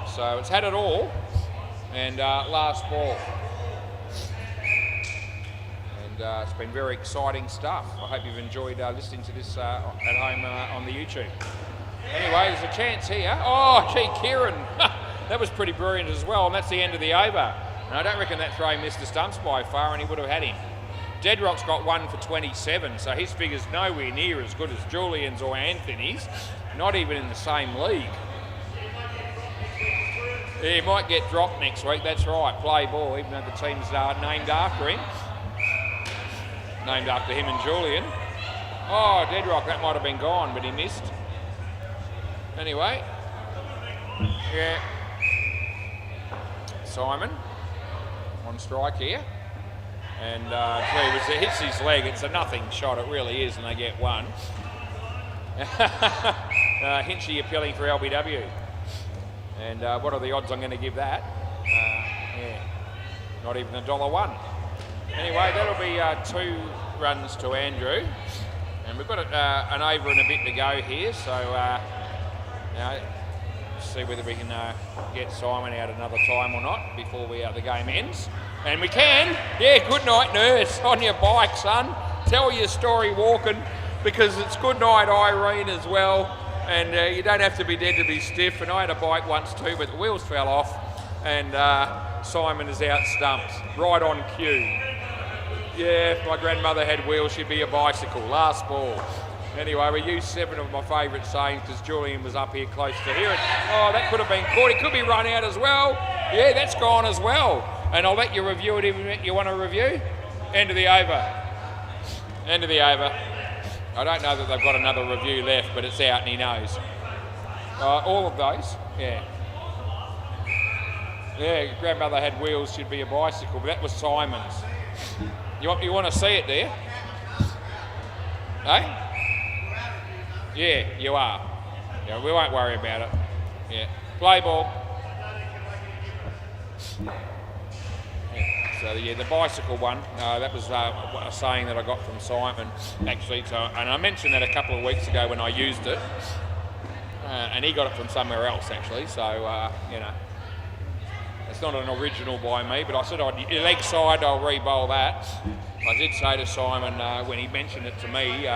S1: So it's had it all, and last ball. It's been very exciting stuff. I hope you've enjoyed listening to this at home on the YouTube. Anyway, there's a chance here. Oh, gee, Kieran. that was pretty brilliant as well, and that's the end of the over. And I don't reckon that throw missed the stumps by far, and he would have had him. Deadrock's got 1 for 27, so his figure's nowhere near as good as Julian's or Anthony's, not even in the same league. Yeah, he might get dropped next week, that's right, play ball, even though the team's named after him. Named after him and Julian. Oh, Deadrock, that might have been gone, but he missed. Anyway, yeah. Simon on strike here. And it hits his leg, it's a nothing shot, it really is, and they get one. Hinchy appealing for LBW. And what are the odds I'm going to give that? Yeah, not even $1.01. Anyway, that'll be 2 runs to Andrew. And we've got an over and a bit to go here, so see whether we can get Simon out another time or not before the game ends. And we can. Yeah, good night, nurse, on your bike, son. Tell your story walking, because it's good night, Irene, as well. And you don't have to be dead to be stiff. And I had a bike once too, but the wheels fell off, and Simon is out stumped, right on cue. Yeah, if my grandmother had wheels, she'd be a bicycle. Last ball. Anyway, we used 7 of my favourite sayings because Julian was up here close to hear it. Oh, that could have been caught. It could be run out as well. Yeah, that's gone as well. And I'll let you review it if you want to review. End of the over. End of the over. I don't know that they've got another review left, but it's out and he knows. All of those, yeah. Yeah, grandmother had wheels, she'd be a bicycle, but that was Simon's. You want to see it there? Hey? Yeah, you are. Yeah, we won't worry about it. Yeah. Play ball. So yeah, the bicycle one, that was a saying that I got from Simon, actually. So, and I mentioned that a couple of weeks ago when I used it, and he got it from somewhere else, actually. So you know, it's not an original by me. But I said, leg side, I'll re-bowl that. I did say to Simon when he mentioned it to me,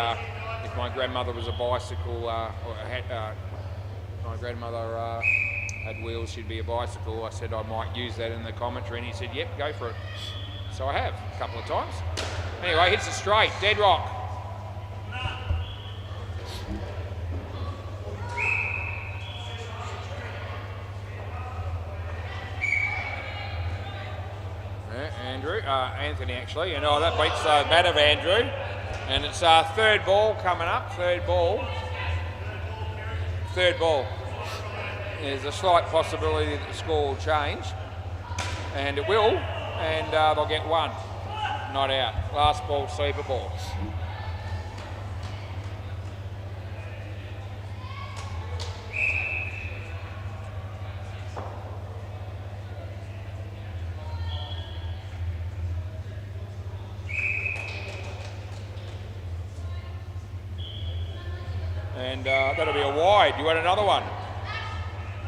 S1: if my grandmother was a bicycle, or had, my grandmother had wheels, she'd be a bicycle. I said I might use that in the commentary, and he said, yep, go for it. So I have, a couple of times. Anyway, hits it straight, Deadrock. Anthony actually, and that beats the bat of Andrew. And it's third ball coming up, third ball. There's a slight possibility that the score will change, and it will, and they'll get one. Not out. Last ball, super ball. And that'll be a wide. You want another one?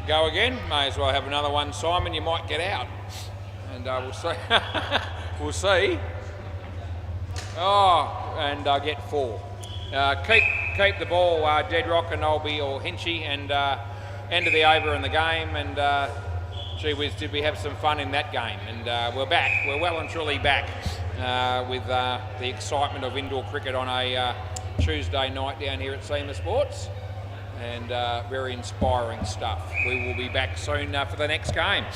S1: Go again? May as well have another one, Simon. You might get out. And we'll see. We'll see. Oh, and get 4. Keep the ball, Deadrock and Olby or Hinchy, and end of the over in the game. And gee whiz, did we have some fun in that game? And we're back. We're well and truly back with the excitement of indoor cricket on a Tuesday night down here at SEMA Sports, and very inspiring stuff. We will be back soon for the next game.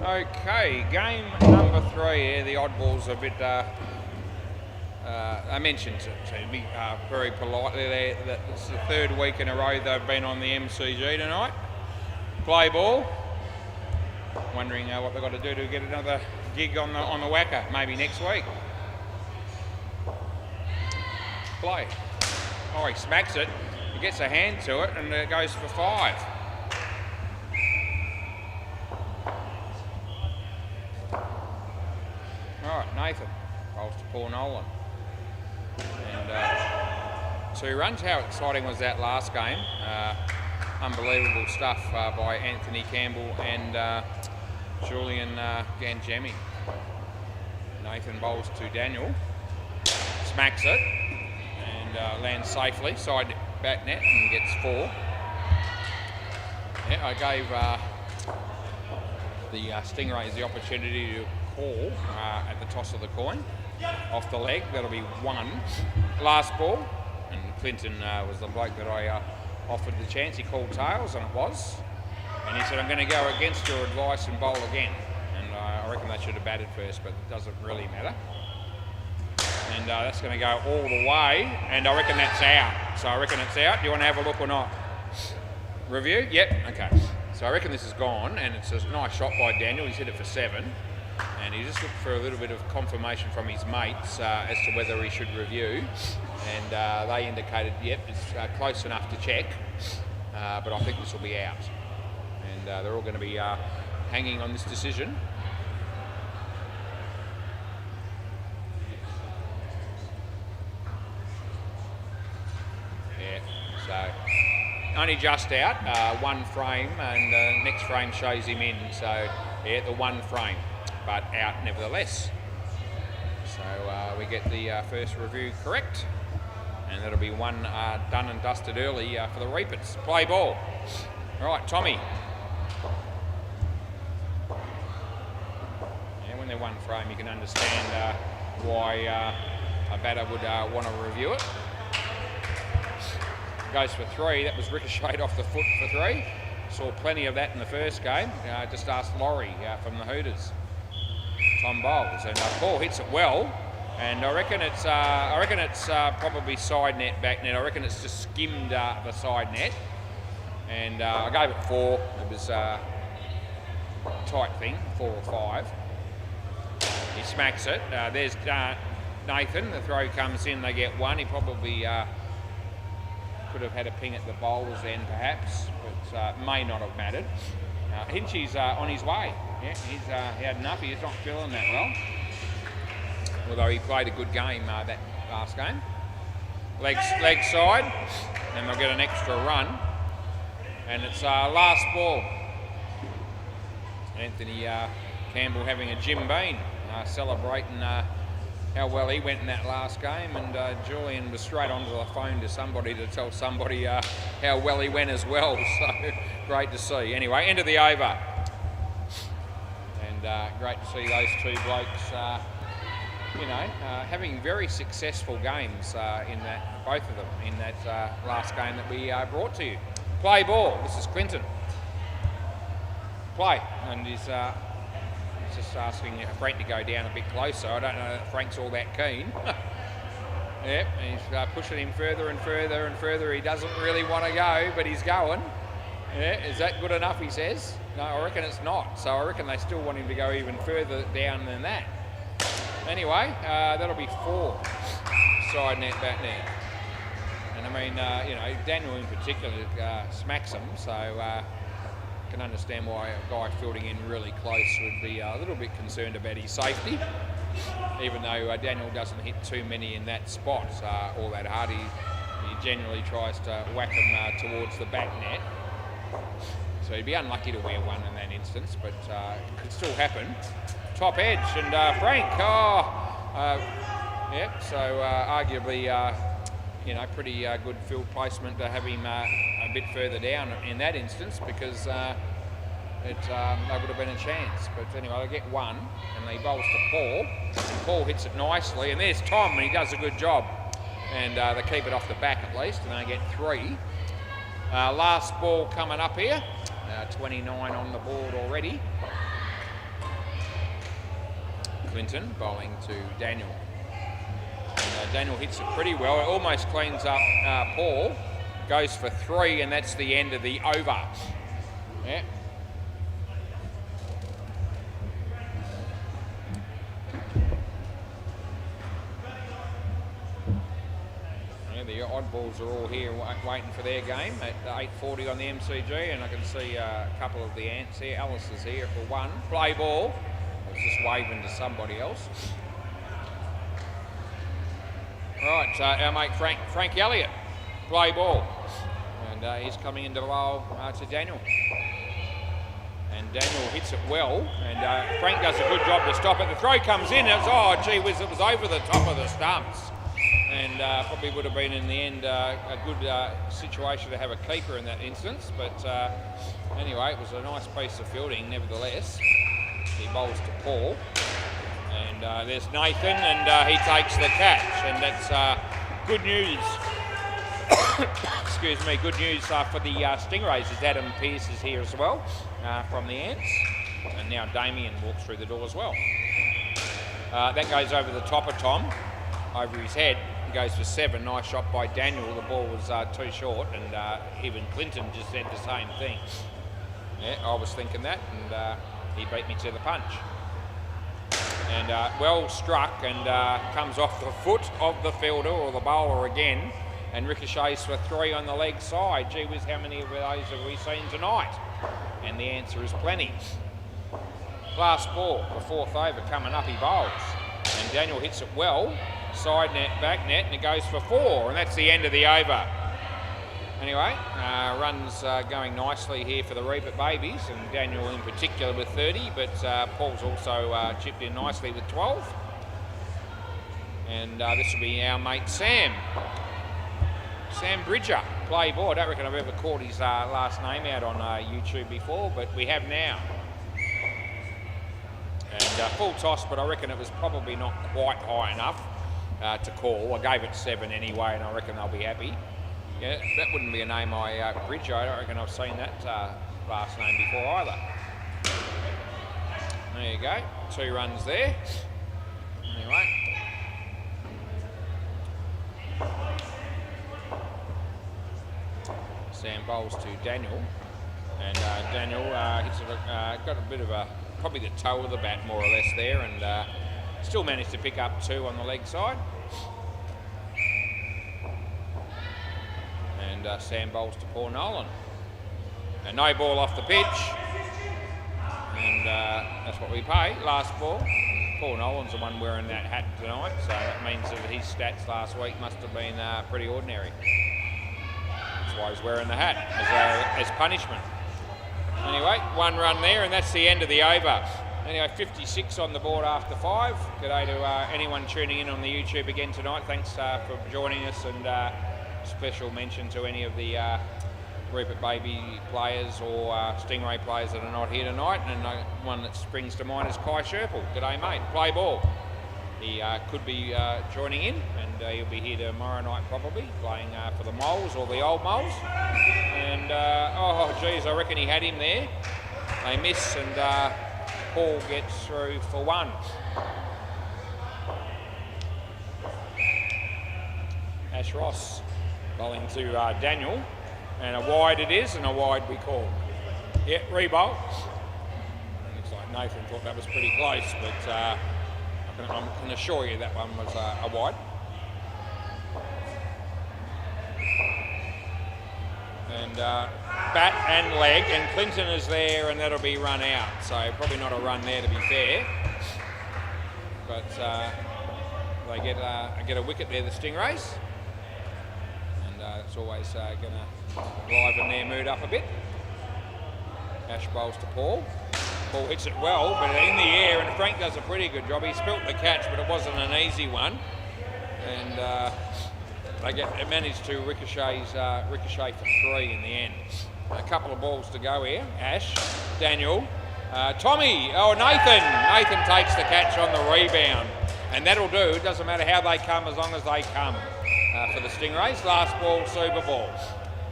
S1: Okay, game number 3 here. The oddballs a bit. I mentioned to me very politely there that it's the 3rd week in a row they've been on the MCG tonight. Play ball. Wondering what they've got to do to get another gig on the WACA, maybe next week. Play. Oh, he smacks it. He gets a hand to it and it goes for 5. Alright, Nathan rolls to Paul Nolan. And 2 runs. How exciting was that last game? Unbelievable stuff by Anthony Campbell and Julian Ganjemi. Nathan bowls to Daniel. Smacks it and lands safely. Side back net and gets 4. Yeah, I gave the Stingrays the opportunity to call at the toss of the coin off the leg. That'll be 1. Last ball, and Clinton was the bloke that I offered the chance. He called tails, and it was. And he said, I'm going to go against your advice and bowl again. And I reckon they should have batted first, but it doesn't really matter. And that's going to go all the way, and I reckon that's out. So I reckon it's out. Do you want to have a look or not? Review? Yep. Okay. So I reckon this is gone, and it's a nice shot by Daniel. He's hit it for 7. And he just looked for a little bit of confirmation from his mates as to whether he should review. And they indicated, yep, it's close enough to check, but I think this will be out. And they're all going to be hanging on this decision. Yeah, so only just out, 1 frame, and the next frame shows him in. So yeah, the 1 frame. But out nevertheless. So we get the first review correct, and that'll be 1 done and dusted early for the Reapers. Play ball. All right, Tommy. Yeah, when they're 1 frame, you can understand why a batter would want to review it. Goes for 3. That was ricocheted off the foot for 3. Saw plenty of that in the first game. Just asked Laurie from the Hooters. Tom bowls, and Paul hits it well, and I reckon it's probably side net, back net. I reckon it's just skimmed the side net, and I gave it 4. It was a tight thing, 4 or 5. He smacks it. There's Nathan. The throw comes in. They get 1. He probably could have had a ping at the bowlers then, perhaps, but may not have mattered. Hinchy's on his way. Yeah, he had enough. He's not feeling that well. Although he played a good game that last game. Leg side, and they'll get an extra run. And it's last ball. Anthony Campbell having a Jim Bean, celebrating how well he went in that last game. And Julian was straight onto the phone to somebody to tell somebody how well he went as well. So great to see. Anyway, end of the over. And great to see those 2 blokes, having very successful games in that, both of them, in that last game that we brought to you. Play ball. This is Clinton. Play. And he's just asking Frank to go down a bit closer. I don't know that Frank's all that keen. Yep, he's pushing him further and further and further. He doesn't really want to go, but he's going. Yeah, is that good enough, he says? No, I reckon it's not. So I reckon they still want him to go even further down than that. Anyway, that'll be 4. Side net, back net. And I mean, Daniel in particular smacks him, so I can understand why a guy fielding in really close would be a little bit concerned about his safety. Even though Daniel doesn't hit too many in that spot all that hard, he generally tries to whack them towards the back net. So he'd be unlucky to wear 1 in that instance, but it could still happen. Top edge, and Frank, yep, so arguably, pretty good field placement to have him a bit further down in that instance, because they would have been a chance. But anyway, they get 1, and they bowls to Paul, and Paul hits it nicely, and there's Tom, and he does a good job. And they keep it off the back at least, and they get 3. Last ball coming up here. 29 on the board already. Clinton, bowling to Daniel. And, Daniel hits it pretty well. It almost cleans up Paul. Goes for 3, and that's the end of the over. Yeah. The oddballs are all here waiting for their game at 8:40 on the MCG, and I can see a couple of the ants here. Alice is here for 1. Play ball. I was just waving to somebody else. Right, our mate Frank Elliott. Play ball. And he's coming into the bowl to Daniel. And Daniel hits it well, and Frank does a good job to stop it. The throw comes in, it's, oh gee whiz, it was over the top of the stumps. And probably would have been in the end a good situation to have a keeper in that instance, but anyway, it was a nice piece of fielding nevertheless. He bowls to Paul, and there's Nathan, and he takes the catch, and that's good news. Excuse me, good news for the Stingrays, as Adam Pearce is here as well from the Ants, and now Damien walks through the door as well. That goes over the top of Tom, over his head. Goes for 7. Nice shot by Daniel. The ball was too short, and even Clinton just said the same thing. Yeah, I was thinking that, and he beat me to the punch. And well struck, and comes off the foot of the fielder or the bowler again, and ricochets for 3 on the leg side. Gee whiz, how many of those have we seen tonight? And the answer is plenty. Last ball, the 4th over coming up, he bowls, and Daniel hits it well. Side net, back net, and it goes for 4, and that's the end of the over. Anyway, runs going nicely here for the Reaper Babies, and Daniel in particular with 30, but Paul's also chipped in nicely with 12. And this will be our mate Sam Bridger, play ball. I don't reckon I've ever called his last name out on YouTube before, but we have now. And full toss, but I reckon it was probably not quite high enough to call. I gave it 7 anyway, and I reckon they'll be happy. Yeah, that wouldn't be a name Bridger. I don't reckon I've seen that last name before either. There you go, 2 runs there. Anyway. Sam bowls to Daniel, and Daniel hits it, got a bit of probably the toe of the bat more or less there, and still managed to pick up 2 on the leg side. And Sam bowls to Paul Nolan. And no ball off the pitch. And that's what we pay. Last ball. Paul Nolan's the one wearing that hat tonight, so that means that his stats last week must have been pretty ordinary. That's why he's wearing the hat, as punishment. Anyway, 1 run there, and that's the end of the over. Anyway, 56 on the board after 5. G'day to anyone tuning in on the YouTube again tonight. Thanks for joining us, and special mention to any of the Rupert Baby players or Stingray players that are not here tonight. And one that springs to mind is Kai Sherple. G'day, mate. Play ball. He could be joining in, and he'll be here tomorrow night probably, playing for the Moles or the old Moles. And, oh, geez, I reckon he had him there. They miss, and Paul gets through for 1. Ash Ross bowling to Daniel, and a wide it is, and a wide we call. Yeah, re-bowl. Looks like Nathan thought that was pretty close, but I can assure you that one was a wide. And bat and leg, and Clinton is there, and that'll be run out. So probably not a run there to be fair. But they get a wicket there, the Stingrays. And it's always going to liven their mood up a bit. Ash bowls to Paul. Paul hits it well, but in the air, and Frank does a pretty good job. He spilt the catch, but it wasn't an easy one. And it managed to ricochet for 3 in the end. A couple of balls to go here. Ash, Daniel, Tommy, Nathan. Nathan takes the catch on the rebound. And that'll do. It doesn't matter how they come, as long as they come for the Stingrays. Last ball, Super Ball.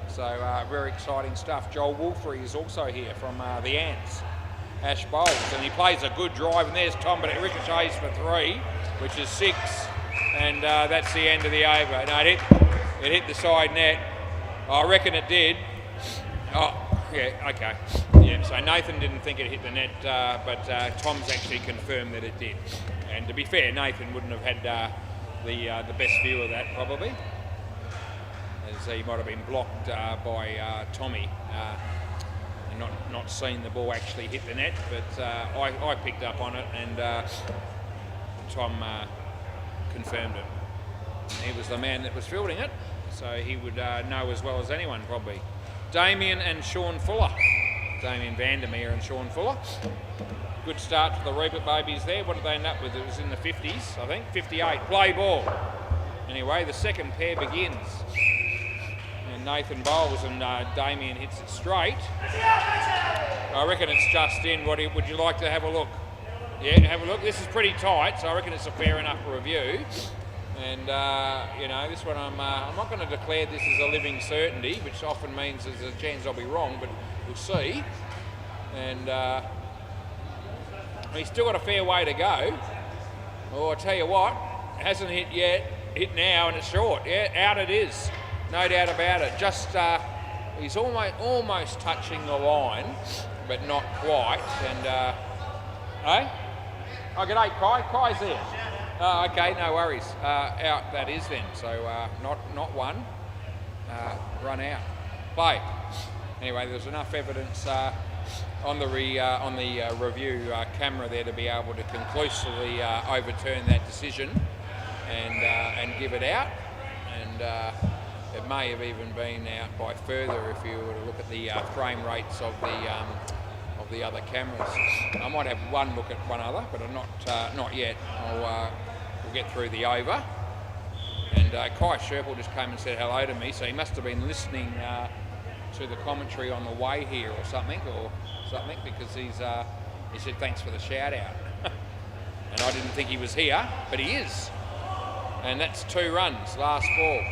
S1: So very exciting stuff. Joel Wolfrey is also here from the Ants. Ash bowls, and he plays a good drive, and there's Tom, but it ricochets for 3, which is 6, and that's the end of the over. No, it hit the side net. I reckon it did. Oh, yeah, okay. Yeah, so Nathan didn't think it hit the net, but Tom's actually confirmed that it did. And to be fair, Nathan wouldn't have had the best view of that, probably, as he might have been blocked by Tommy. Not seen the ball actually hit the net, but I picked up on it, and Tom confirmed it. He was the man that was fielding it, so he would know as well as anyone, probably. Damien and Sean Fuller. Damien Vandermeer and Sean Fuller. Good start for the Rupert babies there. What did they end up with? It was in the 50s, I think. 58. Play ball. Anyway, the second pair begins. Nathan bowls and Damien hits it straight. I reckon it's just in. Would you like to have a look? Yeah, have a look. This is pretty tight, so I reckon it's a fair enough review. And you know, this one I'm not going to declare this as a living certainty, which often means there's a chance I'll be wrong, but we'll see. And he's still got a fair way to go. Oh, I tell you what, it hasn't hit yet. Hit now, and it's short. Yeah, out it is. No doubt about it. Just he's almost touching the line, but not quite. And oh, g'day, Kai. Kai's there. Oh, okay, no worries. Out that is then. So not one. Run out. Play. Anyway, there's enough evidence on the review camera there to be able to conclusively overturn that decision and give it out. And it may have even been out by further if you were to look at the frame rates of the other cameras. I might have one look at one other, but I'm not yet. We'll get through the over. And Kai Sherple just came and said hello to me, so he must have been listening to the commentary on the way here or something, because he said thanks for the shout out. And I didn't think he was here, but he is. And that's 2 runs, last ball.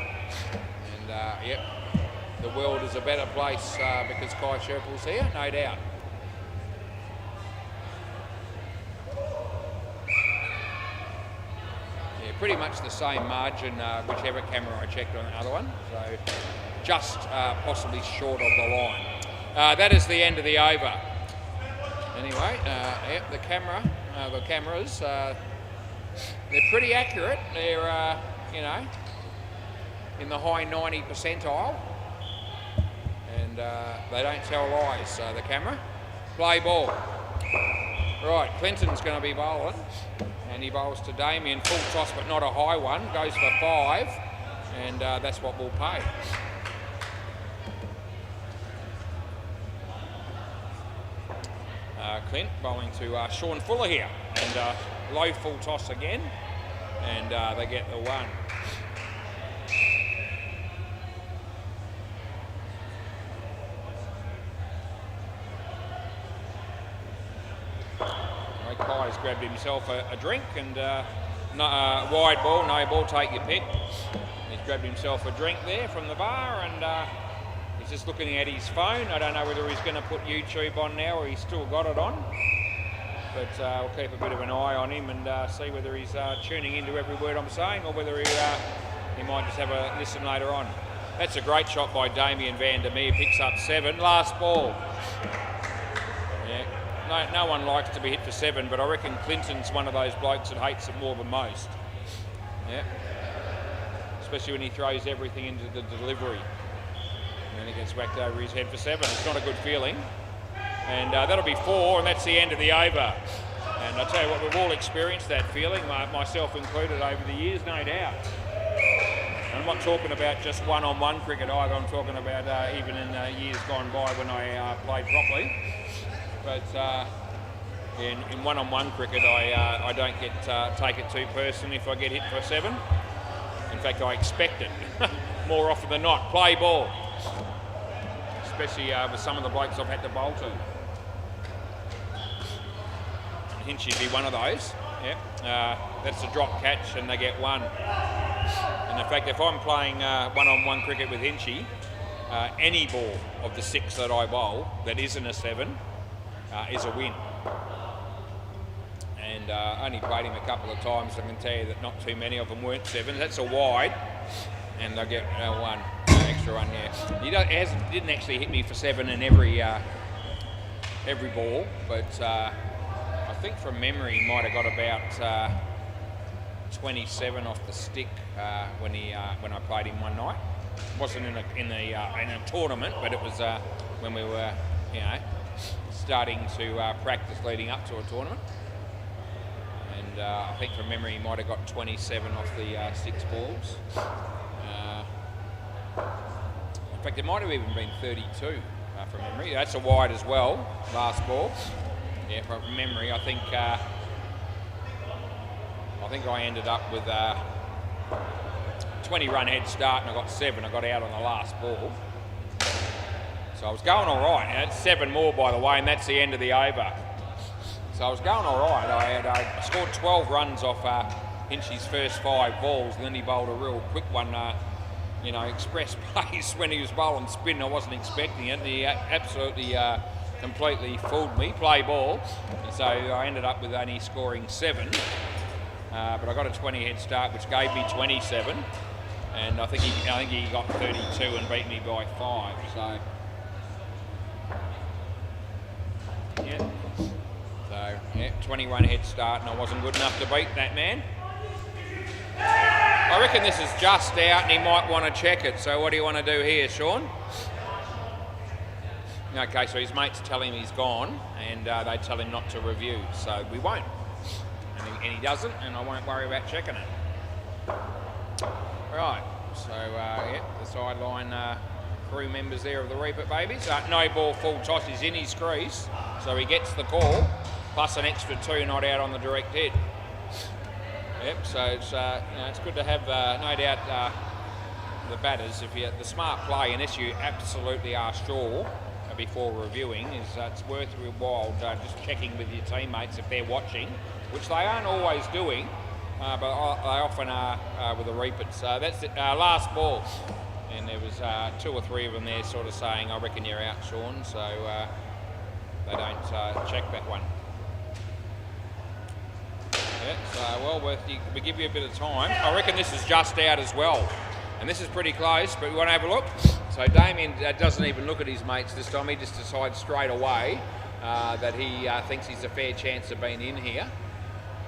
S1: And yep, the world is a better place because Kai Sherple's here, no doubt. Yeah, pretty much the same margin, whichever camera I checked on the other one. So just possibly short of the line. That is the end of the over. Anyway, yep, the cameras, they're pretty accurate. They're, you know, in the high 90 percentile, and they don't tell lies, the camera. Play ball. Right, Clinton's going to be bowling, and he bowls to Damien, full toss but not a high one, goes for 5, and that's what we'll pay. Clint bowling to Sean Fuller here, and low full toss again, and they get the 1. Kai's grabbed himself a drink, and wide ball, no ball, take your pick. He's grabbed himself a drink there from the bar, and he's just looking at his phone. I don't know whether he's going to put YouTube on now or he's still got it on, but we'll keep a bit of an eye on him and see whether he's tuning into every word I'm saying, or whether he might just have a listen later on. That's a great shot by Damien Vandermeer, picks up 7, last ball. No one likes to be hit for 7, but I reckon Clinton's one of those blokes that hates it more than most. Yeah. Especially when he throws everything into the delivery. And then he gets whacked over his head for 7. It's not a good feeling. And that'll be 4, and that's the end of the over. And I tell you what, we've all experienced that feeling, myself included, over the years, no doubt. And I'm not talking about just one-on-one cricket either. I'm talking about even in years gone by when I played properly. But in one-on-one cricket, I don't take it too personally if I get hit for 7. In fact, I expect it more often than not. Play ball, especially with some of the blokes I've had to bowl to. Hinchy'd be one of those. Yep. That's a drop catch, and they get 1. And in fact, if I'm playing one-on-one cricket with Hinchy, any ball of the 6 that I bowl that isn't a 7. Is a win. And only played him a couple of times. I can tell you that not too many of them weren't 7s. That's a wide, and they'll get one extra one. Yeah, he didn't actually hit me for 7 in every ball, but I think from memory he might have got about 27 off the stick when I played him one night. It wasn't in a tournament, but it was when we were starting to practice leading up to a tournament. And I think from memory he might have got 27 off the 6 balls. In fact, it might have even been 32 from memory. That's a wide as well, last ball. Yeah, from memory, I think I ended up with a 20-run head start, and I got 7. I got out on the last ball. So I was going all right. And it's 7 more, by the way, and that's the end of the over. So I was going all right. I scored 12 runs off Hinchy's first 5 balls, and then he bowled a real quick one, express pace when he was bowling spin. I wasn't expecting it. He absolutely completely fooled me, play ball. And so I ended up with only scoring 7. But I got a 20 head start, which gave me 27. And I think he got 32 and beat me by 5. So, yeah. So, yeah, 21 head start, and I wasn't good enough to beat that man. I reckon this is just out, and he might want to check it. So what do you want to do here, Sean? Okay, so his mates tell him he's gone, and they tell him not to review, so we won't. And he doesn't, and I won't worry about checking it. Right, so the sideline crew members there of the Reaper Babies. No ball, full toss, he's in his crease, so he gets the call, plus an extra 2 not out on the direct hit. Yep, so it's good to have, no doubt, the batters, if you're the smart play, unless you absolutely are sure before reviewing, is it's worth your while just checking with your teammates if they're watching, which they aren't always doing, but they often are with the Reapers. So that's it, last ball, and there was 2 or 3 of them there sort of saying, I reckon you're out, Sean, so they don't check that one. Yeah, so well worth, we give you a bit of time. I reckon this is just out as well, and this is pretty close, but we want to have a look. So Damien doesn't even look at his mates this time, he just decides straight away that he thinks he's a fair chance of being in here.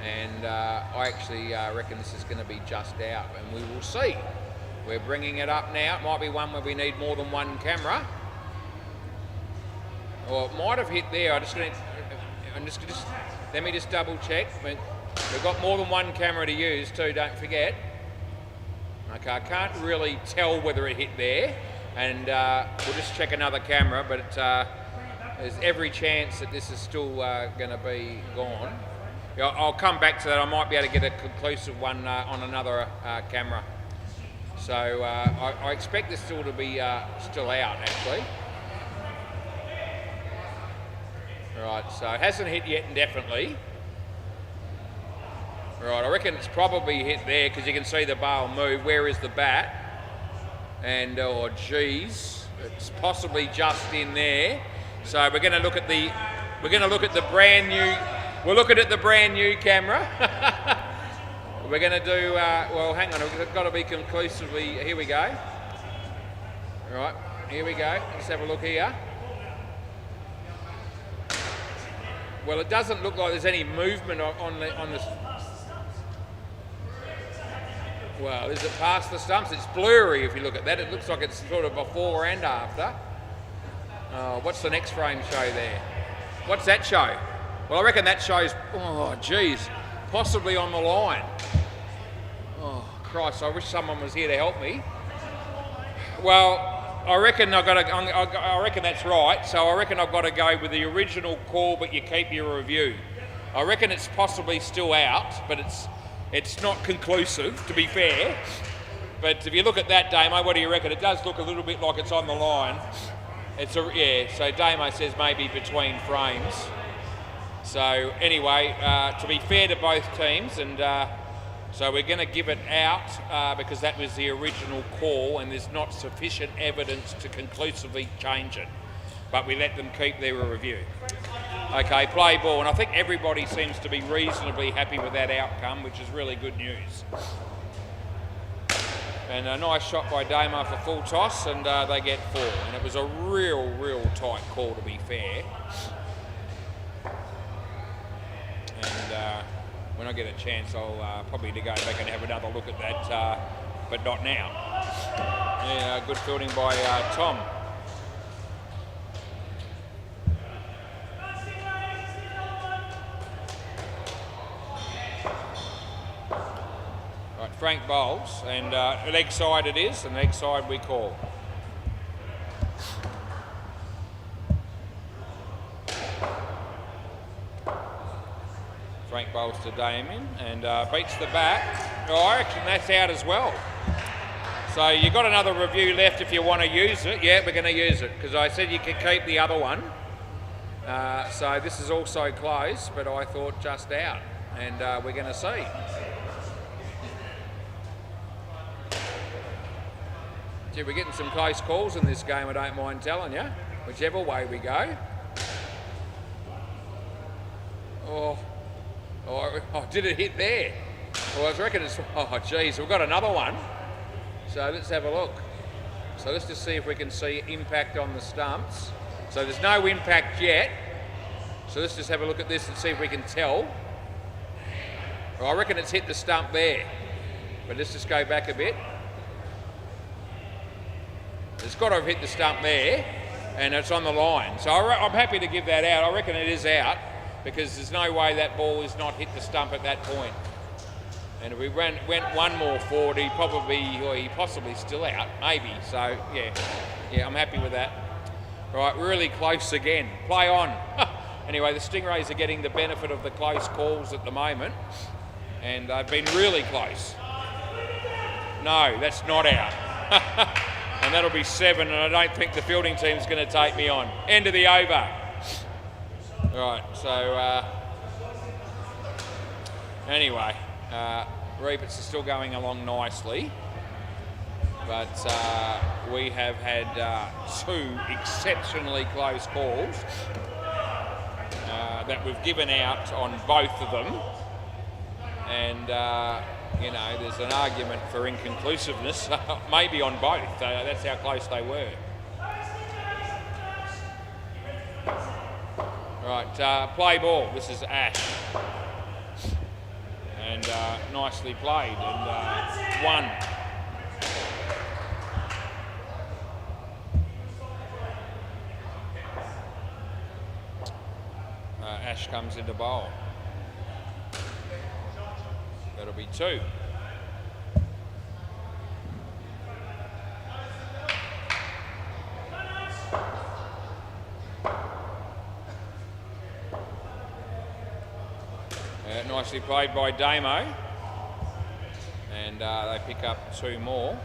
S1: And I actually reckon this is going to be just out, and we will see. We're bringing it up now. It might be one where we need more than one camera. Or it might have hit there. Let me just double check. We've got more than one camera to use too, don't forget. Okay, I can't really tell whether it hit there, and we'll just check another camera, but there's every chance that this is still going to be gone. I'll come back to that. I might be able to get a conclusive one on another camera. So I expect this still to be still out, actually. Right, so it hasn't hit yet, indefinitely. Right, I reckon it's probably hit there because you can see the bail move. Where is the bat? And oh geez, it's possibly just in there. So we're going to look at the brand new. We're looking at the brand new camera. We're going to do, well, hang on, we've got to be conclusively, here we go. All right, here we go. Let's have a look here. Well, it doesn't look like there's any movement on the. Well, is it past the stumps? It's blurry if you look at that. It looks like it's sort of before and after. What's the next frame show there? What's that show? Well, I reckon that shows, oh, geez, possibly on the line. Oh, Christ, I wish someone was here to help me. Well, I reckon I reckon that's right. So I reckon I've got to go with the original call, but you keep your review. I reckon it's possibly still out, but it's not conclusive, to be fair. But if you look at that, Damo, what do you reckon? It does look a little bit like it's on the line. Yeah, so Damo says maybe between frames. So anyway, to be fair to both teams, and so we're going to give it out because that was the original call and there's not sufficient evidence to conclusively change it. but we let them keep their review. Okay, play ball, and I think everybody seems to be reasonably happy with that outcome, which is really good news. And a nice shot by Damo for full toss, and they get 4. And it was a real tight call, to be fair. And when I get a chance, I'll probably to go back and have another look at that, but not now. Yeah, good fielding by Tom. Right, Frank bowls, and leg side it is, and leg side we call. Frank bowls to Damien and beats the bat. Oh, I reckon that's out as well. So you've got another review left if you want to use it. Yeah, we're going to use it because I said you could keep the other one. So this is also close, but I thought just out, and we're going to see. Gee, we're getting some close calls in this game, I don't mind telling you, whichever way we go. Oh, did it hit there? Well, I reckon it's, oh geez, we've got another one. So let's have a look. So let's just see if we can see impact on the stumps. So there's no impact yet. So let's just have a look at this and see if we can tell. Well, I reckon it's hit the stump there. But let's just go back a bit. It's got to have hit the stump there, and it's on the line. So I'm happy to give that out. I reckon it is out, because there's no way that ball is not hit the stump at that point. And if we went one more forward, he possibly still out, maybe. So yeah, I'm happy with that. Right, really close again. Play on. Anyway, the Stingrays are getting the benefit of the close calls at the moment, and they've been really close. No, that's not out. And that'll be 7, and I don't think the fielding team's going to take me on. End of the over. Right, so anyway, Reapers are still going along nicely, but we have had 2 exceptionally close calls that we've given out on both of them, and you know, there's an argument for inconclusiveness, maybe on both. That's how close they were. Right, play ball. This is Ash. And nicely played. And 1. Ash comes into bowl. That'll be 2. Nicely played by Damo, and they pick up 2 more.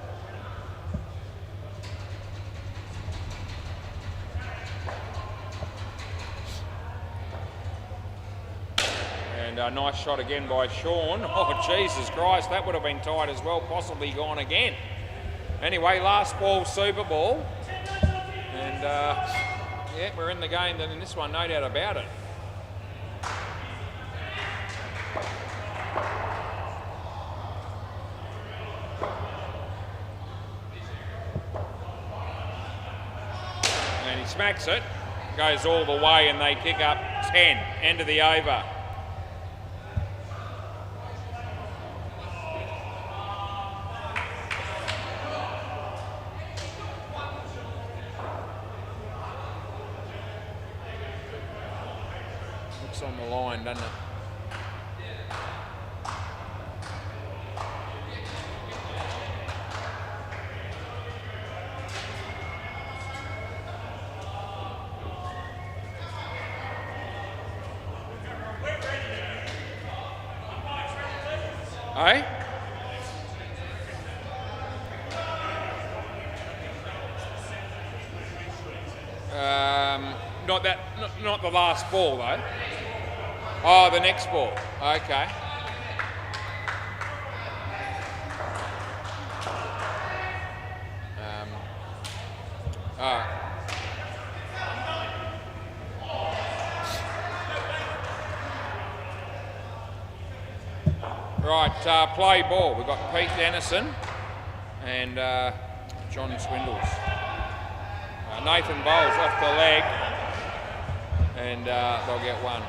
S1: And a nice shot again by Sean. Oh, Jesus Christ, that would have been tight as well, possibly gone again. Anyway, last ball, Super Ball. And yeah, we're in the game then in this one, no doubt about it. And he smacks it, goes all the way, and they kick up 10, end of the over. Looks on the line, doesn't it? Eh? Not the last ball though. Oh, the next ball. Okay. play ball. We've got Pete Dennison and John Swindles. Nathan Bowles off the leg, and they'll get one.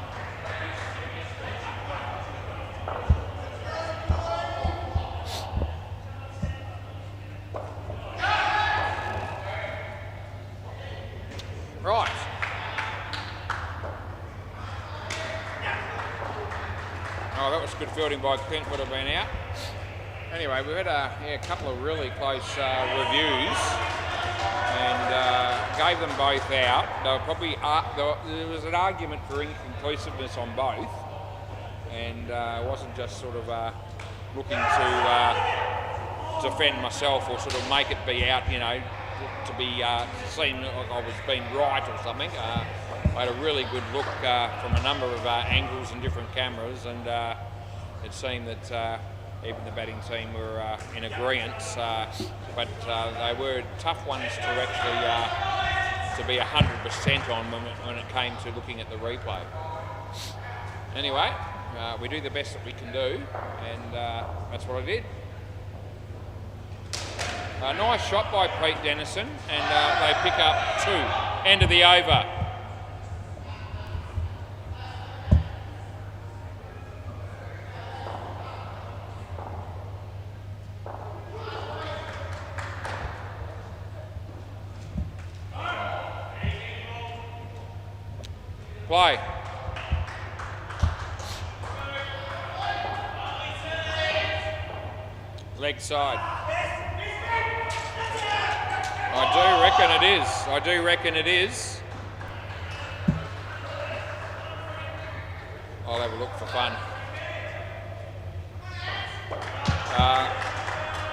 S1: Right. Oh, that was good fielding by Clint, would have been out. Anyway, we've had a couple of really close reviews, and gave them both out. They were probably there was an argument for inconclusiveness on both, and I wasn't just sort of looking to defend myself or sort of make it be out, you know, to be seen like I was being right or something. I had a really good look from a number of angles and different cameras, and it seemed that even the batting team were in agreement, but they were tough ones to actually to be 100% on when it came to looking at the replay. Anyway, we do the best that we can do, and that's what I did. A nice shot by Pete Dennison, and they pick up 2. End of the over. Play. Leg side. I do reckon it is. I do reckon it is. I'll have a look for fun.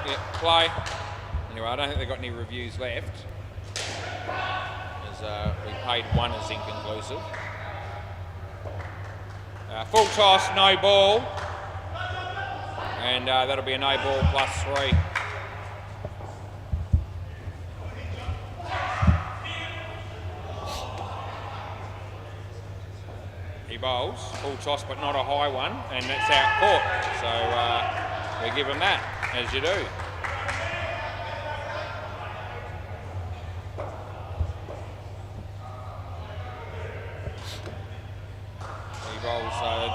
S1: Yeah, play. Anyway, I don't think they've got any reviews left, as we paid one as inconclusive. Full toss, no ball, and that'll be a no ball plus 3. He bowls, full toss but not a high one, and that's out court, so we give him that, as you do.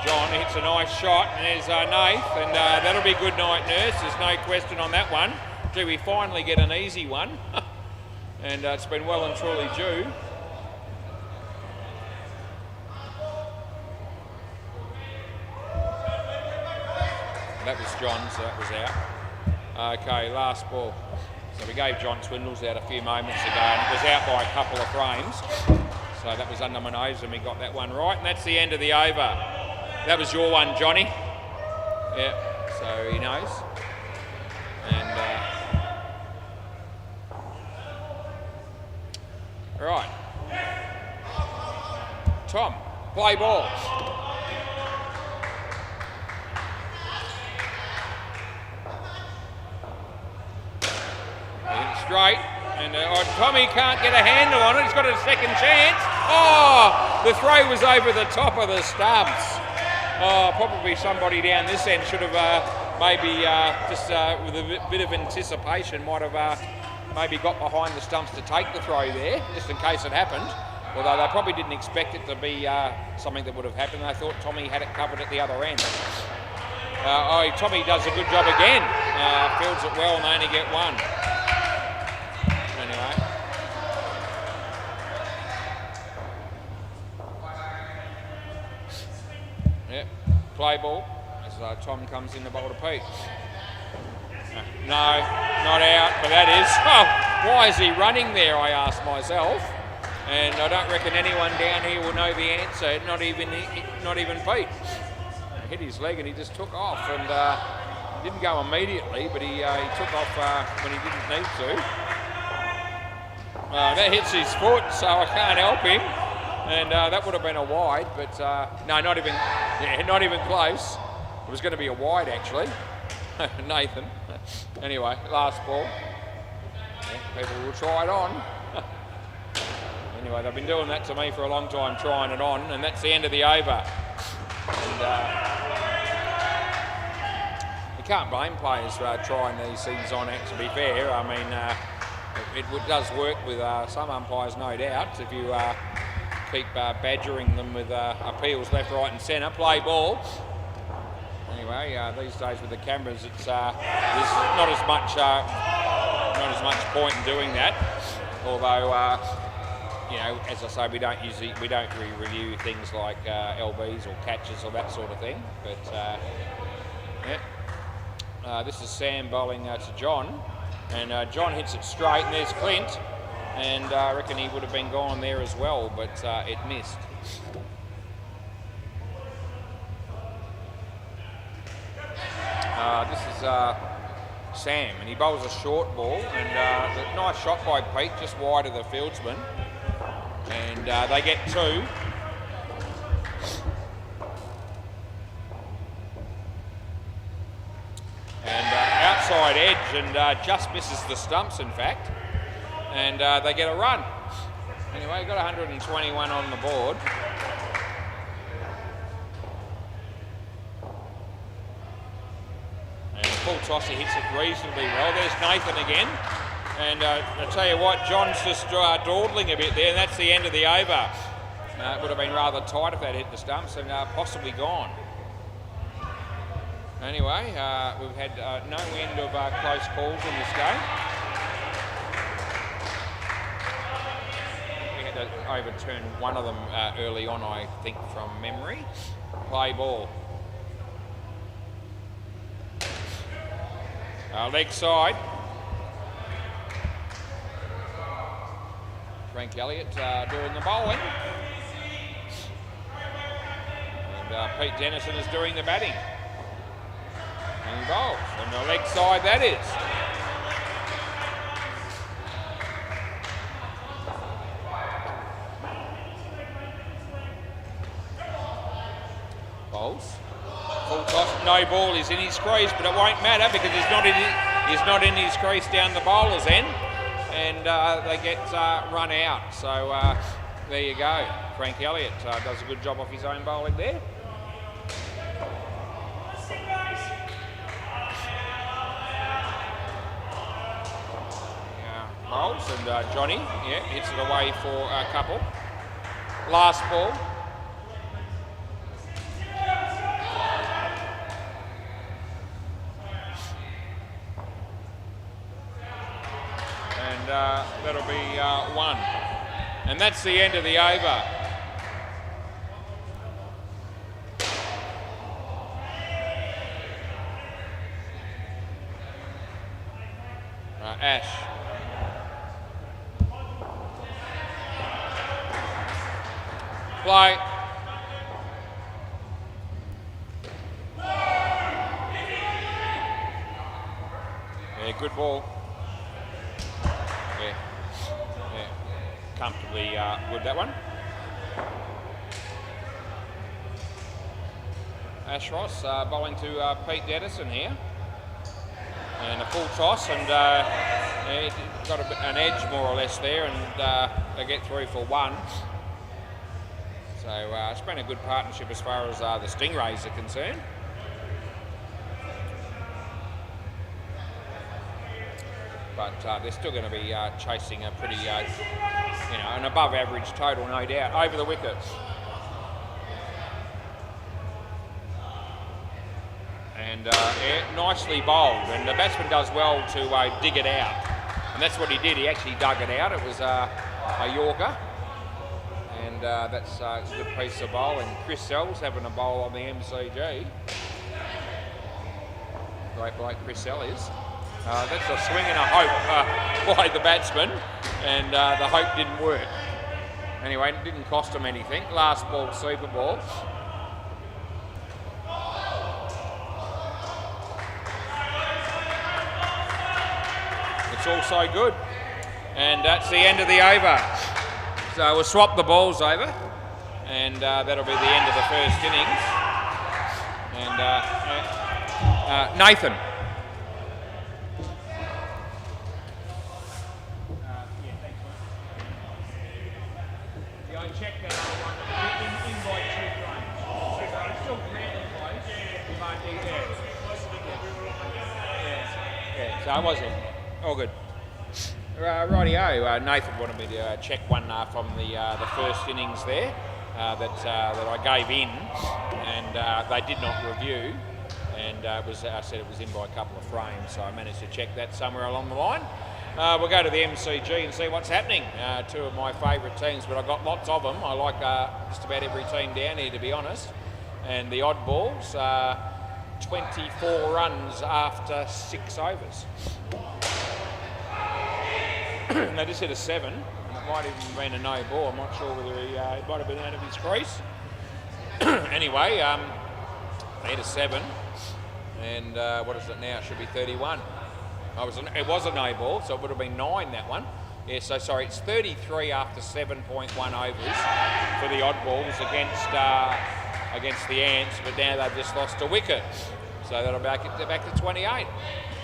S1: John hits a nice shot, and there's Nath, and that'll be good night, Nurse. There's no question on that one. Do we finally get an easy one? And it's been well and truly due. That was John, so that was out. Okay, last ball. So we gave John Swindles out a few moments ago, and it was out by a couple of frames. So that was under my nose, and we got that one right, and that's the end of the over. That was your one, Johnny. Yeah, so he knows. And right. Tom, play ball. Straight, and Tommy can't get a handle on it. He's got a second chance. Oh, the throw was over the top of the stumps. Oh, probably somebody down this end should have maybe just with a bit of anticipation might have maybe got behind the stumps to take the throw there, just in case it happened. Although they probably didn't expect it to be something that would have happened. They thought Tommy had it covered at the other end. Tommy does a good job again. Fields it well, and they only get one. Anyway. Yep, play ball as Tom comes in the bowl to Pete. No, not out, but that is. Oh, why is he running there, I ask myself. And I don't reckon anyone down here will know the answer, not even Pete. He hit his leg and he just took off, and didn't go immediately, but he took off when he didn't need to. That hits his foot, so I can't help him, and that would have been a wide, but no, not even close. It was going to be a wide actually. Nathan. Anyway, last ball. Yeah, people will try it on. Anyway, they've been doing that to me for a long time, trying it on, and that's the end of the over. And can't blame players for trying these things on it, to be fair. I mean, it does work with some umpires, no doubt. If you keep badgering them with appeals left, right and centre, play ball. Anyway, these days with the cameras, it's there's not as much point in doing that. Although, you know, as I say, we don't review things like LBs or catches or that sort of thing. But yeah, this is Sam bowling to John, and John hits it straight, and there's Clint, and I reckon he would have been gone there as well, but it missed. This is Sam, and he bowls a short ball, and a nice shot by Pete, just wide of the fieldsman, and they get 2. And outside edge, and just misses the stumps, in fact, and they get a run. Anyway, got 121 on the board. Full toss, he hits it reasonably well. There's Nathan again, and I tell you what, John's just dawdling a bit there, and that's the end of the over. It would have been rather tight if that hit the stumps, and possibly gone. Anyway, we've had no end of close calls in this game. We had to overturn one of them early on, I think, from memory. Play ball. Leg side. Frank Elliott doing the bowling. And Pete Dennison is doing the batting. And he bowls. And the leg side that is. Bowls. Full toss, no ball is in his crease, but it won't matter because he's not in his crease down the bowler's end, and they get run out. So there you go. Frank Elliott does a good job off his own bowling there. Bowls, and Johnny, hits it away for a couple. Last ball. That'll be 1. And that's the end of the over. Ash. Play. Yeah, good ball. Comfortably good, that one. Ash Ross bowling to Pete Dennison here. And a full toss, and got an edge more or less there, and they get through for 1. So it's been a good partnership as far as the Stingrays are concerned. But they're still going to be chasing a pretty, an above average total, no doubt, over the wickets. And nicely bowled, and the batsman does well to dig it out. And that's what he did, he actually dug it out. It was a Yorker. And that's a good piece of bowl. And Chris Sells having a bowl on the MCG. Great bloke Chris Sell is. That's a swing and a hope by the batsman, and the hope didn't work. Anyway, it didn't cost him anything. Last ball, super ball. It's also good. And that's the end of the over. So we'll swap the balls over, and that'll be the end of the first innings. And Nathan. Check that other one. Invite 2 frames. It's still clearly close. Yeah, so I was in. All good. Rightio, Nathan wanted me to check one from the first innings there that I gave in, and they did not review, and I said it was in by a couple of frames, so I managed to check that somewhere along the line. We'll go to the MCG and see what's happening. Two of my favourite teams, but I've got lots of them. I like just about every team down here, to be honest. And the oddballs, 24 runs after 6 overs. They just hit a 7, and it might have even been a no ball. I'm not sure whether he might have been out of his crease. Anyway, they hit a 7, and what is it now? It should be 31. It was a no ball, so it would have been 9, that one. Yeah, so sorry, it's 33 after 7.1 overs for the oddballs against the Ants, but now they've just lost a wicket. So that'll back to 28.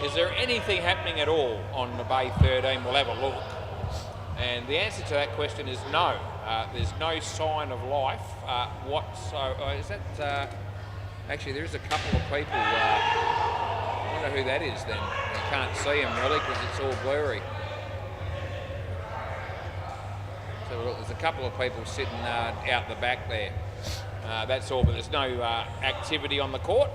S1: Is there anything happening at all on the Bay 13? We'll have a look. And the answer to that question is no. There's no sign of life whatsoever. Is that... actually, there is a couple of people... I wonder who that is then. You can't see them really because it's all blurry. So look, there's a couple of people sitting out the back there. That's all, but there's no activity on the court.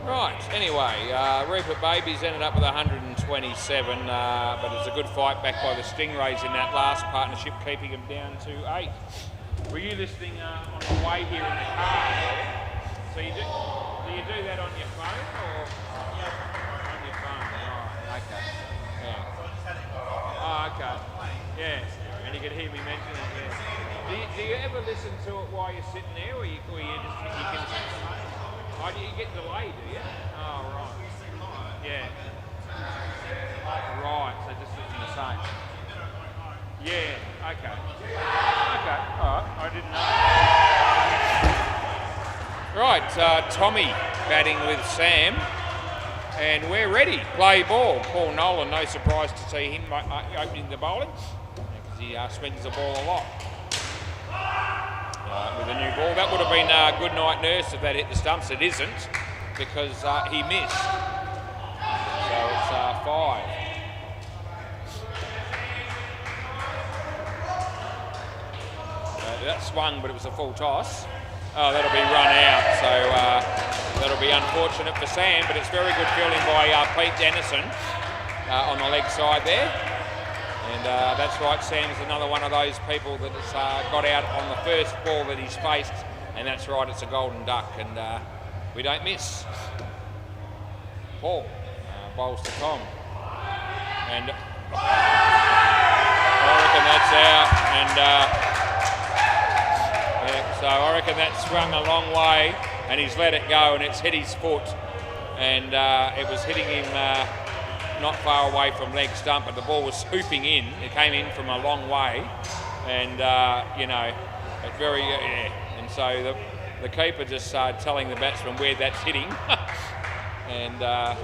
S1: Right, anyway, Rupert Babies ended up with 127, but it's a good fight back by the Stingrays in that last partnership, keeping them down to 8. Were you listening on the way here in the car? So do you do that on your phone or on your phone? Right, okay. Yeah. Oh, okay. Yeah, and you can hear me mention it. Yeah. Do you ever listen to it while you're sitting there, or you can? Oh, do you get delayed, do you? Oh, right. Yeah. Right, so just listen the same. Yeah, okay. Okay, alright, I didn't know. Right, Tommy batting with Sam, and we're ready. Play ball. Paul Nolan, no surprise to see him opening the bowling, because he swings the ball a lot. With a new ball. That would have been a good night nurse if that hit the stumps. It isn't, because he missed. So it's 5. That swung, but it was a full toss. Oh, that'll be run out. So that'll be unfortunate for Sam, but it's very good fielding by Pete Dennison on the leg side there. And that's right, Sam's another one of those people that has got out on the first ball that he's faced, and that's right, it's a golden duck, and we don't miss. Paul bowls to Tom, and I reckon that's out, and yeah, so I reckon that swung a long way, and he's let it go, and it's hit his foot, and it was hitting him not far away from leg stump, but the ball was swooping in. It came in from a long way, and you know, it very and so the keeper just telling the batsman where that's hitting, and I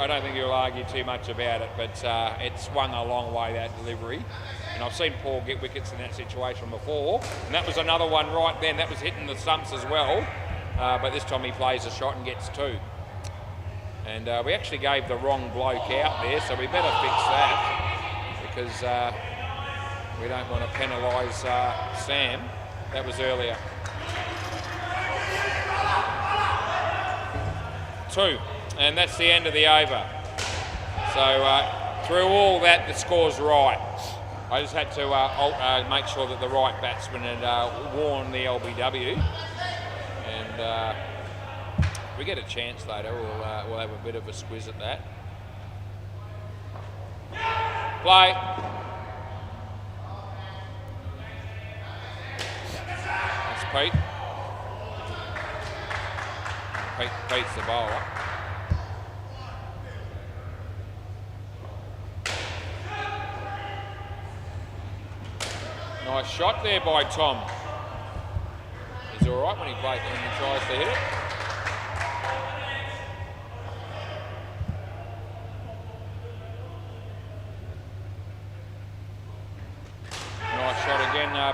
S1: don't think he'll argue too much about it, but it swung a long way, that delivery, and I've seen Paul get wickets in that situation before, and that was another one right then. That was hitting the stumps as well, but this time he plays a shot and gets 2. And we actually gave the wrong bloke out there, so we better fix that, because we don't want to penalise Sam. That was earlier. 2, and that's the end of the over. So through all that, the score's right. I just had to make sure that the right batsman had worn the LBW, and if we get a chance later, we'll have a bit of a squiz at that. Play. That's Pete. Pete's the bowler. Nice shot there by Tom. He's all right when he tries to hit it.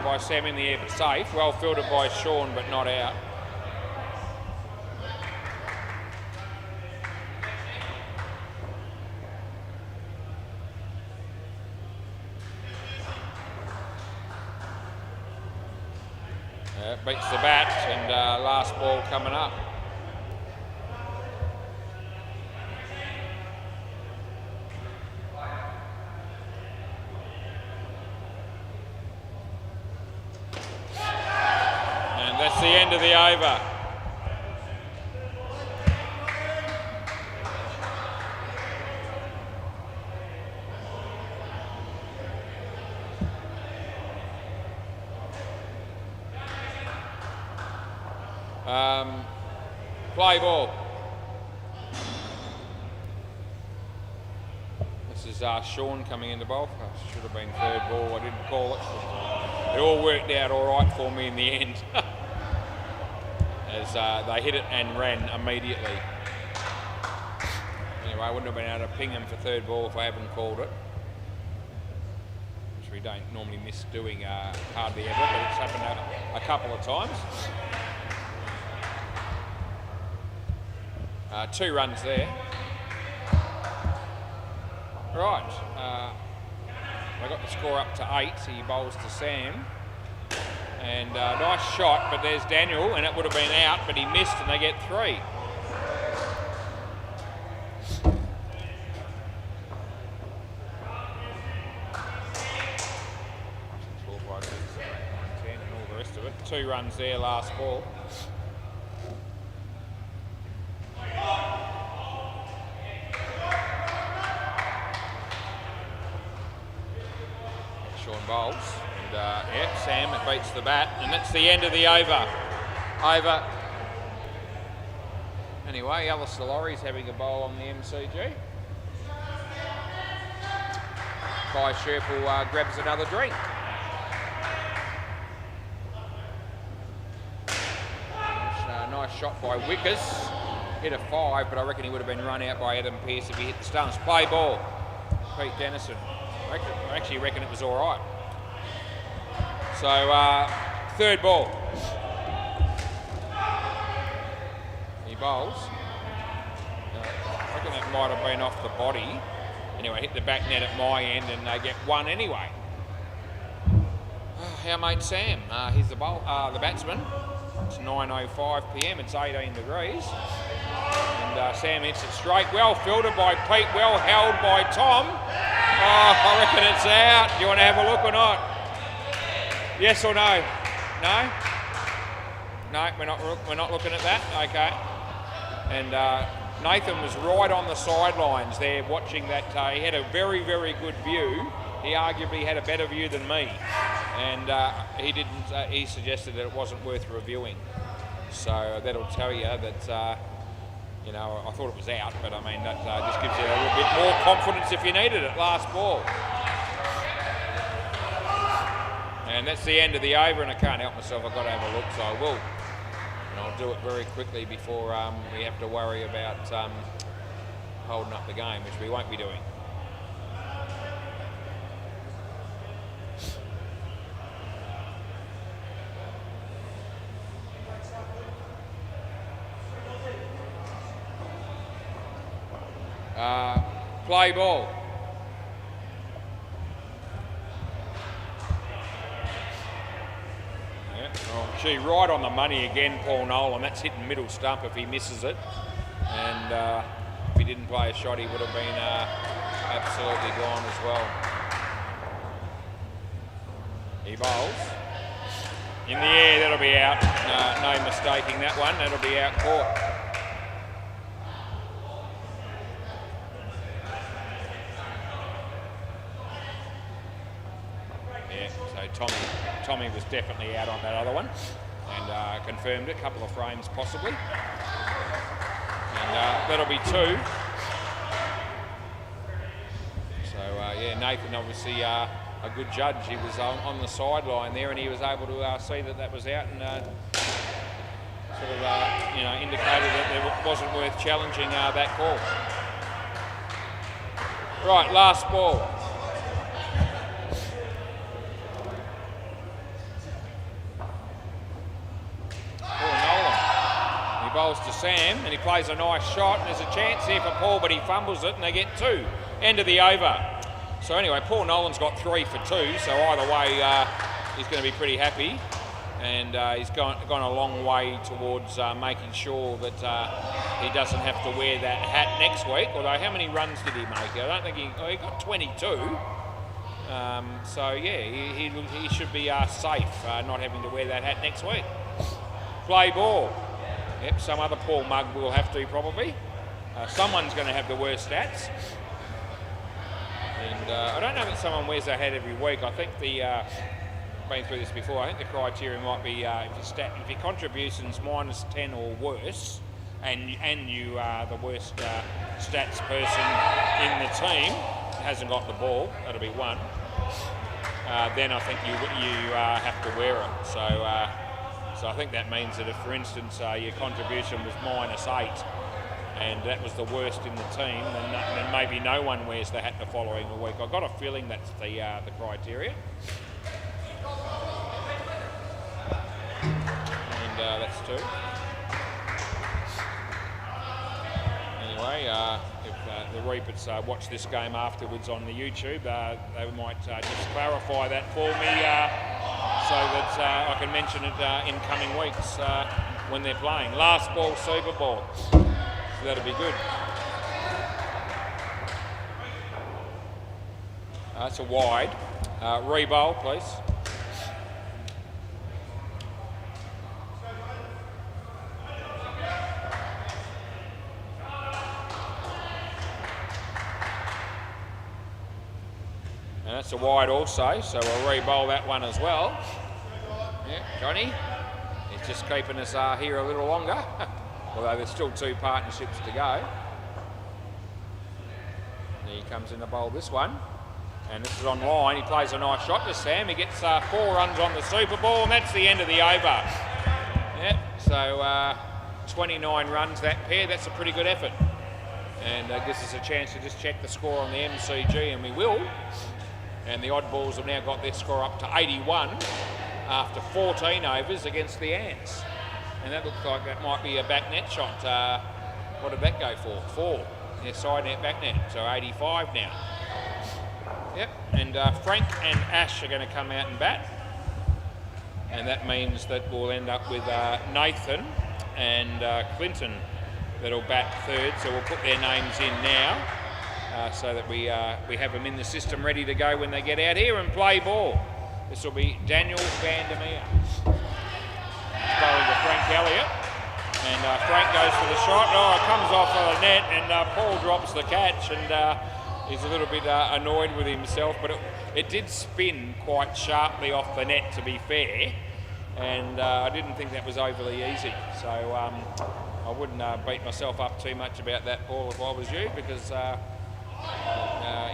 S1: By Sam in the air, but safe. Well fielded by Sean, but not out. beats the bat, and last ball coming up. And that's the end of the over. Play ball. This is Sean coming into bowl. Should have been third ball. I didn't call it. It all worked out all right for me in the end. As they hit it and ran immediately. Anyway, I wouldn't have been able to ping them for third ball if I haven't called it. Which we don't normally miss doing hardly ever, but it's happened a couple of times. 2 runs there. Right, I got the score up to 8. He bowls to Sam. And nice shot, but there's Daniel, and it would have been out, but he missed, and they get 3. Four, 5, 6, 7, 8, 9, 10, and all the rest of it. 2 runs there, last ball. Sean bowls, and yeah, Sam, it beats the bat, and that's the end of the over. Anyway, Alistair Laurie's having a bowl on the MCG. Kai Sherpel grabs another drink. Nice shot by Wickers. Hit a 5, but I reckon he would have been run out by Adam Pearce if he hit the stumps. Play ball. Pete Dennison. I actually reckon it was all right. So, third ball. He bowls. I reckon that might have been off the body. Anyway, hit the back net at my end, and they get 1 anyway. Our mate Sam, he's the batsman. It's 9:05 p.m. It's 18 degrees. And Sam hits it straight. Well fielded by Pete. Well held by Tom. Oh, I reckon it's out. Do you want to have a look or not? Yes or no? No? No, we're not looking at that. Okay. And Nathan was right on the sidelines there watching that. He had a very, very good view. He arguably had a better view than me, and he didn't. He suggested that it wasn't worth reviewing. So that'll tell you that. You know, I thought it was out, but I mean, that just gives you a little bit more confidence if you needed it. Last ball. And that's the end of the over, and I can't help myself. I've got to have a look, so I will. And I'll do it very quickly before we have to worry about holding up the game, which we won't be doing. Play ball. Yeah. Oh, gee, right on the money again, Paul Nolan. That's hitting middle stump if he misses it. And if he didn't play a shot, he would have been absolutely gone as well. He bowls. In the air, that'll be out. No mistaking that one. That'll be out caught. Tommy was definitely out on that other one, and confirmed it, a couple of frames possibly. And that'll be 2. So yeah, Nathan obviously a good judge. He was on the sideline there, and he was able to see that was out, and sort of you know, indicated that it wasn't worth challenging that call. Right, last ball. Bowls to Sam, and he plays a nice shot, and there's a chance here for Paul, but he fumbles it, and they get 2. End of the over. So anyway, Paul Nolan's got 3 for 2, so either way he's going to be pretty happy. and he's gone a long way towards making sure that he doesn't have to wear that hat next week. Although, how many runs did he make? I don't think he got 22. So yeah, he should be safe not having to wear that hat next week. Play ball. Yep, some other poor mug will have to probably. Someone's going to have the worst stats. And I don't know that someone wears a hat every week. I think been through this before, I think the criteria might be if your contribution's -10 or worse, and you are the worst stats person in the team, hasn't got the ball, that'll be 1, then I think you have to wear it. So I think that means that if, for instance, your contribution was -8, and that was the worst in the team, then maybe no one wears the hat the following week. I've got a feeling that's the criteria. And that's 2. Anyway, if the Reapers watch this game afterwards on the YouTube, they might just clarify that for me so that I can mention it in coming weeks when they're playing. Last ball, Super Ball. So that'll be good. That's a wide. Re-bowl, please. And that's a wide also, so we'll re-bowl that one as well. Yeah, Johnny, he's just keeping us here a little longer, although there's still 2 partnerships to go. And he comes in to bowl this one, and this is on line. He plays a nice shot to Sam. He gets 4 runs on the Super Ball, and that's the end of the over. Yeah, so 29 runs that pair. That's a pretty good effort, and gives us a chance to just check the score on the MCG, and we will. And the Oddballs have now got their score up to 81 after 14 overs against the Ants. And that looks like that might be a back net shot. What did that go for? 4. Yeah, side net, back net. So 85 now. Yep, and Frank and Ash are going to come out and bat. And that means that we'll end up with Nathan and Clinton that'll bat third. So we'll put their names in now. So that we have them in the system ready to go when they get out here and play ball. This will be Daniel Vandermeer. Bowling to Frank Elliott. And Frank goes for the shot. Oh, it comes off of the net, and Paul drops the catch, and he's a little bit annoyed with himself, but it did spin quite sharply off the net, to be fair, and I didn't think that was overly easy. So I wouldn't beat myself up too much about that, Paul, if I was you, because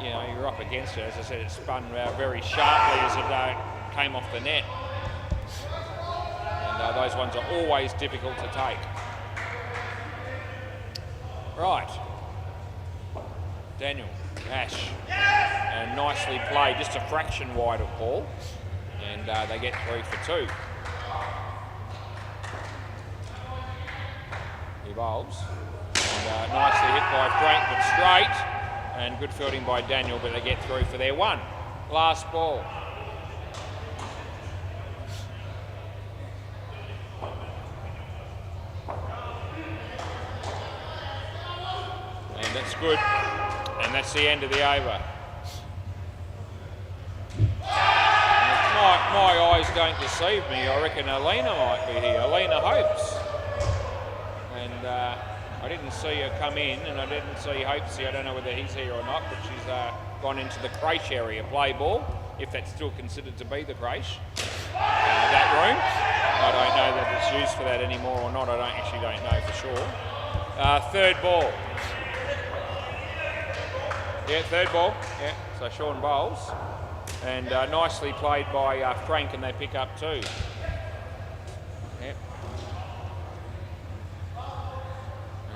S1: you know, you're up against it. As I said, it spun very sharply as it came off the net. And those ones are always difficult to take. Right. Daniel, Ash. And nicely played, just a fraction wide of Paul. And they get 3 for 2. He bowls. And nicely hit by Frank, but straight. And good fielding by Daniel, but they get through for their 1. Last ball. And that's good. And that's the end of the over. My eyes don't deceive me. I reckon Alina might be here. Alina Hopes. And I didn't see her come in, and I didn't see Hopesy. I don't know whether he's here or not, but she's gone into the creche area, play ball, if that's still considered to be the creche. That room. I don't know that it's used for that anymore or not. I actually don't know for sure. Third ball. Yeah, third ball. Yeah, so Sean bowls. And nicely played by Frank, and they pick up 2. Yep.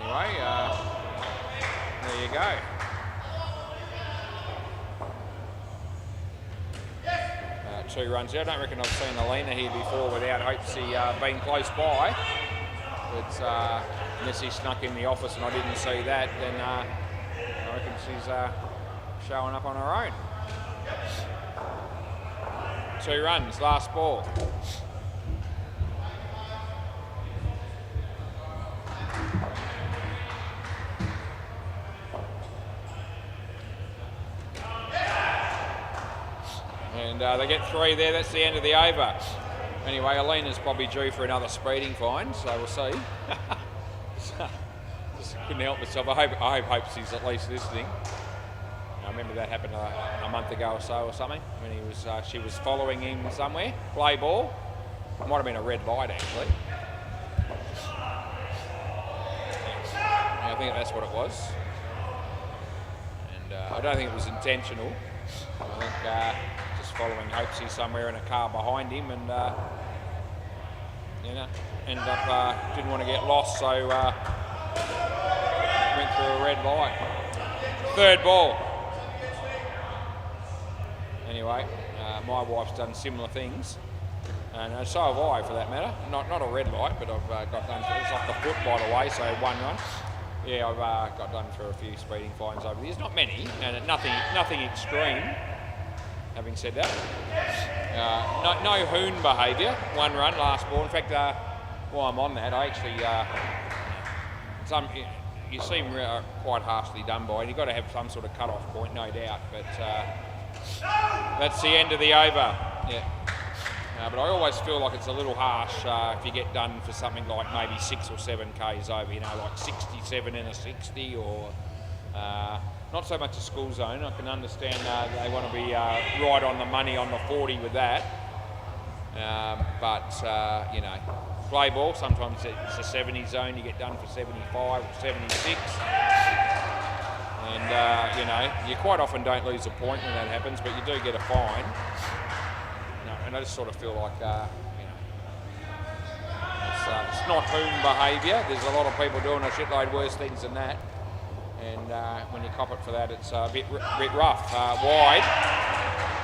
S1: Anyway, there you go. 2 runs here. I don't reckon I've seen Alina here before without Hopesy being close by. But unless he snuck in the office and I didn't see that, then I reckon she's showing up on her own. 2 runs, last ball. And they get 3 there. That's the end of the over. Anyway, Alina's probably due for another speeding fine, so we'll see. Just couldn't help myself. I hope she's at least listening. I remember that happened a month ago or so or something when she was following him somewhere. Play ball. It might have been a red light actually. I think that's what it was. And I don't think it was intentional. I think just following Hopesy somewhere in a car behind him and ended up didn't want to get lost, so went through a red light. 3rd ball. Anyway, my wife's done similar things, and so have I, for that matter. Not a red light, but I've got done. It's off the foot, by the way, so 1-1. Yeah, I've got done for a few speeding fines over the years. Not many, and nothing extreme. Having said that, no hoon behaviour. 1 run, last ball. In fact, while I'm on that, I actually you seem quite harshly done by, and you've got to have some sort of cut-off point, no doubt. But that's the end of the over. Yeah. But I always feel like it's a little harsh if you get done for something like maybe 6 or 7 Ks over, like 67 in a 60, or not so much a school zone. I can understand they want to be right on the money on the 40 with that. But play ball, sometimes it's a 70 zone, you get done for 75 or 76. And, you quite often don't lose a point when that happens, but you do get a fine. And I just sort of feel like, it's not hoon behaviour. There's a lot of people doing a shitload worse things than that. And when you cop it for that, it's a bit rough, wide.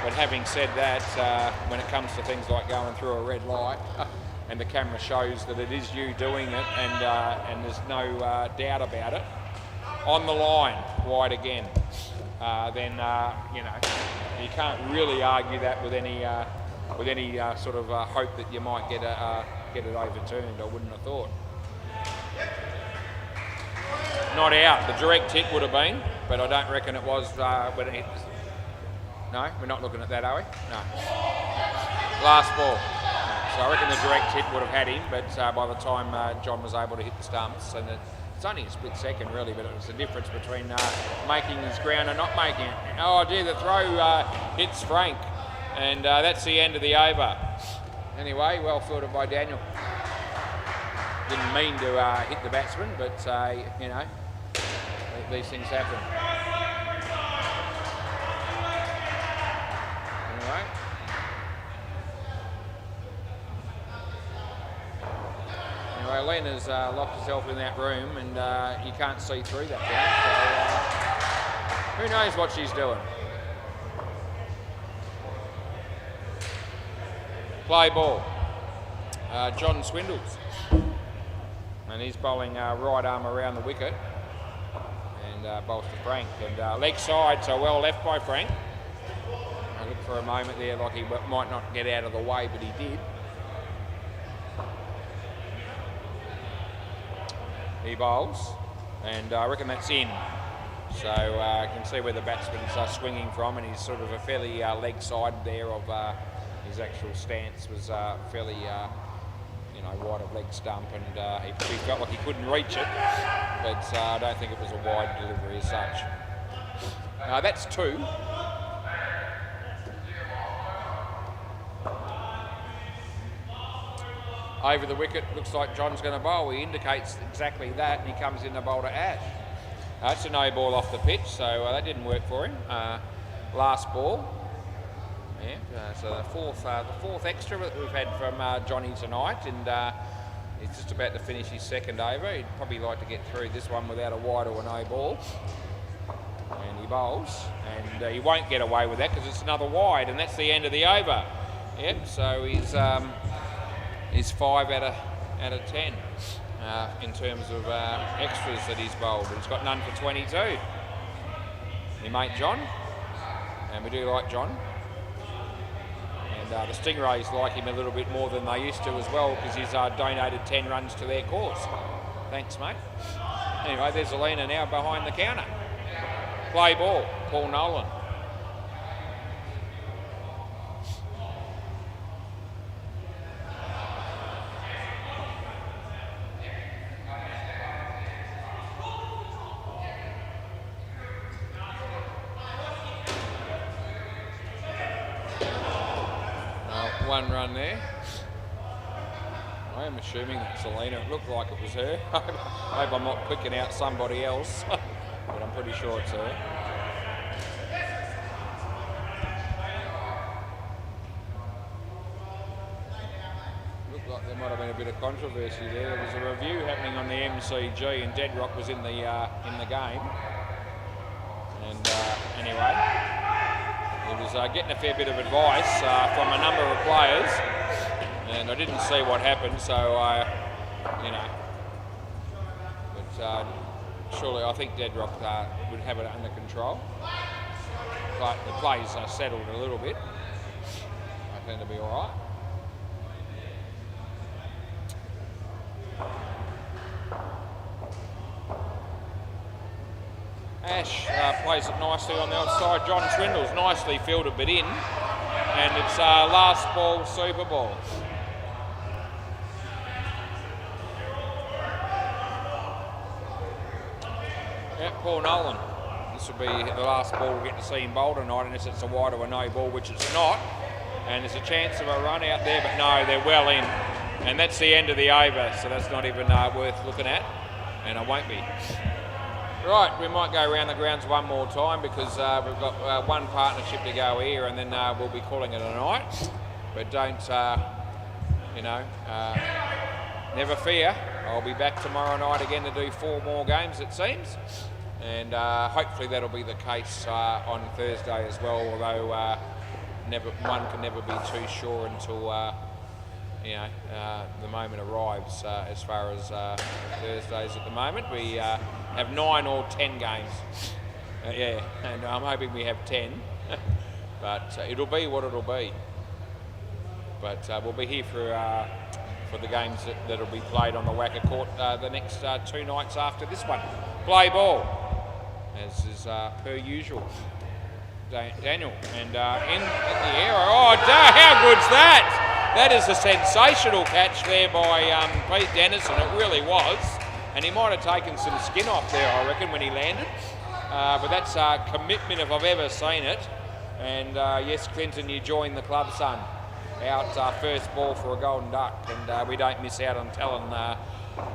S1: But having said that, when it comes to things like going through a red light, and the camera shows that it is you doing it, and there's no doubt about it, on the line, wide again, then you can't really argue that with any sort of hope that you might get it overturned. I wouldn't have thought. Not out. The direct hit would have been, but I don't reckon it was when it hit. No, we're not looking at that, are we? No. Last ball. So I reckon the direct hit would have had him, but by the time John was able to hit the stumps, and it's only a split second really, but it was the difference between making his ground and not making it. Oh dear, the throw hits Frank, and that's the end of the over. Anyway, well fielded by Daniel. Didn't mean to hit the batsman, but these things happen. Anyway, Lena's locked herself in that room, and you can't see through that thing. So who knows what she's doing? Play ball. John Swindles. And he's bowling right arm around the wicket, and bowls to Frank. And leg side, so well left by Frank. I looked for a moment there like he might not get out of the way, but he did. He bowls, and I reckon that's in. So I can see where the batsman's swinging from, and he's sort of a fairly leg side there of his actual stance was fairly wide of leg stump, and he felt like he couldn't reach it, but I don't think it was a wide delivery as such. That's 2. Over the wicket, looks like John's going to bowl. He indicates exactly that, and he comes in to bowl to Ash. It's a no ball off the pitch, so that didn't work for him. Last ball. Yeah, so the fourth extra that we've had from Johnny tonight, and he's just about to finish his second over. He'd probably like to get through this one without a wide or a no ball. And he bowls, and he won't get away with that because it's another wide, and that's the end of the over. Yep, so he's 5 out of 10 in terms of extras that he's bowled. He's got none for 22. Your mate John, and we do like John. And the Stingrays like him a little bit more than they used to as well, because he's donated 10 runs to their cause. Thanks, mate. Anyway, there's Alina now behind the counter. Play ball, Paul Nolan. one run there. I am assuming that's Selena. It looked like it was her. I hope I'm not picking out somebody else, but I'm pretty sure it's her. Looked like there might have been a bit of controversy there. There was a review happening on the MCG, and Deadrock was in the game. And anyway, he was getting a fair bit of advice from a number of players. And I didn't see what happened, so but surely I think Deadrock would have it under control. But the plays are settled a little bit. I think it'll be all right. Ash plays it nicely on the outside. John Swindle's nicely fielded but in, and it's last ball Super Bowl. Yeah, Paul Nolan. This will be the last ball we'll get to see him bowl tonight, unless it's a wide or a no ball, which it's not. And there's a chance of a run out there, but no, they're well in. And that's the end of the over, so that's not even worth looking at, and it won't be. Right, we might go around the grounds one more time because we've got one partnership to go here, and then we'll be calling it a night. But don't, never fear. I'll be back tomorrow night again to do 4 more games, it seems. And hopefully that'll be the case on Thursday as well, although one can never be too sure until the moment arrives as far as Thursdays at the moment. We have 9 or 10 games. And I'm hoping we have 10. But it'll be what it'll be. But we'll be here for the games that'll be played on the WACA Court the next 2 nights after this one. Play ball, as is per usual. Daniel, and in the air. Oh, how good's that? That is a sensational catch there by Pete Dennison. It really was. And he might have taken some skin off there, I reckon, when he landed. But that's commitment if I've ever seen it. And yes, Clinton, you joined the club, son. Out first ball for a golden duck, and we don't miss out on telling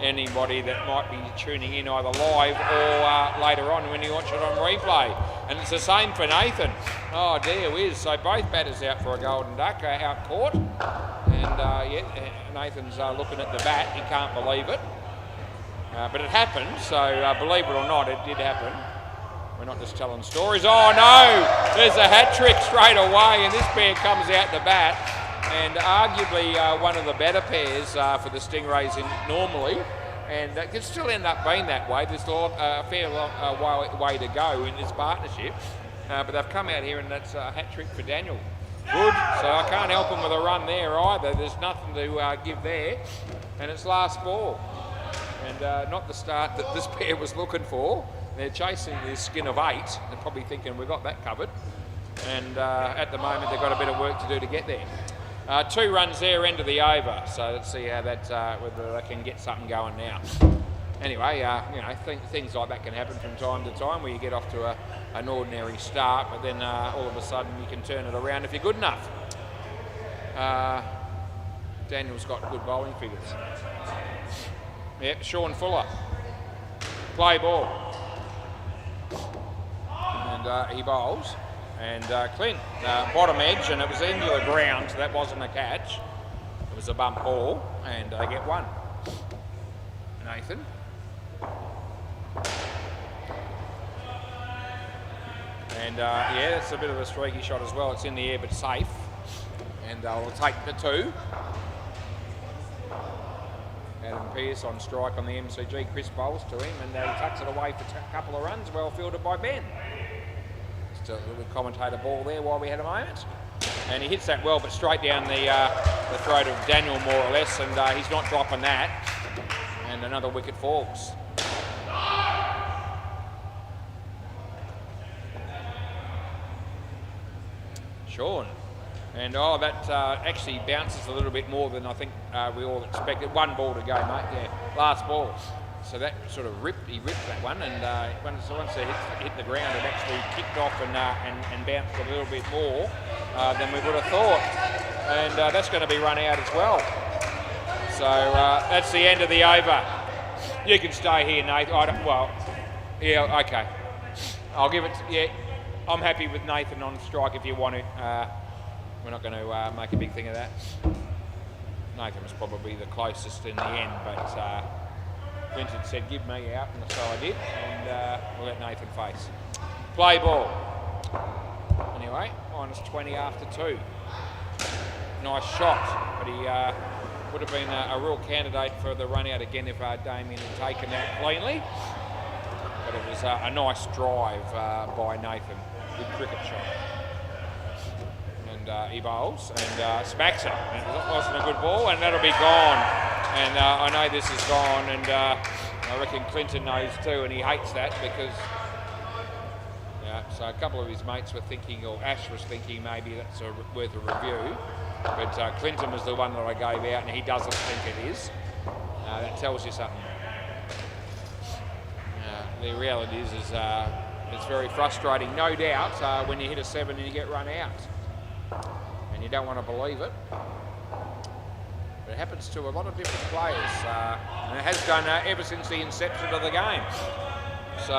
S1: anybody that might be tuning in either live or later on when you watch it on replay. And it's the same for Nathan. Oh dear whiz. So both batters out for a golden duck, out caught. And Nathan's looking at the bat. He can't believe it. But it happened, so believe it or not, it did happen. We're not just telling stories. Oh no! There's a hat trick straight away, and this pair comes out the bat. And arguably one of the better pairs for the Stingrays normally, and it could still end up being that way. There's a fair way to go in this partnership, but they've come out here, and that's a hat trick for Daniel. Good, so I can't help them with a run there either. There's nothing to give there, and it's last ball. And not the start that this pair was looking for. They're chasing the skin of 8. They're probably thinking we've got that covered. And at the moment they've got a bit of work to do to get there. 2 runs there, end of the over. So let's see how that whether they can get something going now. Anyway, things like that can happen from time to time, where you get off to an ordinary start, but then all of a sudden you can turn it around if you're good enough. Daniel's got good bowling figures. Yep, Sean Fuller. Play ball. And he bowls. And Clint, bottom edge, and it was into the ground, so that wasn't a catch. It was a bump ball, and they get 1. Nathan. And that's a bit of a streaky shot as well. It's in the air, but safe. And we'll take the 2. Adam Pearce on strike on the MCG. Chris bowls to him, and he tucks it away for a couple of runs. Well fielded by Ben. Just a little commentator ball there while we had a moment. And he hits that well, but straight down the throat of Daniel, more or less, and he's not dropping that. And another wicket falls. Sean. And that actually bounces a little bit more than I think we all expected. 1 ball to go, mate. Yeah, last ball. so that sort of he ripped that one, and once it hit the ground, it actually kicked off and bounced a little bit more than we would have thought, and that's going to be run out as well. So that's the end of the over. You can stay here, Nathan. Yeah, okay. I'll give it. Yeah, I'm happy with Nathan on strike if you want to. We're not going to make a big thing of that. Nathan was probably the closest in the end, but Clinton said give me out, and so I did, and we'll let Nathan face. Play ball. Anyway, -20 after 2. Nice shot, but he would have been a real candidate for the run out again if Damien had taken that cleanly. But it was a nice drive by Nathan. Good cricket shot. And he bowls and smacks it. And it wasn't a good ball, and that'll be gone. And I know this is gone, and I reckon Clinton knows too, and he hates that because. So a couple of his mates were thinking, or Ash was thinking, maybe that's worth a review. But Clinton was the one that I gave out, and he doesn't think it is. That tells you something. The reality is it's very frustrating, no doubt, when you hit a 7 and you get run out. And you don't want to believe it. But it happens to a lot of different players. And it has done ever since the inception of the game. So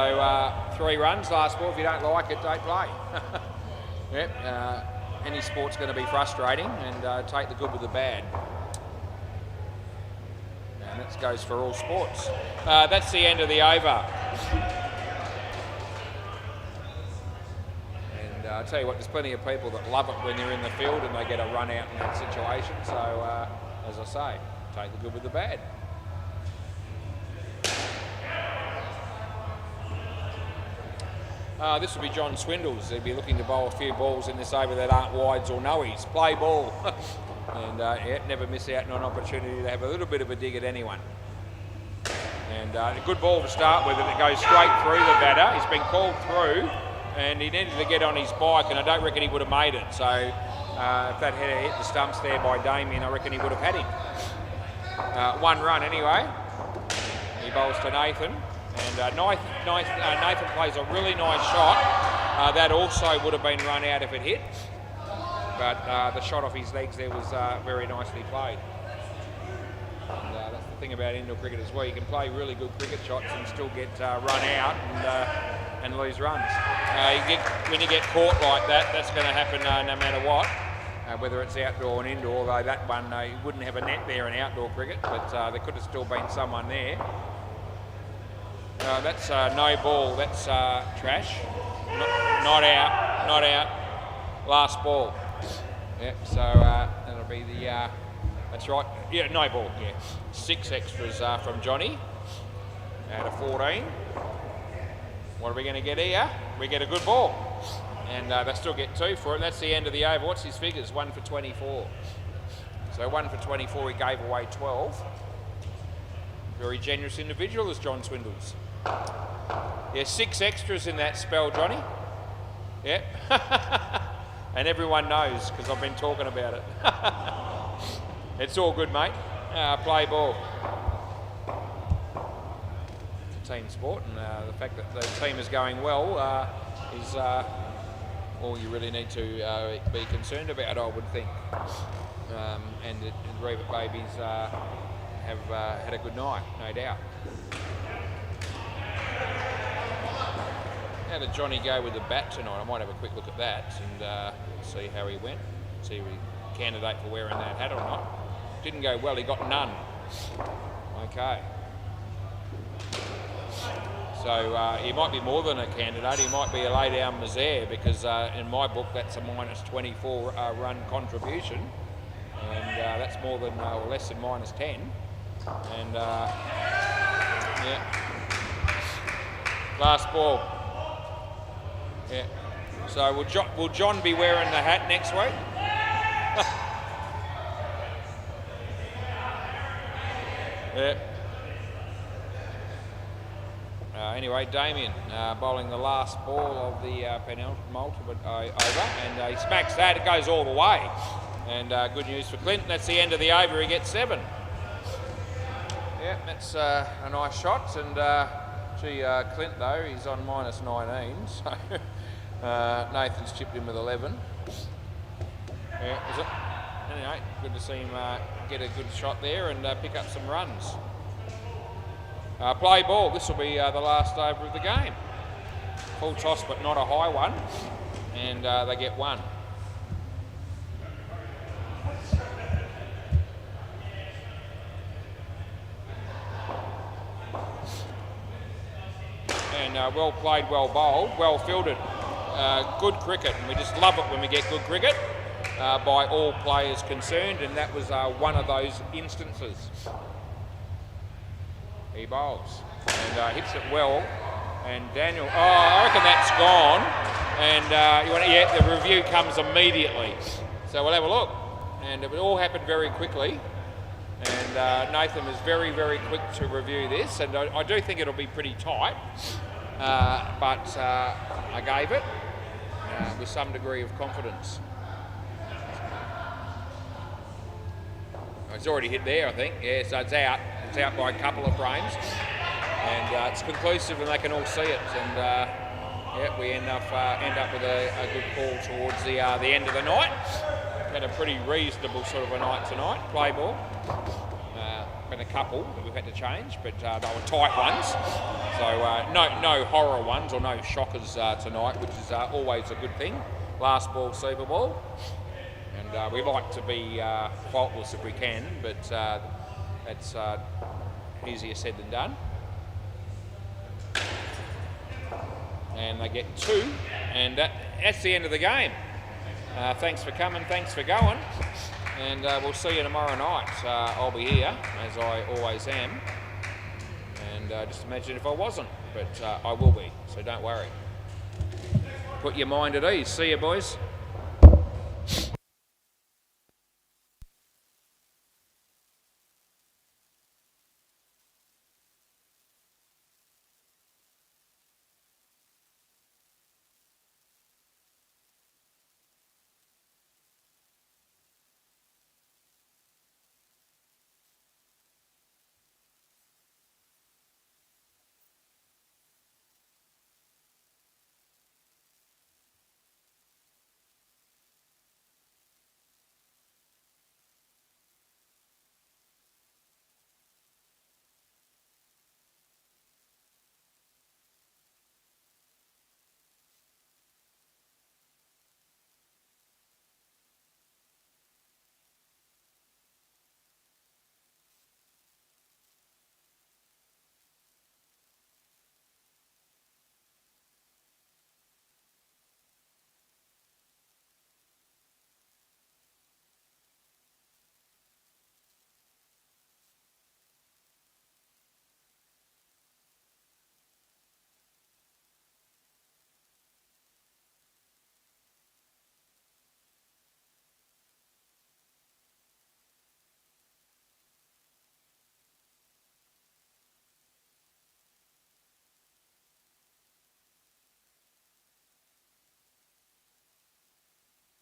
S1: 3 runs, last ball. If you don't like it, don't play. Yep. Any sport's going to be frustrating, and take the good with the bad. And that goes for all sports. That's the end of the over. And I tell you what, there's plenty of people that love it when they're in the field and they get a run out in that situation. So, as I say, take the good with the bad. This will be John Swindles. He'll be looking to bowl a few balls in this over that aren't wides or noes. Play ball. And never miss out on an opportunity to have a little bit of a dig at anyone. And a good ball to start with, and it goes straight through the batter. He's been called through, and he needed to get on his bike, and I don't reckon he would have made it. So if that had hit the stumps there by Damien, I reckon he would have had him. 1 run anyway. He bowls to Nathan. And Nathan plays a really nice shot. That also would have been run out if it hit. But the shot off his legs there was very nicely played. And that's the thing about indoor cricket as well. You can play really good cricket shots and still get run out and lose runs. When you get caught like that, that's going to happen no matter what. Whether it's outdoor and indoor, although that one, you wouldn't have a net there in outdoor cricket, but there could have still been someone there. That's no ball, that's trash. Not out. Last ball. Yep, so that'll be the, that's right. Yeah, no ball, yeah. 6 extras from Johnny out of 14. What are we going to get here? We get a good ball. And they still get 2 for it. That's the end of the over. What's his figures? 1 for 24. So 1 for 24, he gave away 12. Very generous individual is John Swindles. Yeah, 6 extras in that spell, Johnny. Yep. And everyone knows because I've been talking about it. It's all good, mate. Play ball. It's a team sport, and the fact that the team is going well is all you really need to be concerned about, I would think. And the Reebok babies have had a good night, no doubt. How did Johnny go with the bat tonight? I might have a quick look at that and see how he went. See if he's a candidate for wearing that hat or not. Didn't go well, he got none. Okay. So he might be more than a candidate, he might be a lay down misère because in my book that's a -24 run contribution. And that's more than, or less than -10. And yeah. Last ball. Yeah. So will John be wearing the hat next week? Yeah. Anyway, Damien bowling the last ball of the penultimate over, and he smacks that. It goes all the way. And good news for Clinton. That's the end of the over. He gets 7. Yeah, that's a nice shot, and Clint though, he's on -19, so Nathan's chipped in with 11. Yeah, is it? Anyway, good to see him get a good shot there and pick up some runs. Play ball, this will be the last over of the game. Full toss, but not a high one, and they get one. And well played, well bowled, well fielded. Good cricket, and we just love it when we get good cricket by all players concerned, and that was one of those instances. He bowls and hits it well, and Daniel, I reckon that's gone, and yeah, the review comes immediately. So we'll have a look, and it all happened very quickly, and Nathan was very, very quick to review this, and I do think it'll be pretty tight, but I gave it with some degree of confidence. It's already hit there, I think. Yeah, so it's out. It's out by a couple of frames, and it's conclusive, and they can all see it. And yeah, we end up with a good call towards the end of the night. Had a pretty reasonable sort of a night tonight. Play ball. Been a couple that we've had to change, but they were tight ones. So no horror ones or no shockers tonight, which is always a good thing. Last ball, Super Bowl. And we like to be faultless if we can, but that's easier said than done. And they get 2, and that's the end of the game. Thanks for coming, thanks for going, and we'll see you tomorrow night. I'll be here, as I always am, and just imagine if I wasn't, but I will be, so don't worry. Put your mind at ease. See you, boys.